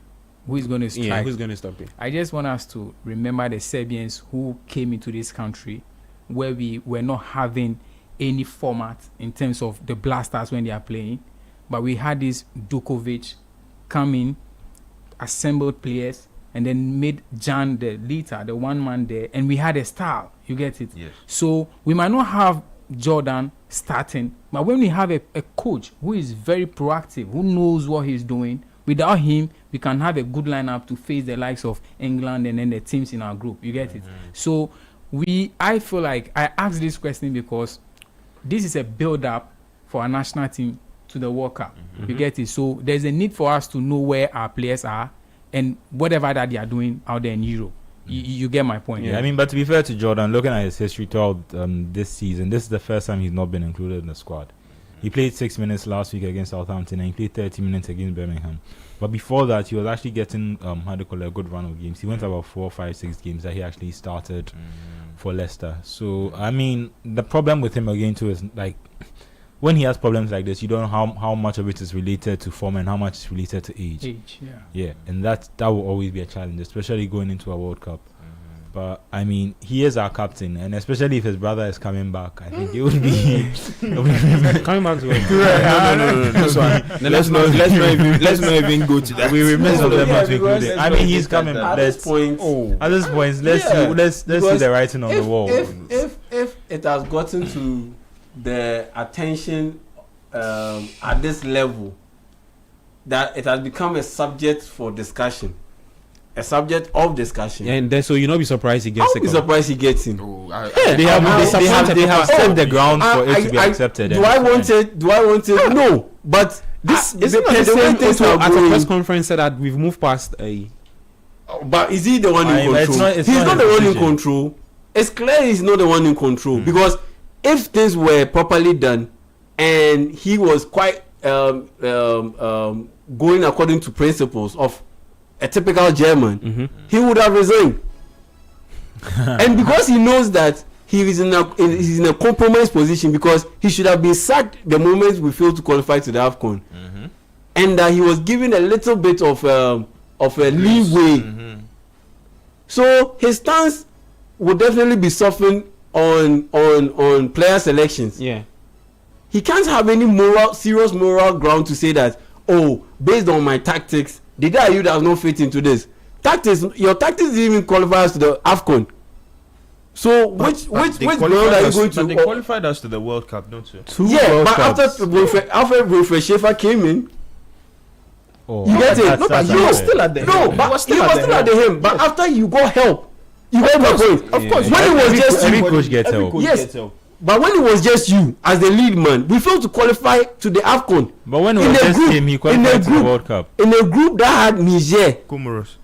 who is going to strike? Yeah, who's going to stop it? I just want us to remember the Serbians who came into this country where we were not having any format in terms of the blasters when they are playing. But we had this Dukovic come in, assembled players, and then made Jan the leader, the one man there, and we had a style. You get it? Yes. So we might not have Jordan starting, but when we have a coach who is very proactive, who knows what he's doing, without him, we can have a good lineup to face the likes of England and then the teams in our group. You get it? So I feel like I asked this question because this is a build-up for our national team to the World Cup. You get it? So there's a need for us to know where our players are and whatever that they are doing out there in Europe. You get my point? Yeah, I mean, but to be fair to Jordan, looking at his history throughout this season, this is the first time he's not been included in the squad. He played 6 minutes last week against Southampton and he played 30 minutes against Birmingham. But before that, he was actually getting, a good run of games. He went about 4, 5, 6 games that he actually started for Leicester. So, I mean, the problem with him again too is like, when he has problems like this, you don't know how much of it is related to form and how much is related to age. Yeah, and that will always be a challenge, especially going into a World Cup. But I mean, he is our captain, and especially if his brother is coming back, I think it would be coming back to it. No. This one. Let's not even go to that. We remiss of them not to include it. because I mean, he's coming. At this point, Let's see the writing on the wall. If it has gotten to the attention at this level that it has become a subject for discussion, a subject of discussion, and then so you not be surprised he gets I'll be surprised he gets in. They have set the ground for it to be accepted. Do I want it? No, but this isn't the same also at a press conference said that we've moved past a. But is he the one in control? He's not the one in control. It's clear he's not the one in control because if things were properly done and he was quite going according to principles of a typical German, he would have resigned. And because he knows that he's in a compromised position because he should have been sacked the moment we failed to qualify to the AFCON, and that he was given a little bit of a leeway. So his stance would definitely be softened on player selections. Yeah, he can't have any serious moral ground to say that, oh, based on my tactics, the guy you does not fit into this your tactics didn't even qualify us to the AFCON. So which ground are you going to? But they qualified us to the World Cup, don't you? But after Wilfred Schaefer came in, you get it. No, but you were still at the helm. No, but you were still at the helm. But after you got help, you got my point. Of course, when it was just every you, coach gets help. Yes. But when it was just you as the lead man, we failed to qualify to the AFCON. But when it was just him, he qualified to the World Cup. In a group that had Niger, Comoros,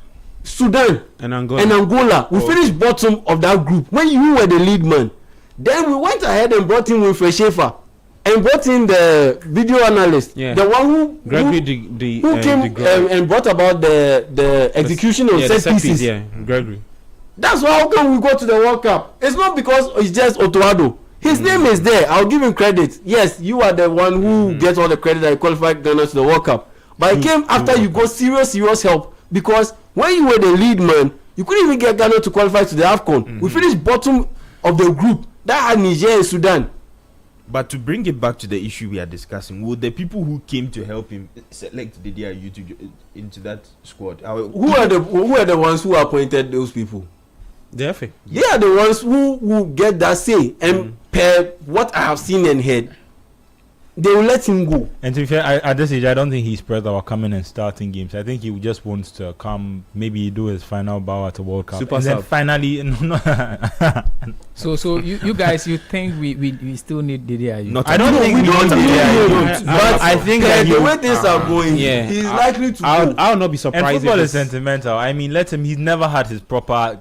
Sudan, and Angola. We finished bottom of that group when you were the lead man. Then we went ahead and brought in Wilfred Schaefer and brought in the video analyst, the one who came and brought about the execution of set pieces. Yeah, Gregory. That's how come we go to the World Cup. It's not because it's just Otoado. His name is there. I'll give him credit. Yes, you are the one who gets all the credit that qualified Ghana to the World Cup. But it came after you got serious help because when you were the lead man, you couldn't even get Ghana to qualify to the AFCON. We finished bottom of the group that had Niger and Sudan. But to bring it back to the issue we are discussing, would the people who came to help him select the DRU into that squad? Who are the ones who appointed those people? The FA. They are the ones who get that say, and per what I have seen and heard, they will let him go. And to be fair, at this age, I don't think he's spread about coming and starting games. I think he just wants to come, maybe do his final bow at the World Cup, Super and sub. then finally. So you guys, you think we still need DDIU? I don't think we don't need DDIU. But I think that the way things are going, he's likely to go. I'll not be surprised. And football is sentimental. I mean, let him. He's never had his proper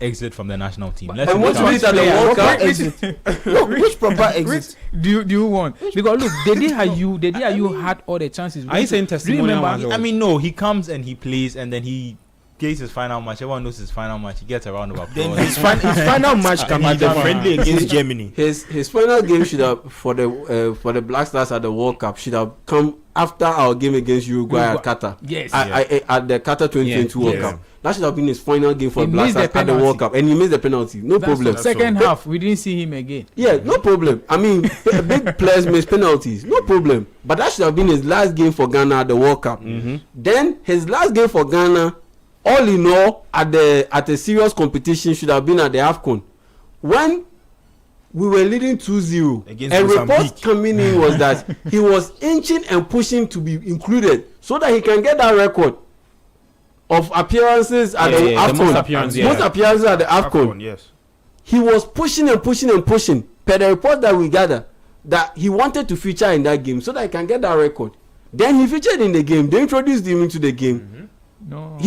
exit from the national team. And what you need at the World Cup exit? Which proper exit do you want? Because look, DDIU had all the chances. Are you saying testimonial? I mean, no. He comes and he plays, and then he plays his final match, everyone knows his final match. He gets a round of applause. Then his final match can be the friendly against Germany. His final game should have for the Black Stars at the World Cup should have come after our game against Uruguay at Qatar. Yes. At the Qatar 2022 World Yeah. Cup. That should have been his final game for He the Black missed the Stars at the penalty. World Cup, and he missed the penalty. No problem. Second half, we didn't see him again. Yeah, no problem. I mean, big players miss penalties, no problem. But that should have been his last game for Ghana at the World Cup. Then his last game for Ghana, all in all, at a serious competition, should have been at the AFCON. When we were leading 2-0, Against and reports Mozambique. coming in was that he was inching and pushing to be included so that he can get that record of appearances at the the AFCON. most appearances, yeah. Most appearances at the AFCON. Yes. He was pushing and pushing and pushing per the report that we gather that he wanted to feature in that game so that he can get that record. Then he featured in the game. They introduced him into the game. No.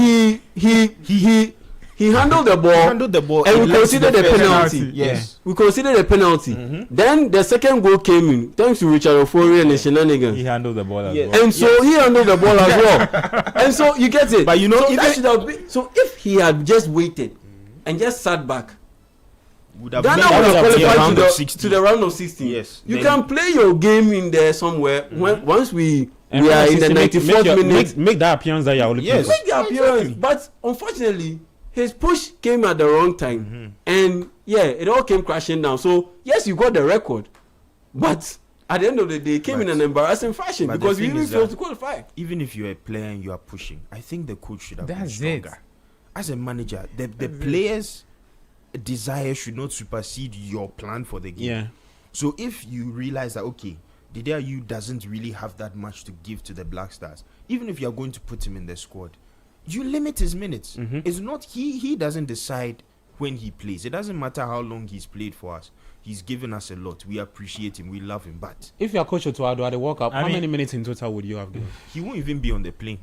He handled the ball, Handled the ball and we left considered the the first penalty. Yes. We considered the penalty. Then the second goal came in thanks to Richard Ofori and the shenanigans. He handled the ball as Yeah. well. And so he handled the ball as well. And so you get it. But you know, so if that it- should have been, so if he had just waited and just sat back, Would have Ghana made would have it to the qualified round to of the, 16. to the round of 16. Yes. You Then- can play your game in there somewhere when once we And are in the make 94th minute. make that appearance that you're looking Yes. for. Make the appearance. But unfortunately, his push came at the wrong time. And yeah, it all came crashing down. So yes, you got the record. But at the end of the day, it came in But- an embarrassing fashion but the because we thing even is failed that- to qualify. Even if you're a player and you are pushing, I think the coach should have been That's stronger. it. As a manager, the players' desire should not supersede your plan for the game. Yeah. So if you realize that okay, Didier doesn't really have that much to give to the Black Stars, even if you are going to put him in the squad, you limit his minutes. It's not he doesn't decide when he plays. It doesn't matter how long he's played for us. He's given us a lot. We appreciate him. We love him. But If you're Coach Otuado at the World Cup, I how mean- many minutes in total would you have given? he won't even be on the plane.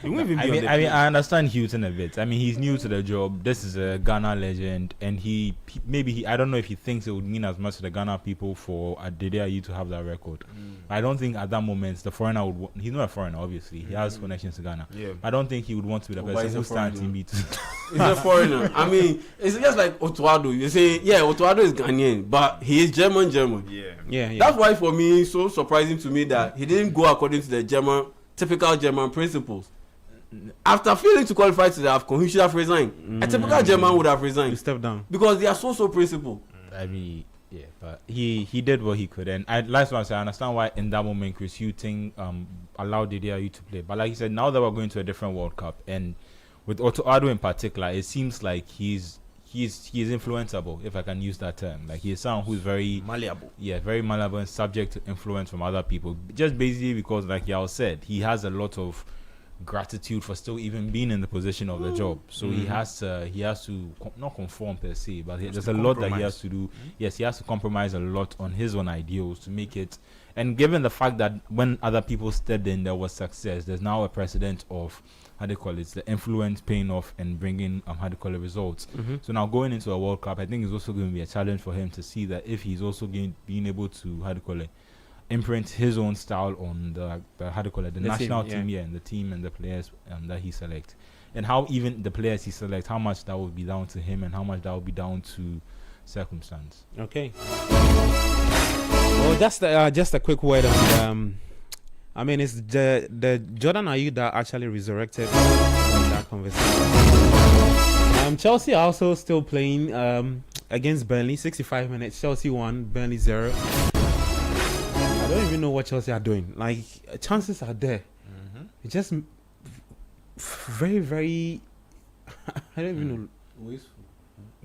He won't even be I on mean, the I mean, plane. I understand Houghton a bit. I mean, he's new to the job. This is a Ghana legend, and I don't know if he thinks it would mean as much to the Ghana people for Didier to have that record. I don't think at that moment the foreigner would. He's not a foreigner, obviously. He has connections to Ghana. Yeah. I don't think he would want to be the Oh, but person he's a who stands foreigner. in beat. He's a foreigner. I mean, it's just like Otuado. You say, yeah, Otuado is Ghanaian, but he is German. Yeah. Yeah, yeah. That's why for me, it's so surprising to me that he didn't go according to the typical German principles. After failing to qualify to the AFCON, he should have resigned. A typical German would have You resigned step down. because they are so principled. I mean, yeah, but he did what he could, and last one I understand why in that moment Chris Houghton allowed Didier to play. But like you said, now that we're going to a different World Cup, and with Otuado in particular, it seems like he's influenceable, if I can use that term. Like he's someone who's very Malleable. very malleable and subject to influence from other people. Just basically because, like Yao said, he has a lot of gratitude for still even being in the position of the job. So he has to not conform per se, but there's a lot that he has to do. Yes, he has to compromise a lot on his own ideals to make it. And given the fact that when other people stepped in, there was success. There's now a precedent of the influence paying off and bringing results. So now going into a World Cup, I think it's also going to be a challenge for him to see that if he's also being able to imprint his own style on the national team, and the team and the players that he selects, and how even the players he selects, how much that will be down to him and how much that will be down to circumstance. Okay. Well, just a quick word on. I mean, it's the Jordan Ayew that actually resurrected that conversation. Chelsea are also still playing against Burnley. 65 minutes. Chelsea 1, Burnley 0. I don't even know what Chelsea are doing. Like, chances are there. It's just very, very. I don't even know.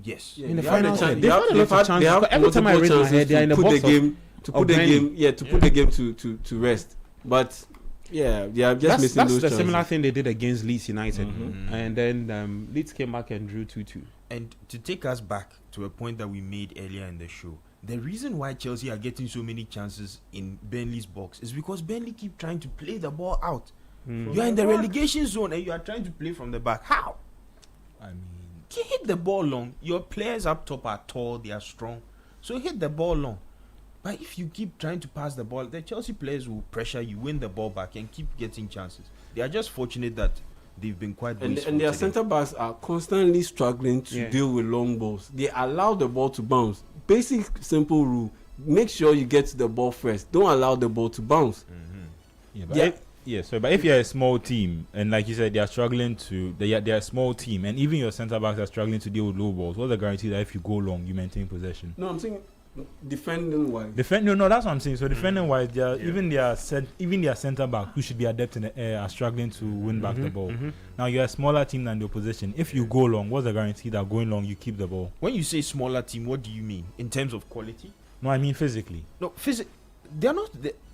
Yes. Yeah, In the they have final, chance- they've had a lot of chances. they have Every time I multiple raise my head, chances they're in the to put box the game to of put the Burnley. game put the game to rest. But yeah, they are just missing That's those the chances. similar thing they did against Leeds United, and then Leeds came back and drew 2-2. And to take us back to a point that we made earlier in the show, the reason why Chelsea are getting so many chances in Burnley's box is because Burnley keep trying to play the ball out. You are in the relegation zone and you are trying to play from the back. How? I mean, Hit the ball long. Your players up top are tall, they are strong. So hit the ball long. But if you keep trying to pass the ball, the Chelsea players will pressure you, win the ball back, and keep getting chances. They are just fortunate that they've been quite And wasteful their today. centre backs are constantly struggling to deal with long balls. They allow the ball to bounce. Basic, simple rule: make sure you get to the ball first. Don't allow the ball to bounce. Yeah, but if you're a small team and like you said, they are struggling they're a small team, and even your centre backs are struggling to deal with low balls, what's the guarantee that if you go long, you maintain possession? No, I'm saying defending wise. No, that's what I'm saying. So defending wise, even their centre back who should be adept in the air are struggling to win back the ball. Now you're a smaller team than the opposition. If you go long, what's the guarantee that going long you keep the ball? When you say smaller team, what do you mean in terms of quality? No, I mean physically. No, they're not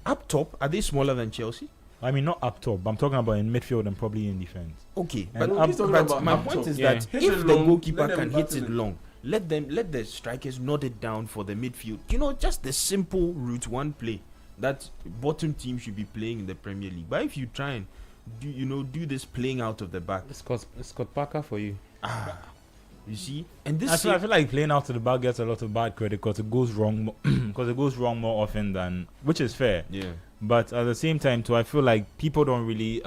up top. Are they smaller than Chelsea? I mean not up top, but I'm talking about in midfield and probably in defense. Okay, And but my point is that Hit if it the long, goalkeeper let them can hit battle it it. long, let the strikers nod it down for the midfield. Just the simple route one play that bottom team should be playing in the Premier League. But if you try and do this playing out of the back, Scott Parker for you. you see, and this I feel like playing out to the back gets a lot of bad credit because it goes wrong more often than, which is fair. yeah. But at the same time too, I feel like people don't really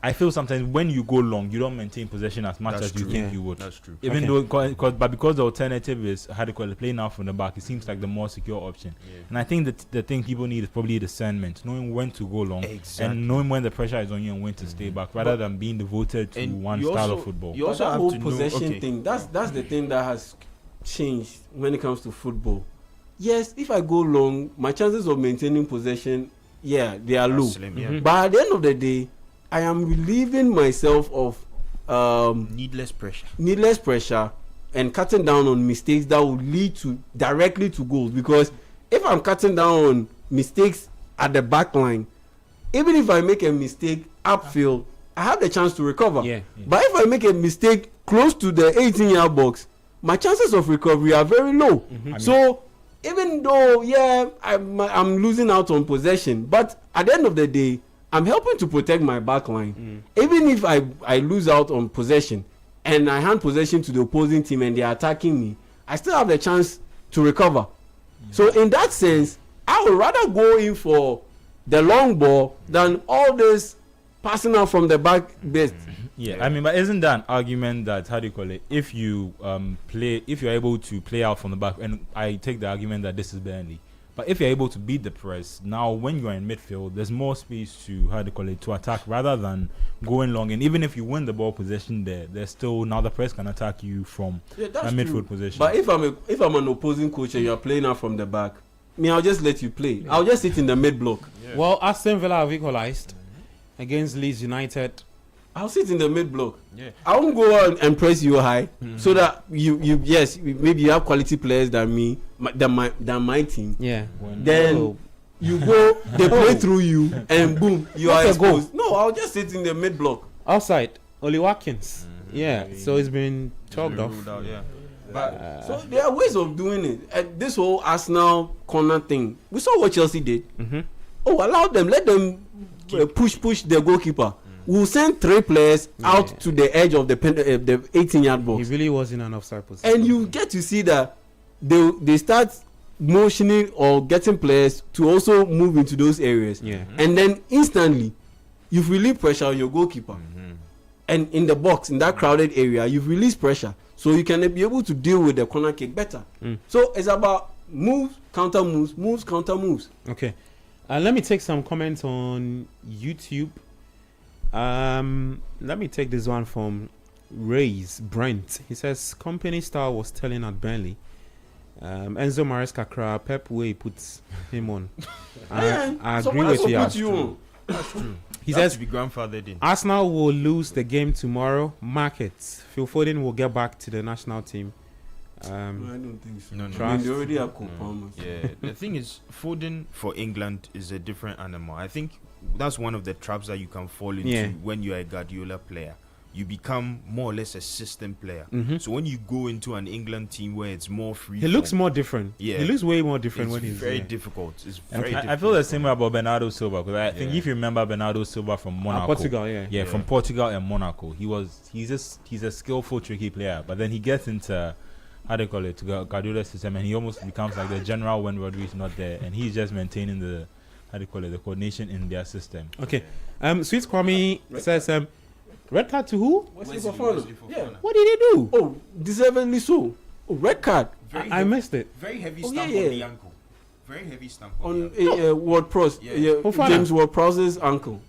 I feel sometimes when you go long, you don't maintain possession as much That's as you true. think Yeah. you would. That's true. Even Okay. though, because the alternative is playing out from the back, it seems like the more secure option. Yeah. And I think that the thing people need is probably discernment, knowing when to go long Exactly. and knowing when the pressure is on you and when to stay back, rather than being devoted to And one you style also- of football. you But also that have whole to know- possession okay. thing, that's the thing that has changed when it comes to football. Yes, if I go long, my chances of maintaining possession, they are That's low. slim, yeah. Mhm. But at the end of the day, I am relieving myself of Needless pressure. needless pressure and cutting down on mistakes that will lead directly to goals. Because if I'm cutting down on mistakes at the back line, even if I make a mistake upfield, I have the chance to recover. Yeah. But if I make a mistake close to the 18-yard box, my chances of recovery are very low. So even though I'm losing out on possession, but at the end of the day, I'm helping to protect my back line. Even if I lose out on possession and I hand possession to the opposing team and they're attacking me, I still have the chance to recover. So in that sense, I would rather go in for the long ball than all this passing out from the back best. Yeah, I mean, but isn't that an argument that if you're able to play out from the back, and I take the argument that this is Burnley, but if you're able to beat the press, now when you're in midfield, there's more space to to attack rather than going long. And even if you win the ball possession there's still now the press can attack you from Yeah, a that's midfield true. position. But if I'm an opposing coach and you're playing out from the back, I'll just let you play. I'll just sit in the mid block. Well, Aston Villa have equalized against Leeds United. I'll sit in the mid block. Yeah. I won't go out and press you high so that maybe you have quality players than me, than my team. Yeah. Then you go, they play through you, and boom, you are What's the goal? exposed. No, I'll just sit in the mid block. Outside, Oli Watkins. Yeah. So it's been chalked off. Ruled out, yeah. So there are ways of doing it. And this whole Arsenal corner thing, we saw what Chelsea did. Allow them, let them push the goalkeeper. We'll send 3 players out to the edge of the 18-yard He box, really was in an offside position. and you get to see that they start motioning or getting players to also move into those areas. Yeah. And then instantly, you've relieved pressure on your goalkeeper. And in the box, in that crowded area, you've released pressure. So you can be able to deal with the corner kick better. So it's about moves, counter moves. Okay. Let me take some comments on YouTube. Let me take this one from Brent. He says company star was telling at Burnley. Enzo Maresca cry, Pep way puts him on. I agree with you. Put you on. He That's says to be grandfathered in. Arsenal will lose the game tomorrow. Markets. Phil Foden will get back to the national team. I don't think so. No. I mean, they already have Cole Palmer. Yeah, the thing is, Foden for England is a different animal. I think that's one of the traps that you can fall into when you're a Guardiola player. You become more or less a system player. So when you go into an England team where it's more free, He looks more different. Yeah. He looks way more different it's when he's very there. difficult. It's And very difficult. I feel the same way about Bernardo Silva because I think Yeah. if you remember Bernardo Silva from Monaco, Portugal, yeah. yeah, from Portugal and Monaco, he's a skillful, tricky player. But then he gets into to Guardiola's system, and he almost becomes like the general when Rodri is not there, and he's just maintaining the the coordination in their system. Okay. Sweet Kwame says Red card to who? Wesley Fofana. Yeah. What did he do? Oh, deservedly so. Oh, red card I missed it. Very heavy Oh, stamp yeah, on yeah. the ankle. Very heavy stamp on on the ankle. Ward-Prowse. Yeah. Fofana. James Ward-Prowse's ankle.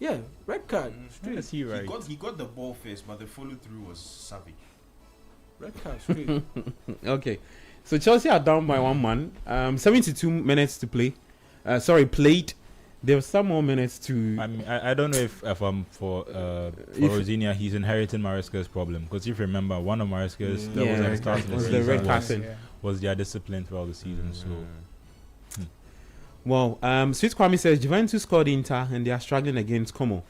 Yeah, red card. Where is he right? He got the ball first, but the follow through was savage. Red card straight. Okay, so Chelsea are down by 1 man. 72 minutes to play. Played. There were some more minutes to. I mean, I don't know if for Rosinia, he's inheriting Maresca's problem, because if you remember, one of Maresca's that was at the start of the was the season red card. was their discipline throughout the season. So Well, Sweet Kwame says Juventus scored Inter and they are struggling against Como.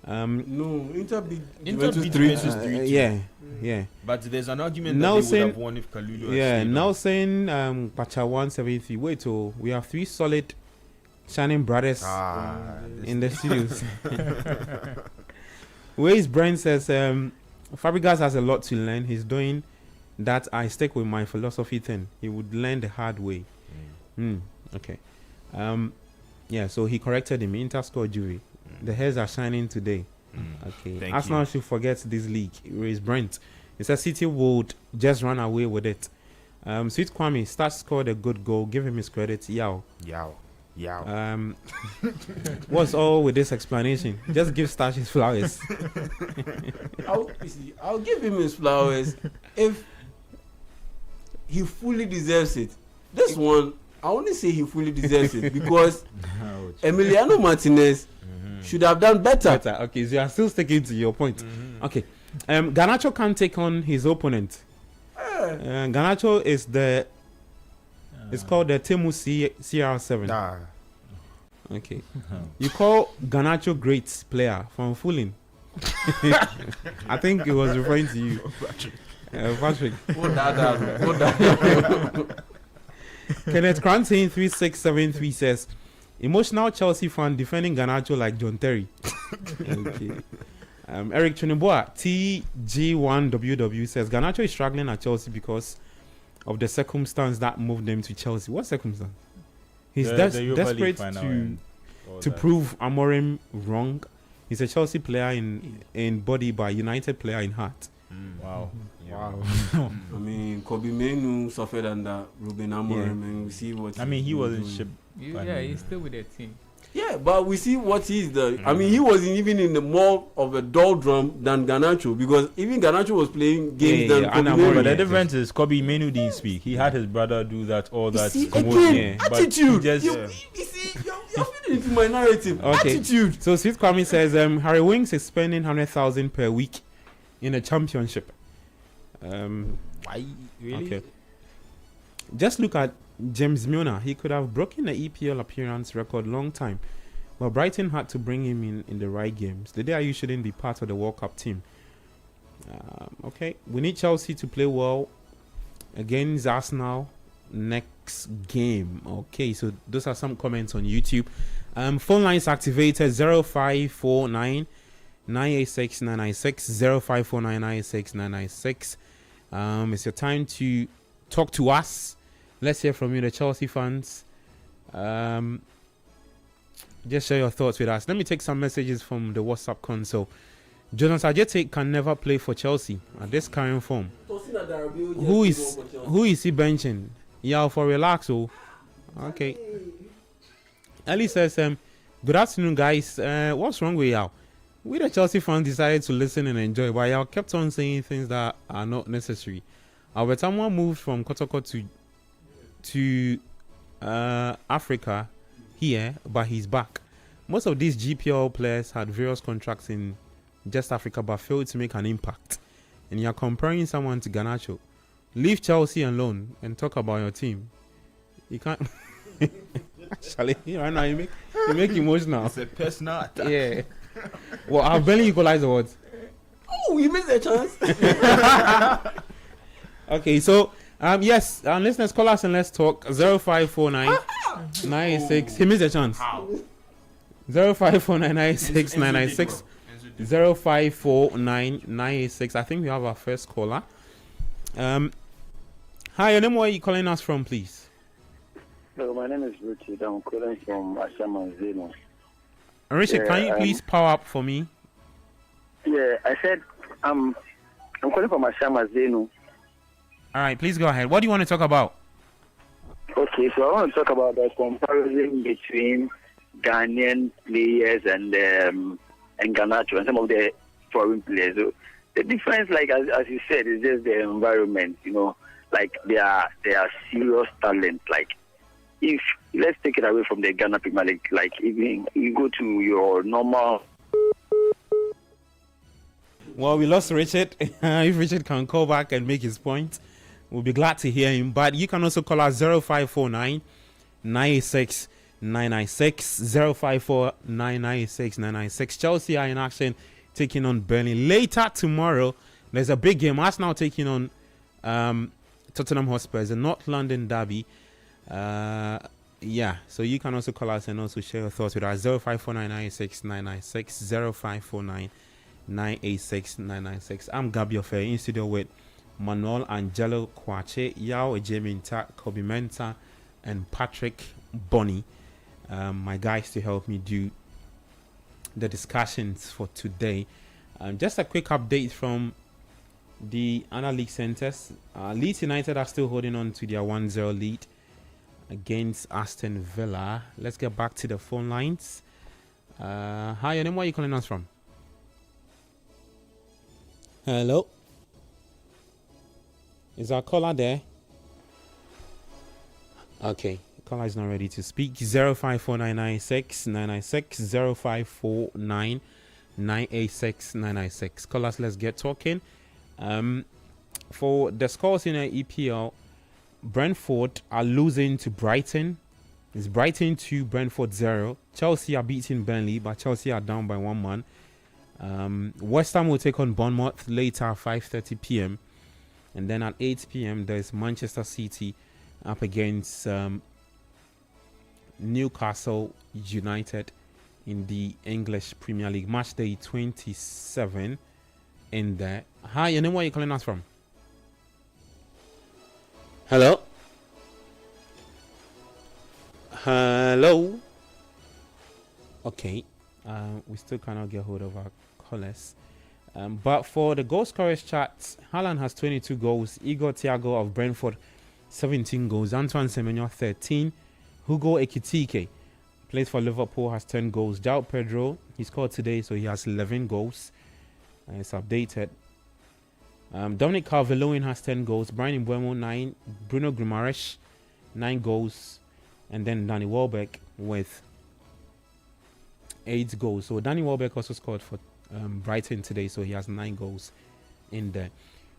No, Inter beat Inter Juventus beat 3-2. Juventus 3-2. Yeah. But there's an argument Now that they saying- would have won if Kalulu had Yeah, stayed now on. saying Pacha 173. Wait, oh, we have 3 solid shining brothers in the studios. Ways Brent says Fabregas has a lot to learn. He's doing that I stick with my philosophy thing. He would learn the hard way. Okay. Yeah, so he corrected him. Inter scored Juve. The hairs are shining today. Okay. Thank Arsenal you. should forget this league. Ways Brent. He says City would just run away with it. Sweet Kwame, Stas scored a good goal. Give him his credit. Yow. What's all with this explanation? Just give Stash his flowers. I'll give him his flowers if he fully deserves it. This one, I only say he fully deserves it because Emiliano Martinez should have done better. Okay, so you are still sticking to your point. Okay. Garnacho can't take on his opponent. Garnacho is it's called the Temu CR7. Okay. You call Garnacho great player from fooling. I think it was referring to you. Patrick. Kenneth Cranton 3673 says emotional Chelsea fan defending Garnacho like John Terry. Okay. Eric Chuniboa TG1WW says Garnacho is struggling at Chelsea because of the circumstance that moved them to Chelsea. What circumstance? He's the Europa League desperate final to and all that. prove Amorim wrong. He's a Chelsea player in body, but a United player in heart. Wow. I mean, Kobe Menu suffered under Ruben Amorim, and we see what. I mean, he wasn't doing. shipped. Yeah, he's still with the team. Yeah, but we see what he's done. I mean, he wasn't even in the more of a doldrum than Garnacho because even Garnacho was playing games than Kobe Menu. But the difference is Kobe Menu didn't speak. He had his brother do all that. See, commotion, again, but attitude. he just- You see, you're fitting into my narrative. Okay. Attitude. So Sweet Kwame says Harry Winks is spending 100,000 per week in a championship. Why? Really? Okay. Just look at James Milner. He could have broken the EPL appearance record long time, but Brighton had to bring him in the right games. The day you shouldn't be part of the World Cup team. Okay, we need Chelsea to play well against Arsenal next game. Okay, so those are some comments on YouTube. Phone lines activated 0549 986 996 0549 986 996. It's your time to talk to us. Let's hear from you, the Chelsea fans. Just share your thoughts with us. Let me take some messages from the WhatsApp console. Jonas Ajete can never play for Chelsea at this current form. Who is he benching? Yeah, for relax. Oh, okay. Ellie says, "Good afternoon, guys. What's wrong with y'all? We the Chelsea fans decided to listen and enjoy, but y'all kept on saying things that are not necessary. Albert Samuel moved from Kotoko to Africa here, but he's back. Most of these GPL players had various contracts in just Africa, but failed to make an impact. And you're comparing someone to Garnacho. Leave Chelsea alone and talk about your team. You can't." Actually, right now you make emotional. It's a personal attack. Yeah. Well, I've barely equalized the words. Oh, you missed a chance. Okay, so yes, listeners, call us and let's talk. 0549 96. He missed a chance. 0549 96 996. 0549 986. I think we have our first caller. Hi, your name, where are you calling us from, please? Hello, my name is Richard. I'm calling from Ashama Zeno. Richard, can you please power up for me? Yeah, I said I'm calling for Mashama Zenu. All right, please go ahead. What do you want to talk about? Okay, so I want to talk about the comparison between Ghanaian players and Garnacho and some of the foreign players. So the difference, like as you said, is just the environment. You know, like they are serious talent. Like if let's take it away from the Ghana Premier League, like if you go to your normal. Well, we lost Richard. If Richard can call back and make his point, we'll be glad to hear him. But you can also call us 0549 986 996 054 996 996. Chelsea are in action, taking on Burnley. Later tomorrow, there's a big game. Arsenal taking on Tottenham Hotspur, the North London derby. Yeah, so you can also call us and also share your thoughts with us. 0549 986 996 0549 986 996. I'm Gabio Fair in studio with Manuel Angelo Kwache, Yao Ejeminta, Kobe Menta, and Patrick Bonnie. My guys to help me do the discussions for today. Just a quick update from the other league centers. Leeds United are still holding on to their 1-0 lead against Aston Villa. Let's get back to the phone lines. Hi, your name, where are you calling us from? Hello? Is our caller there? Okay, caller is not ready to speak. 054996 996 0549 986 996. Callers, let's get talking. For the scores in the EPL, Brentford are losing to Brighton. It's Brighton 2, Brentford 0. Chelsea are beating Burnley, but Chelsea are down by 1-1. West Ham will take on Bournemouth later at 5:30 p.m. And then at 8 p.m. there's Manchester City up against Newcastle United in the English Premier League. Match day 27 in there. Hi, your name, where are you calling us from? Hello? Hello? Okay. We still cannot get hold of our callers. But for the goal scorers chart, Haaland has 22 goals. Igor Thiago of Brentford, 17 goals. Antoine Semenyo, 13. Hugo Ekitike plays for Liverpool, has 10 goals. João Pedro, he scored today, so he has 11 goals. It's updated. Dominic Calvert-Lewin has 10 goals. Brian Mbeumo, 9. Bruno Guimaraes, 9 goals. And then Danny Welbeck with 8 goals. So Danny Welbeck also scored for Brighton today, so he has 9 goals in there.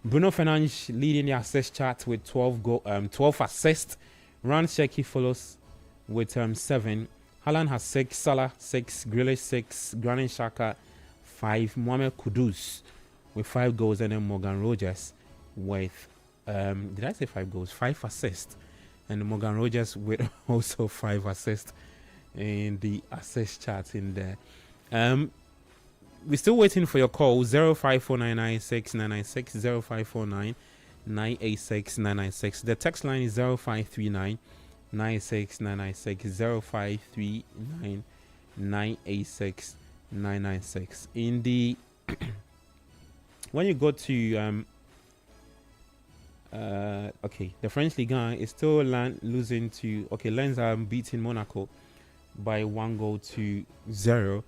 Bruno Fernandes leading the assist chart with 12 assists. Ryan Sheki follows with 7. Haaland has 6. Salah 6. Grealish 6. Granit Xhaka 5. Mohamed Kudus with 5 goals, and then Morgan Rogers with did I say 5 goals? 5 assists, and Morgan Rogers with also 5 assists in the assist chart in there. We're still waiting for your call. 054996 996 0549 986 996. The text line is 0539 96 996 0539 986 996. In the when you go to okay, the French Liga is still losing to Lens are beating Monaco by 1-0.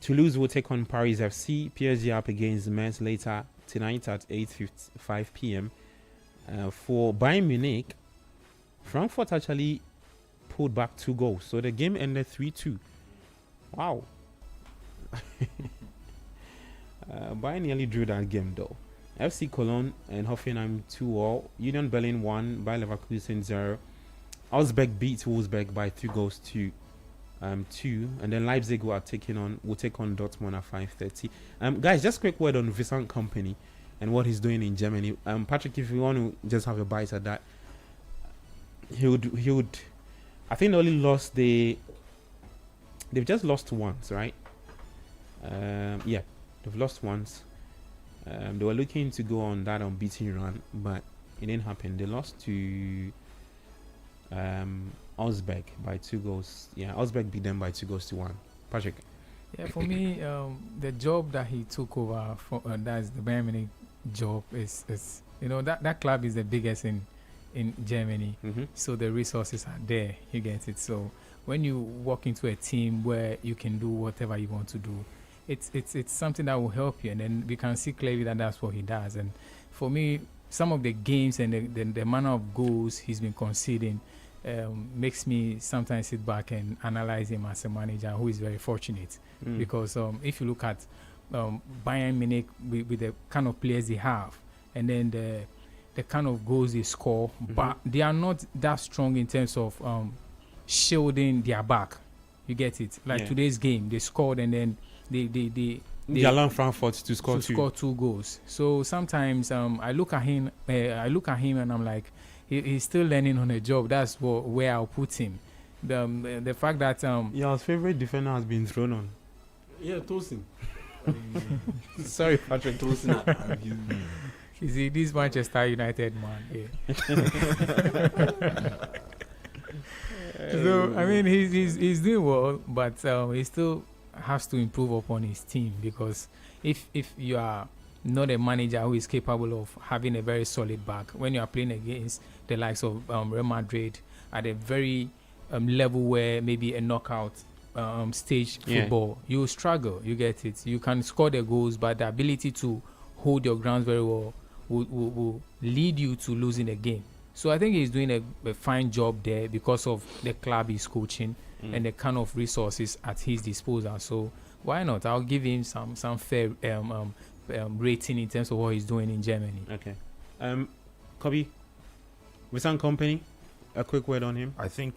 Toulouse will take on Paris FC. PSG up against Metz later tonight at 8:55 p.m. For Bayern Munich, Frankfurt actually pulled back 2 goals, so the game ended 3-2. Wow. Bayern nearly drew that game though. FC Cologne and Hoffenheim 2-2. Union Berlin 1, Bayer Leverkusen 0. Augsburg beat Wolfsburg by 3-2. And then Leipzig will take on Dortmund at 5:30. Guys, just quick word on Vincent Kompany and what he's doing in Germany. Patrick, if you want to just have a bite at that, he would. I think they only lost they've just lost once, right? Yeah, they've lost once. They were looking to go on that unbeaten run, but it didn't happen. They lost to Augsburg by 2 goals. Yeah, Augsburg beat them by 2-1. Patrick. Yeah, for me, the job that he took over, that's the Bayern Munich job, is that club is the biggest in Germany. Mm-hmm. So the resources are there. You get it. So when you walk into a team where you can do whatever you want to do, it's something that will help you. And then we can see clearly that that's what he does. And for me, some of the games and the manner of goals he's been conceding makes me sometimes sit back and analyze him as a manager who is very fortunate. Because if you look at Bayern Munich with the kind of players they have, and then the kind of goals they score, but they are not that strong in terms of shielding their back. You get it? Like today's game, they scored and then they allowed Frankfurt to score two goals. So sometimes I look at him and I'm like, he's still learning on a job. That's where I'll put him. The fact that his favorite defender has been thrown on. Yeah, Tosin. Sorry, Patrick. Tosin. You see, this Manchester United man. Yeah. So I mean, he's doing well, but he still has to improve upon his team, because if you are not a manager who is capable of having a very solid back when you are playing against the likes of Real Madrid at a very level where maybe a knockout stage football, you struggle. You get it. You can score the goals, but the ability to hold your grounds very well will lead you to losing the game. So I think he's doing a fine job there because of the club he's coaching and the kind of resources at his disposal. So why not? I'll give him some fair rating in terms of what he's doing in Germany. Okay. Kobe, Vincent Kompany, a quick word on him. I think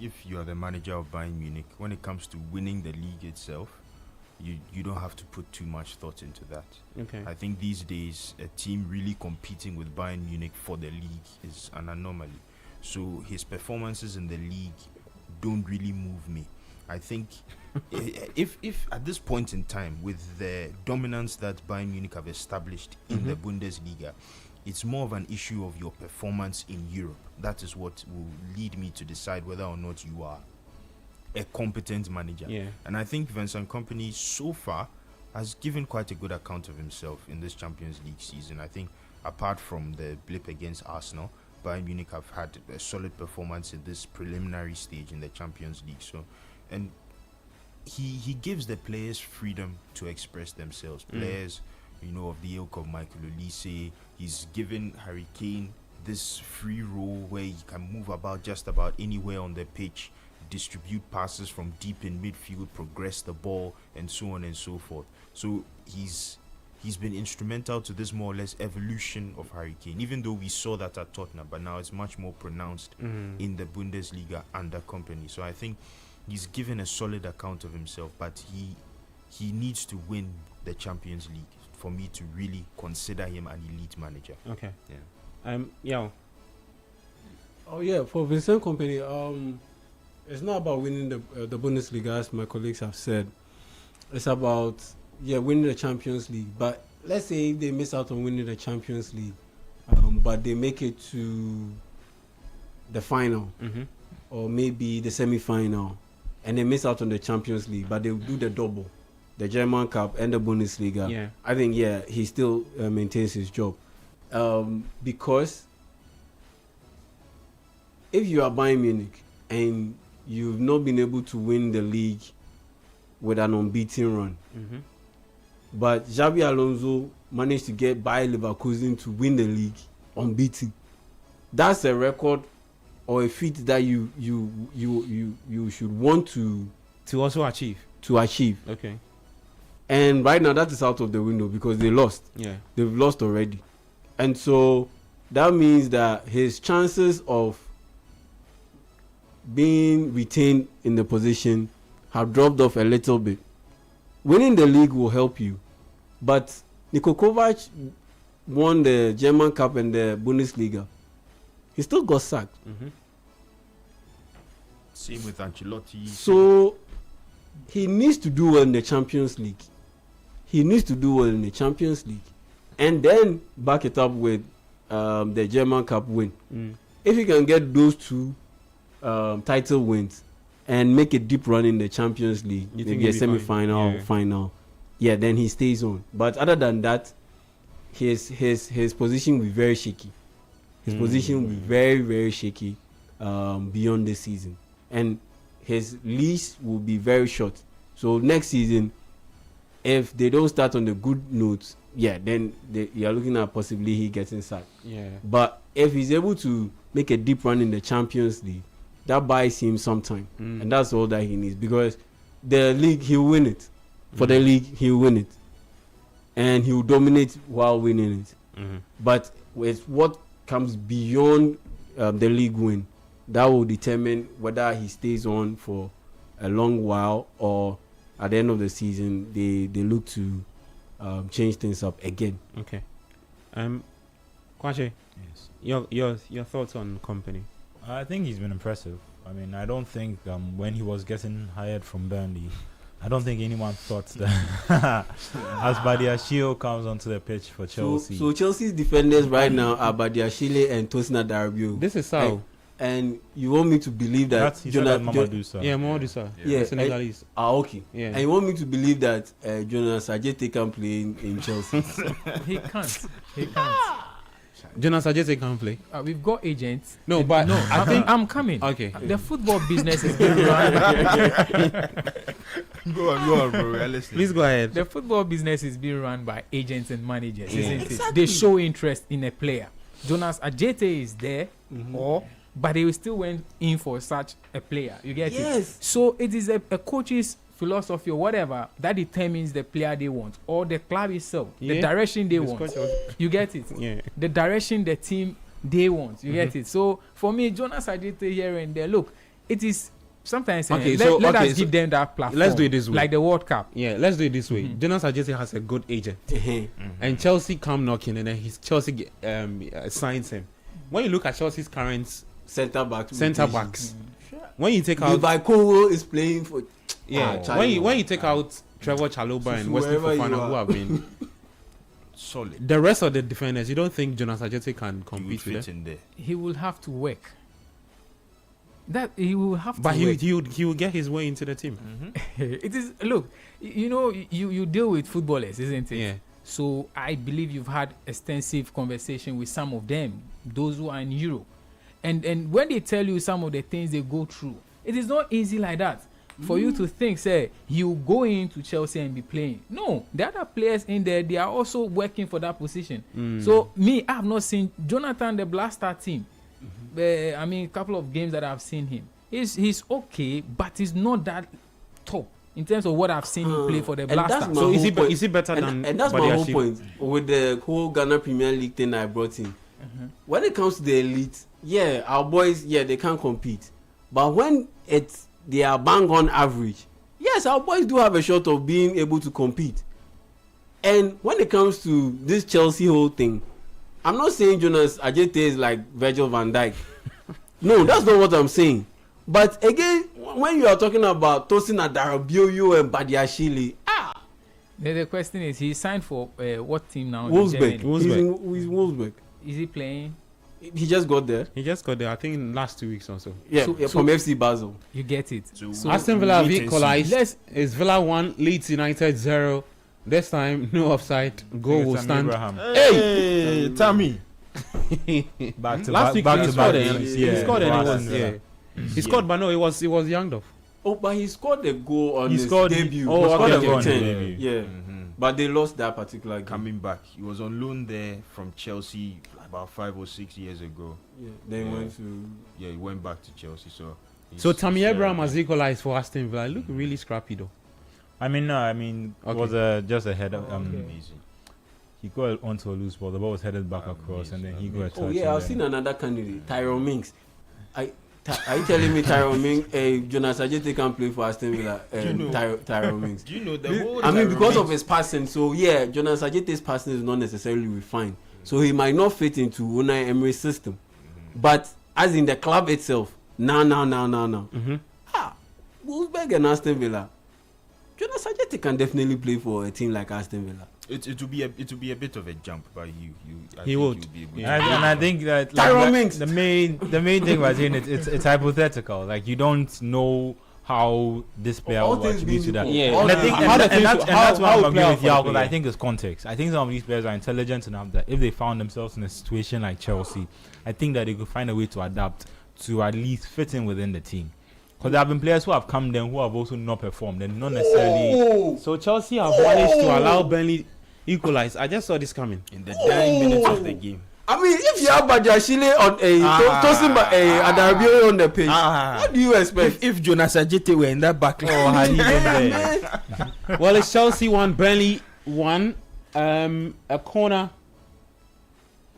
if you are the manager of Bayern Munich, when it comes to winning the league itself, you don't have to put too much thought into that. Okay. I think these days a team really competing with Bayern Munich for the league is an anomaly. So his performances in the league don't really move me. I think if at this point in time, with the dominance that Bayern Munich have established in the Bundesliga, it's more of an issue of your performance in Europe. That is what will lead me to decide whether or not you are a competent manager. Yeah. And I think Vincent Kompany so far has given quite a good account of himself in this Champions League season. I think apart from the blip against Arsenal, Bayern Munich have had a solid performance in this preliminary stage in the Champions League. So, and he gives the players freedom to express themselves. Players, of the ilk of Michael Olise, he's given Harry Kane this free role where he can move about just about anywhere on the pitch, distribute passes from deep in midfield, progress the ball, and so on and so forth. So he's been instrumental to this more or less evolution of Harry Kane, even though we saw that at Tottenham, but now it's much more pronounced in the Bundesliga under Kompany. So I think he's given a solid account of himself, but he needs to win the Champions League for me to really consider him an elite manager. Okay. Yeah. Oh yeah, for Vincent Kompany, it's not about winning the Bundesliga, as my colleagues have said. It's about winning the Champions League. But let's say if they miss out on winning the Champions League, but they make it to the final or maybe the semi-final, and they miss out on the Champions League, but they do the double, the German Cup and the Bundesliga. Yeah. I think he still maintains his job, because if you are Bayern Munich and you've not been able to win the league with an unbeaten run, but Xabi Alonso managed to get Bayer Leverkusen to win the league unbeaten. That's a record or a feat that you should want to also achieve. Okay. And right now that is out of the window because they lost. Yeah. They've lost already. And so that means that his chances of being retained in the position have dropped off a little bit. Winning the league will help you, but Niko Kovac won the German Cup and the Bundesliga. He still got sacked. Same with Ancelotti. So he needs to do well in the Champions League. And then back it up with the German Cup win. If he can get those two title wins, and make a deep run in the Champions League, You think maybe a he'll be fine? semi-final, Yeah. final, then he stays on. But other than that, his position will be very shaky. His position will be very, very shaky beyond this season. And his leash will be very short. So next season, if they don't start on the good notes, then you are looking at possibly he getting sacked. Yeah. But if he's able to make a deep run in the Champions League, that buys him some time. And that's all that he needs, because the league, he'll win it. For the league, he'll win it. And he'll dominate while winning it. But with what comes beyond the league win, that will determine whether he stays on for a long while, or at the end of the season they look to change things up again. Okay. Kwache, Yes. your thoughts on Company? I think he's been impressive. I mean, I don't think when he was getting hired from Burnley, I don't think anyone thought that as Badiashile comes onto the pitch for Chelsea. So Chelsea's defenders right now are Badiashile and Tosin Adarabioyo. This is how. And you want me to believe that That's Mamadou Sarr. Yeah, Mamadou Sarr. Yeah. Senegalese. Okay. Yeah. And you want me to believe that Jonas Ajete can play in Chelsea? He can't. He can't. Jonas Ajete can't play. We've got agents. No, but No, I think I'm coming. Okay. The football business is being run. Go on, bro. We're listening. Please go ahead. The football business is being run by agents and managers, Yeah. isn't it? Exactly. They show interest in a player. Jonas Ajete is there, but they still went in for such a player. You get it? Yes. So it is a coach's philosophy or whatever that determines the player they want, or the club itself, the Yeah. direction they This want. coach was- You get it? Yeah. The direction the team they want. You get it? So for me, Jonas Ajete here and there, look, it is sometimes Okay, let us so give them that platform. let's do it this way. Like the World Cup. Yeah, let's do it this way. Jonas Ajete has a good agent, and Chelsea come knocking, and then Chelsea signs him. When you look at Chelsea's current Centre backs. when you take out Levi Cole is playing for. when you take out Trevor Chalobah and Wesley Whoever you Fofana, are. who have been Solid. the rest of the defenders, you don't think Jonas Ajete can He would compete fit with them? in there. He will have to work. That he will have But to work. he will get his way into the team. It is, look, you know, you deal with footballers, isn't it? Yeah. So I believe you've had extensive conversation with some of them, those who are in Europe, and when they tell you some of the things they go through, it is not easy like that for you to think, say, you go into Chelsea and be playing. No, the other players in there, they are also working for that position. So me, I have not seen Jonathan, the Blaster team. I mean, a couple of games that I've seen him, he's okay, but he's not that top in terms of what I've seen him play for the And that's Blaster. my So whole is he point. is he better than? And that's my whole Badiashile? point with the whole Ghana Premier League thing I brought in. When it comes to the elite, our boys, they can't compete. But when they are bang on average, yes, our boys do have a shot of being able to compete. And when it comes to this Chelsea whole thing, I'm not saying Jonas Ajete is like Virgil van Dijk. No, that's not what I'm saying. But again, when you are talking about Tosin Adarabioyo and Badiashile, The question is, he signed for what team now? in Wolfsburg. Germany? He's Wolfsburg. Is he playing? He just got there. He just got there, I think, in last 2 weeks or so. Yeah, So- from FC Basel. You get it. So Aston Villa have wait and equalized. Let's- It's Villa 1, Leeds United 0. This time, no offside. Goal will Tammy stand. Abraham. Hey, Tammy. Back to Last week back he to scored back. and games. he scored and for it was Aston Villa. He scored, but no, it was Youngdorf. Oh, but he scored a goal on He his scored- debut. oh, He scored okay, a okay, goal okay. on Debut. Yeah, but they lost that particular game. Coming back, he was on loan there from Chelsea about 5 or 6 years ago. Yeah, then Yeah. went to. Yeah, he went back to Chelsea. So So Tammy he's, Abraham has equalized for Aston Villa. Look really scrappy though. I mean, no, I mean, it Okay. was just a header. amazing. He got onto a loose ball. The ball was headed back across, and then he got a touch. Oh yeah, and I've then- seen another candidate, Tyrone Mings. Are you telling me Tyrone Mings, Jonas Ajete can play for Aston Villa? you know- Tyrone Mings. Do you know the whole? I mean, because Tyrone of his passing. So yeah, Jonas Ajete's passing is not necessarily refined. So he might not fit into Unai Emery's system. But as in the club itself, no. Mm-hmm. Wolfsburg and Aston Villa. Jonas Ajete can definitely play for a team like Aston Villa. It will be a bit of a jump, but I He think would. you'll be able Yeah. to. And I think that Tyrone that- Mings. the main thing about saying it's hypothetical. Like, you don't know how this player All will things attribute to being that. equal. Yeah. And I think, How the things- that's how why I'm play agreeing out with for the Yao, because I player. think it's context. I think some of these players are intelligent enough that if they found themselves in a situation like Chelsea, I think that they could find a way to adapt to at least fit in within the team. Because there have been players who have come then who have also not performed and not necessarily. So Chelsea have managed to allow Burnley equalize. I just saw this coming. In the dying minutes of the game. I mean, if you have Badiashile on Adarabio on the page, what do you expect? If Jonas Ajete were in that back line, Had he been there. Well, it's Chelsea 1, Burnley 1, a corner,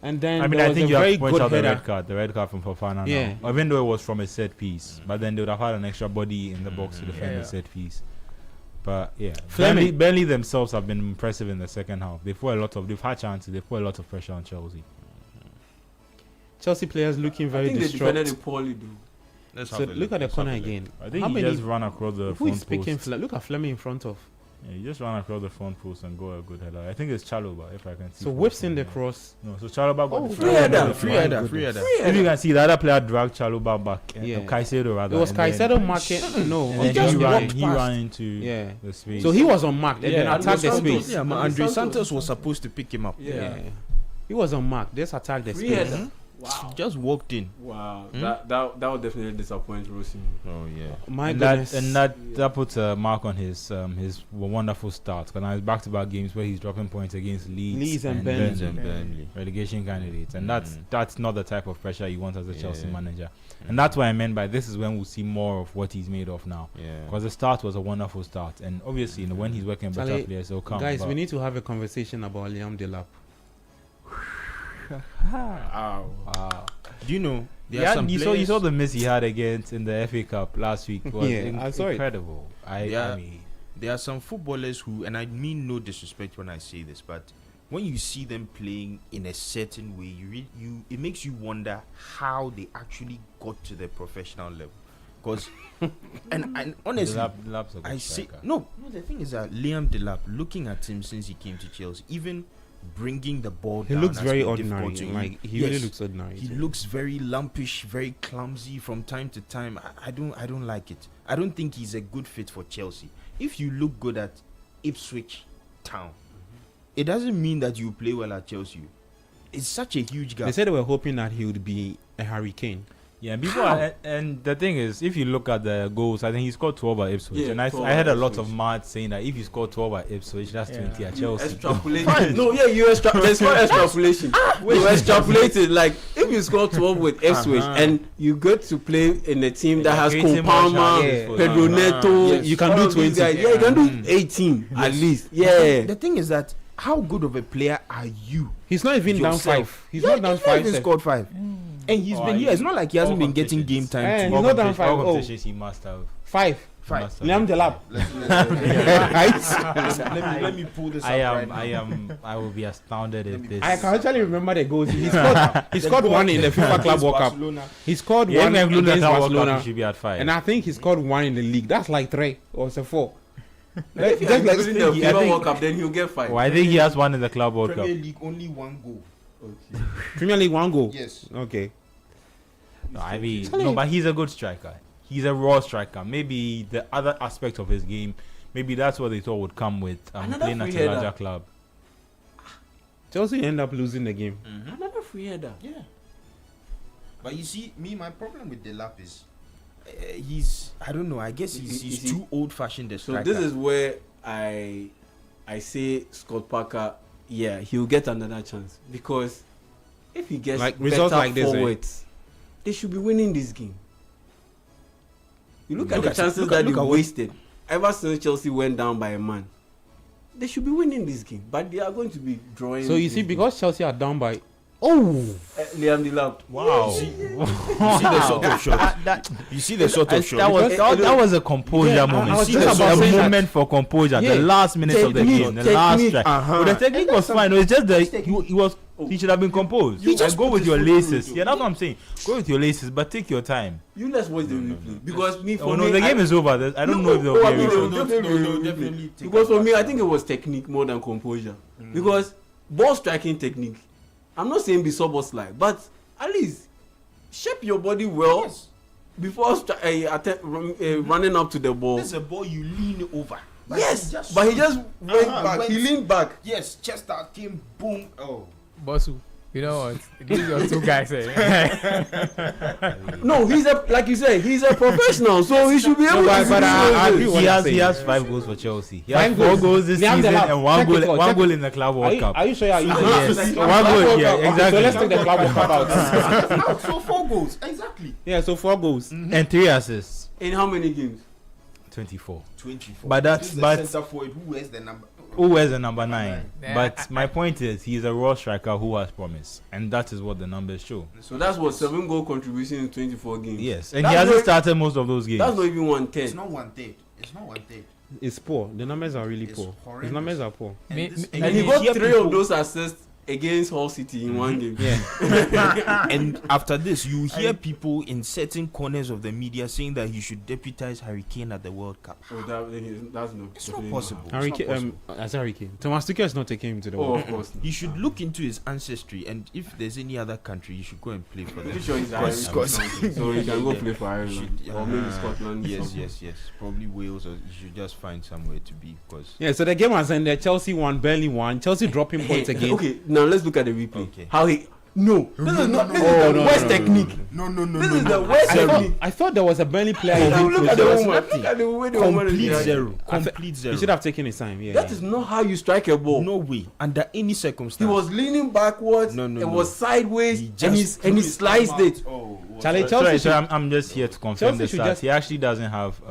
and then I mean, there I was think a you have very to point good out header. the red card from Fofana. Yeah. Now. Even though it was from a set piece, but then they would have had an extra body in the box to defend Yeah. the set piece. But yeah, Fleming. Burnley themselves have been impressive in the second half. They've had chances. They've put a lot of pressure on Chelsea. Chelsea players looking I very think they defended distraught. it poorly, though. let's So have a look at the let's have corner a look. again. I think How he many? just ran across the Who is front picking? post. Look at Fleming in front of. Yeah, he just ran across the front post and got a good header. I think it's Chalobah, if I can see. So from whips in the here. cross. No, so Chalobah got Oh, the free header, Free My header, goodness. free header. If you can see, the other player dragged Chalobah back. Yeah. Caicedo rather. It was and then- Caicedo marking. No, And he then just he walked ran past. into Yeah. the space. So he was unmarked and then Yeah, attacked the Santos. space. Yeah, man, Andre Andre Santos. Santos was supposed to pick him up. Yeah. He was unmarked. Just attacked the Free space. header. Wow. Just walked in. Wow. Hmm? That would definitely disappoint Rossi. Oh yeah. My and goodness. that puts a mark on his wonderful start. Because now it's back-to-back games where he's dropping points against Leeds and Burnley. Leeds and Burnley. relegation candidates, and that's not the type of pressure you want as a Chelsea Yeah. manager. And that's what I meant by this is when we'll see more of what he's made of now. Yeah. Because the start was a wonderful start, and obviously, when he's working better Charlie, players, he'll come. Guys, but- we need to have a conversation about Liam Delap. Wow. Wow. Do you know? There Yeah, are some you players. saw the miss he had against in the FA Cup last week. Was Yeah, I saw it. incredible. I mean, There are some footballers who, and I mean no disrespect when I say this, but when you see them playing in a certain way, it makes you wonder how they actually got to the professional level. Because, and honestly, Delap's a good I say striker. no. The thing is that Liam Delap, looking at him since he came to Chelsea, even bringing the ball He down looks has very been ordinary. difficult to him. Like he Yes. really looks ordinary. He looks very lumpish, very clumsy from time to time. I don't like it. I don't think he's a good fit for Chelsea. If you look good at Ipswich Town, it doesn't mean that you play well at Chelsea. It's such a huge gap. They said they were hoping that he would be a hurricane. Yeah, people are, and the thing is, if you look at the goals, I think he scored 12 at Ipswich, Yeah, and I 12 heard at a lot Ipswich. of mad saying that if you score 12 at Ipswich, that's 20 at Chelsea. Extrapolate. No, yeah, there's no extrapolation. You extrapolate it. Like if you score 12 with Ipswich and you get to play in a team that has Cole Palmer, Pedro Neto, Yes. You can do 20. Yeah, you can do 18 at least. Yeah. The thing is that how good of a player are you? He's not even down Yourself. 5. He's not down 5. He sef. scored 5, and he's been here. It's not like he hasn't been getting game time. Eh, too. he's not down 5. All Oh, competitions he must have. 5. Must have. Liam Delap. Right? Let me pull this I will be astounded if this. I can actually remember the goals. He scored one in the FIFA Club World Cup. He scored Yeah, one even against World Cup, Barcelona. he should be at 5. And I think he scored one in the league. That's like 3 or so 4. If Just like he's in the I FIFA think- World Cup, then he'll get 5. well, I think he has one in the Club World Cup. Premier League only 1 goal. Premier League 1 goal. Yes. Okay. No, I mean, no, but he's a good striker. He's a raw striker. Maybe the other aspect of his game, maybe that's what they thought would come with Another playing at free a header. larger club. Chelsea end up losing the game. Another free header. Yeah. But you see, my problem with Delap is he's, I don't know, I guess he's You see- too old-fashioned a So striker. this is where I say Scott Parker, yeah, he'll get another chance because if he gets Like, better results like this, forwards, they should be winning this game. You look at Look the at- chances look that at they what- wasted ever since Chelsea went down by a man. They should be winning this game, but they are going to be drawing. So you this see, game. because Chelsea are down by. Oh! Liam Delap. Wow. You see the sort of shot. You see the sort of shot. That was a composure Yeah, moment. I was See, just that's about a saying that. moment for composure. Yeah. The last minutes of the Technique, game, the last technique. strike. Uh-huh. But the technique was fine. It was just he should have been composed. He just go put with his your foot laces. through. Yeah, that's what I'm saying. Go with your laces, but take your time. You let's watch the replay because me for Oh me no, the game is over. I don't know if they'll I be mean, able they'll to. definitely because for me, I think it was technique more than composure. Because ball striking technique, I'm not saying be sub or slide, but at least shape your body well. Yes. before running up to the ball. This is a ball you lean over. But he just went back. He leaned back. Yes, chest out came, boom. Oh, Bosu, you know what? These are two guys. No, like you said, he's a professional, so he should be able to. But I agree. He has 5 goals for Chelsea. He has 4 goals this season and one goal in the Club World Cup. Are you sure? Yes, 1 goal. Yeah, exactly. So let's take the Club World Cup out. so 4 goals, exactly. Yeah, so 4 goals and 3 assists. In how many games? 24. But that's center forward who wears the number. Who wears the number 9? Yeah, But my point is, he's a raw striker who has promise, and that is what the numbers show. So that's what 7 goal contribution in 24 games. Yes, and he hasn't started most of those games. That's not even 1/3. It's not 1/3. It's not 1/3. It's poor. The numbers are really It's poor. horrendous. His numbers are poor. And he got 3 of those assists against Hull City in 1 game. Yeah. And after this, you hear people in certain corners of the media saying that he should deputize Harry Kane at the World Cup. Oh, that's no. It's not possible. Harry Kane. As Harry Kane. Thomas Tuchel is not taking him to the Oh, World of course. He should look into his ancestry, and if there's any other country, you should go and play for them. I'm sure he's Irish, so he can go play for Ireland or maybe Scotland. Yes. Probably Wales, or you should just find somewhere to be, because. Yeah, so the game was ended. Chelsea won, Burnley won. Chelsea dropping points again. Okay, now let's look at the replay. Okay. How he. No, this is not. This is the worst technique. No. This is the worst technique. I thought there was a Burnley player. Look at the woman. Look at the way the woman is Complete reacting. zero. He Complete zero. should have taken his time. Yeah. That is not how you strike a ball. No way. Under any circumstance. He was leaning backwards. No. It was sideways, He and just he sliced it. Charlie, Sorry, Chelsea should, I'm just here to confirm Chelsea the should stats. just- He actually doesn't have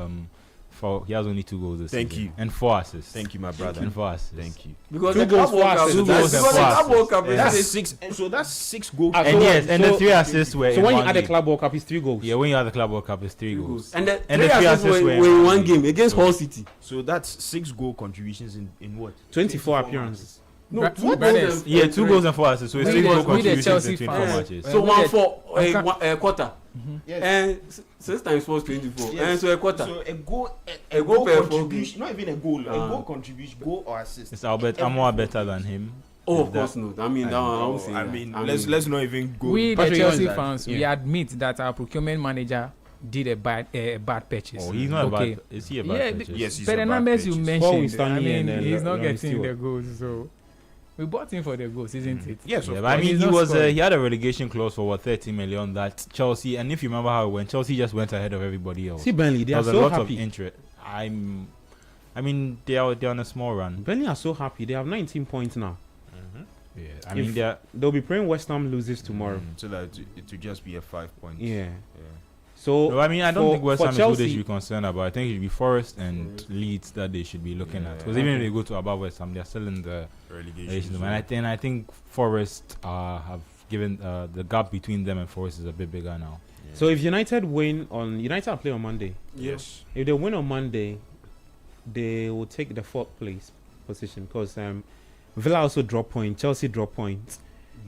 he has only 2 goals this Thank season. you. And 4 assists. Thank you, my brother. And 4 assists. Thank you. Because 2 the goals, Club World 4 Cup- assists. because Two the goals and 4 Club World Cup is- That's is 6. So that's 6 goals. Ah, And so- yes, and the so- 3 assists were So in when you one add the game. Club World Cup, it's 3 goals. Yeah, when you add the Club World Cup, it's 3 goals. And the And 3 the 3 assists assists were were in 1 game against Hull City. So that's 6 goal contributions in what? 24 appearances. No, Bra- 2 brothers, goals. Yeah, 2 goals and 4 assists. So it's We 3 goal the contributions Chelsea in 24 fans. matches. So we 1 get- for I'm a quarter. Yes. And 6 times 4 is 24. And so a quarter. So a goal per 4 contribution, not even a goal, a Ah. goal contribution, goal or assist. Is Albert Amor better than him? Oh, Is of that- course not. I mean, that one, I won't say I that. mean, let's not even go. We, the Patrick, Chelsea you know that. fans, we Yeah. admit that our procurement manager did a bad purchase. Oh, he's not okay. a bad. Is he a Yeah, bad but- purchase? Yes, he's But a the bad numbers you purchase. Paul mentioned, Winston I mean, and, he's not Lauren getting Stewart. the goals, so we bought him for the goals, isn't it? Yes, Yeah, of but I course. mean, He's not scoring. he had a relegation clause for 30 million that Chelsea, and if you remember how it went, Chelsea just went ahead of everybody else. See Burnley, they There are was a so lot of happy. interest. I mean, they're on a small run. Burnley are so happy. They have 19 points now. Yeah, I mean, If- They'll be playing West Ham loses tomorrow. So that it will just be a 5 point. Yeah. So No, I mean, I don't for- think West for Ham is who they Chelsea- should be concerned about. I think it should be Forest and Leeds that they should be looking at. Because even if they go to above West Ham, they're still in the Relegation. and I think Forest have given the gap between them and Forest is a bit bigger now. So if United win United will play on Monday. Yes. If they win on Monday, they will take the 4th place position because Villa also drop points, Chelsea drop points.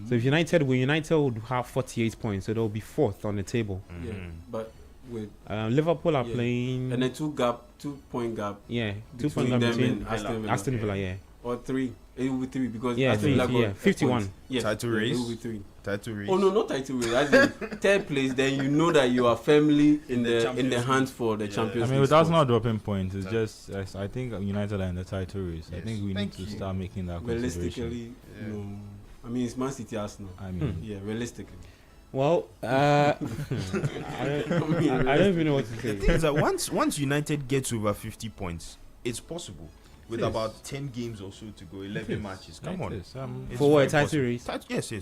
So if United win, United would have 48 points, so they'll be 4th on the table. Yeah, but with Liverpool are Yeah. playing. and a 2-point gap Yeah, 2 between point gap them between and Aston Villa. Aston Villa. Yeah, or 3. It will be 3 because Yeah, Aston Villa 3, got yeah, 51. points. Yes, Title yeah, race. It will be 3. Title race. Oh no, not title race. As in 3rd place, then you know that you are firmly in the Champions hands for the Yeah. Champions I League. mean, without spot. not dropping points, it's just I think United are in the title race. I Yes. think we need Thank to you. start making that consideration. Realistically, Yeah. no. I mean, it's Man City, Arsenal. I mean, Yeah, realistically. well, I don't even know what to The say. thing is that once United gets over 50 points, it's possible. With Yes. about 10 games or so to go, 11 matches. Come on. It's, It's For what, very title possible. race? Yes.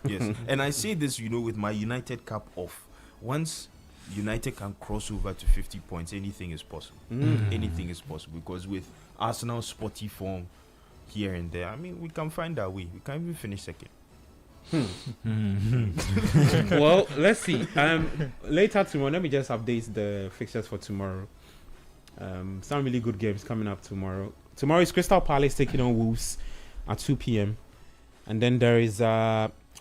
Yes. And I say this, with my United cap off. Once United can cross over to 50 points, anything is possible. Anything is possible because with Arsenal's spotty form here and there, I mean, we can find our way. We can even finish second. Well, let's see. Later tomorrow, let me just update the fixtures for tomorrow. Some really good games coming up tomorrow. Tomorrow is Crystal Palace taking on Wolves at 2 p.m. And then there is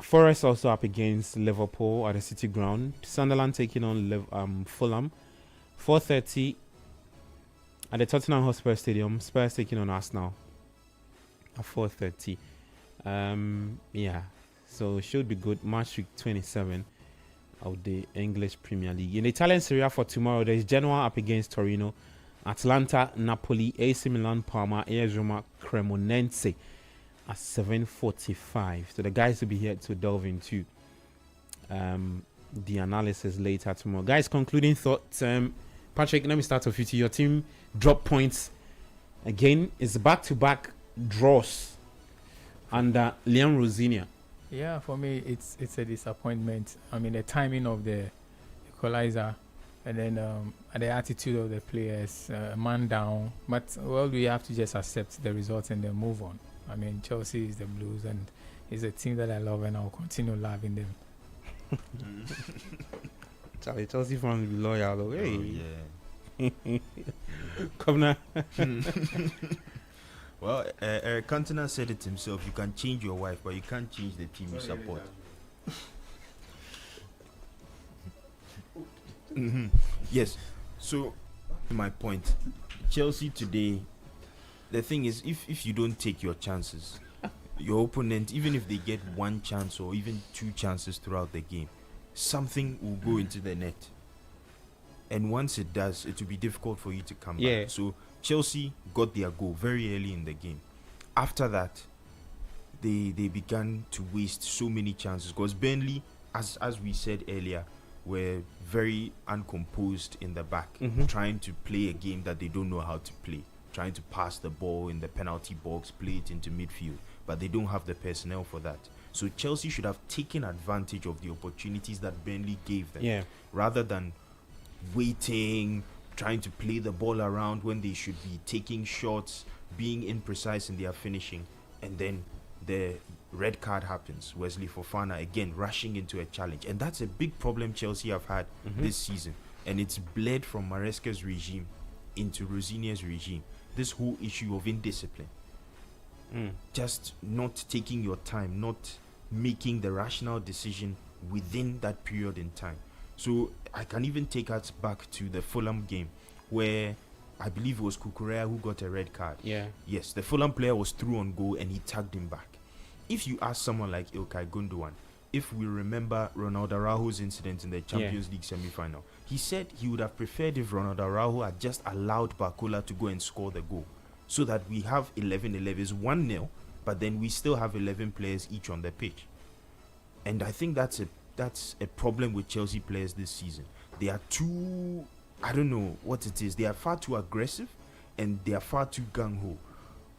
Forest also up against Liverpool at the City Ground. Sunderland taking on Fulham. 4:30 at the Tottenham Hotspur Stadium. Spurs taking on Arsenal at 4:30. Yeah, so it should be good. March week 27. of the English Premier League. In the Italian Serie A for tomorrow, there is Genoa up against Torino, Atalanta, Napoli, AC Milan, Parma, AS Roma, Cremonense at 7:45. So the guys will be here to delve into the analysis later tomorrow. Guys, concluding thoughts. Patrick, let me start off with you. Your team dropped points again. It's back-to-back draws under Liam Rosinia. Yeah, for me, it's a disappointment. I mean, the timing of the equalizer and then the attitude of the players, man down. But, well, we have to just accept the results and then move on. I mean, Chelsea is the Blues, and it's a team that I love, and I'll continue loving them. Chelsea fans will be loyal, though. Hey. Oh, yeah. Come now. Well, Eric Cantona said it himself. You can change your wife, but you can't change the team you support. Yes. So, my point. Chelsea today, the thing is, if you don't take your chances, your opponent, even if they get one chance or even two chances throughout the game, something will go into the net. And once it does, it will be difficult for you to come back. So Chelsea got their goal very early in the game. After that, they began to waste so many chances because Burnley, as we said earlier, were very uncomposed in the back, trying to play a game that they don't know how to play, trying to pass the ball in the penalty box, play it into midfield, but they don't have the personnel for that. So Chelsea should have taken advantage of the opportunities that Burnley gave them, rather than waiting, trying to play the ball around when they should be taking shots, being imprecise in their finishing. And then the red card happens. Wesley Fofana again rushing into a challenge, and that's a big problem Chelsea have had this season, and it's bled from Maresca's regime into Rosinia's regime. This whole issue of indiscipline, just not taking your time, not making the rational decision within that period in time. So I can even take us back to the Fulham game where I believe it was Kukurea who got a red card. Yes, the Fulham player was through on goal and he tagged him back. If you ask someone like Ilkay Gundogan, if we remember Ronaldo Araujo's incident in the Champions League semi-final, he said he would have preferred if Ronaldo Araujo had just allowed Barcola to go and score the goal, so that we have 11-11, it's 1-0, but then we still have 11 players each on the pitch. And I think that's a problem with Chelsea players this season. They are too, I don't know what it is, they are far too aggressive and they are far too gung-ho.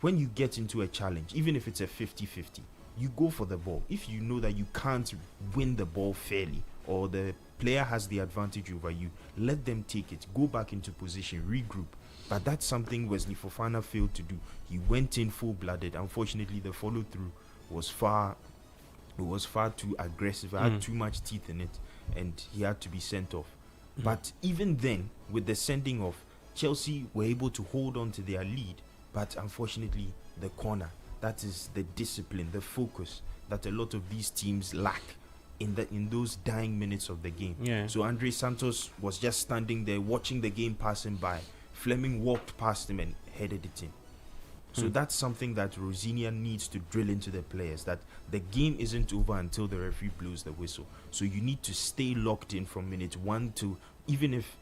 When you get into a challenge, even if it's a 50-50, you go for the ball. If you know that you can't win the ball fairly or the player has the advantage over you, let them take it, go back into position, regroup. But that's something Wesley Fofana failed to do. He went in full-blooded. Unfortunately, the follow-through was far too aggressive, had too much teeth in it, and he had to be sent off. But even then, with the sending off, Chelsea were able to hold on to their lead, but unfortunately, the corner, that is the discipline, the focus that a lot of these teams lack in those dying minutes of the game. So Andre Santos was just standing there watching the game passing by. Fleming walked past him and headed it in. So that's something that Rosinia needs to drill into the players, that the game isn't over until the referee blows the whistle. So you need to stay locked in from minute 1 to, even if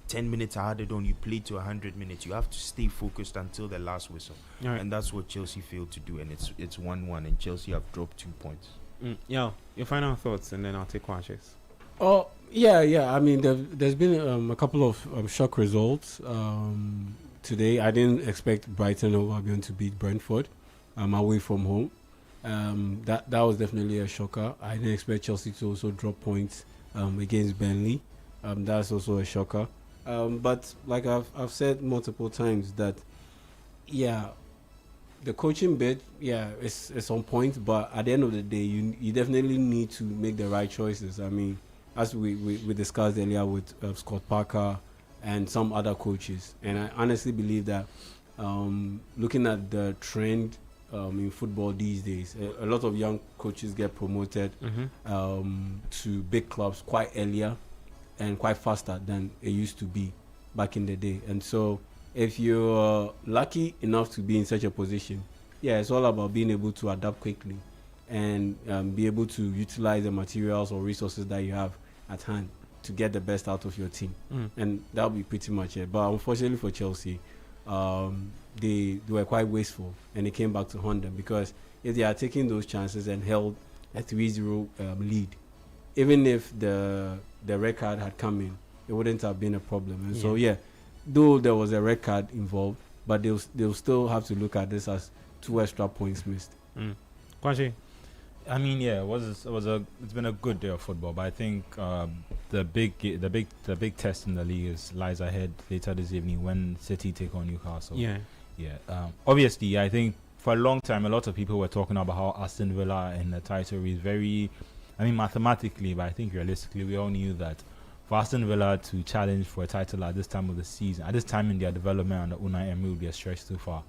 10 minutes are added on, you play to 100 minutes. You have to stay focused until the last whistle. And that's what Chelsea failed to do, and it's 1-1, and Chelsea have dropped 2 points. Yeah, your final thoughts, and then I'll take questions. Oh, yeah. I mean, there's been a couple of shock results. Today, I didn't expect Brighton or Albion to beat Brentford away from home. That was definitely a shocker. I didn't expect Chelsea to also drop points against Burnley. That's also a shocker. But like I've said multiple times that, the coaching bit, it's on point. But at the end of the day, you definitely need to make the right choices. I mean, as we discussed earlier with Scott Parker and some other coaches, and I honestly believe that looking at the trend in football these days, a lot of young coaches get promoted to big clubs quite earlier and quite faster than it used to be back in the day. And so if you're lucky enough to be in such a position, it's all about being able to adapt quickly and be able to utilize the materials or resources that you have at hand to get the best out of your team, and that'll be pretty much it. But unfortunately for Chelsea, they were quite wasteful, and it came back to haunt them, because if they are taking those chances and held a 3-0 lead, even if the red card had come in, it wouldn't have been a problem. And so though there was a red card involved, but they'll still have to look at this as 2 extra points missed. Kwashi? I mean, it's been a good day of football, but I think the big test in the league lies ahead later this evening when City take on Newcastle. Obviously, I think for a long time a lot of people were talking about how Aston Villa in the title is very, I mean, mathematically, but I think realistically we all knew that for Aston Villa to challenge for a title at this time of the season, at this time in their development under Unai Emery, would be a stretch too far.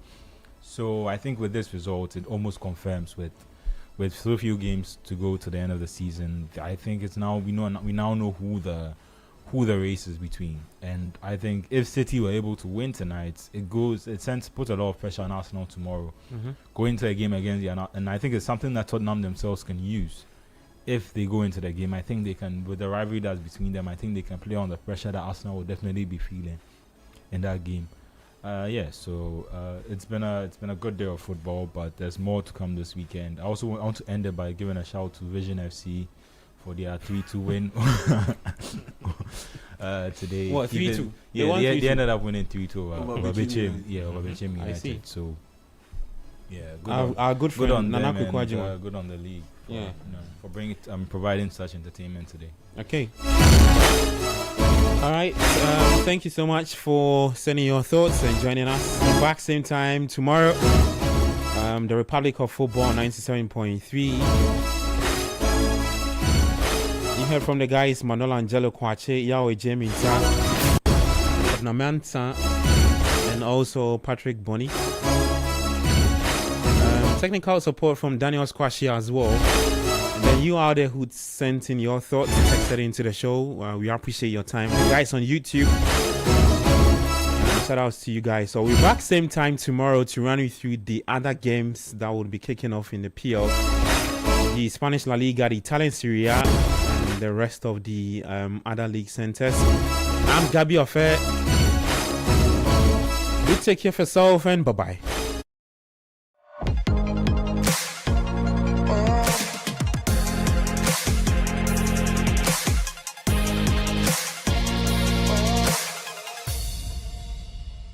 So I think with this result, it almost confirms with so few games to go to the end of the season, I think it's now we now know who the race is between. And I think if City were able to win tonight, it puts a lot of pressure on Arsenal tomorrow. Going into a game against the, and I think it's something that Tottenham themselves can use. If they go into the game, I think they can, with the rivalry that's between them, I think they can play on the pressure that Arsenal will definitely be feeling in that game. It's been a good day of football, but there's more to come this weekend. I also want to end it by giving a shout to Vision FC for their 3-2 win today. What, 3-2? Yeah, they ended up winning 3-2 over Bichim United. I see. So, our good friend on Nanaku them and, Kwajima. good on the league. For providing such entertainment today. Okay. All right. Thank you so much for sending your thoughts and joining us. Back same time tomorrow. The Republic of Football 97.3. You heard from the guys Manola Angelo Kwache, Yahweh Jamie Namanta, and also Patrick Bonny. Technical support from Daniel Squashi as well. And then you out there who sent in your thoughts, texted into the show. We appreciate your time. The guys on YouTube, shout outs to you guys. So we're back same time tomorrow to run you through the other games that will be kicking off in the PL. The Spanish La Liga, the Italian Serie A, and the rest of the other league centers. I'm Gabi Ofe. You take care of yourself and bye-bye.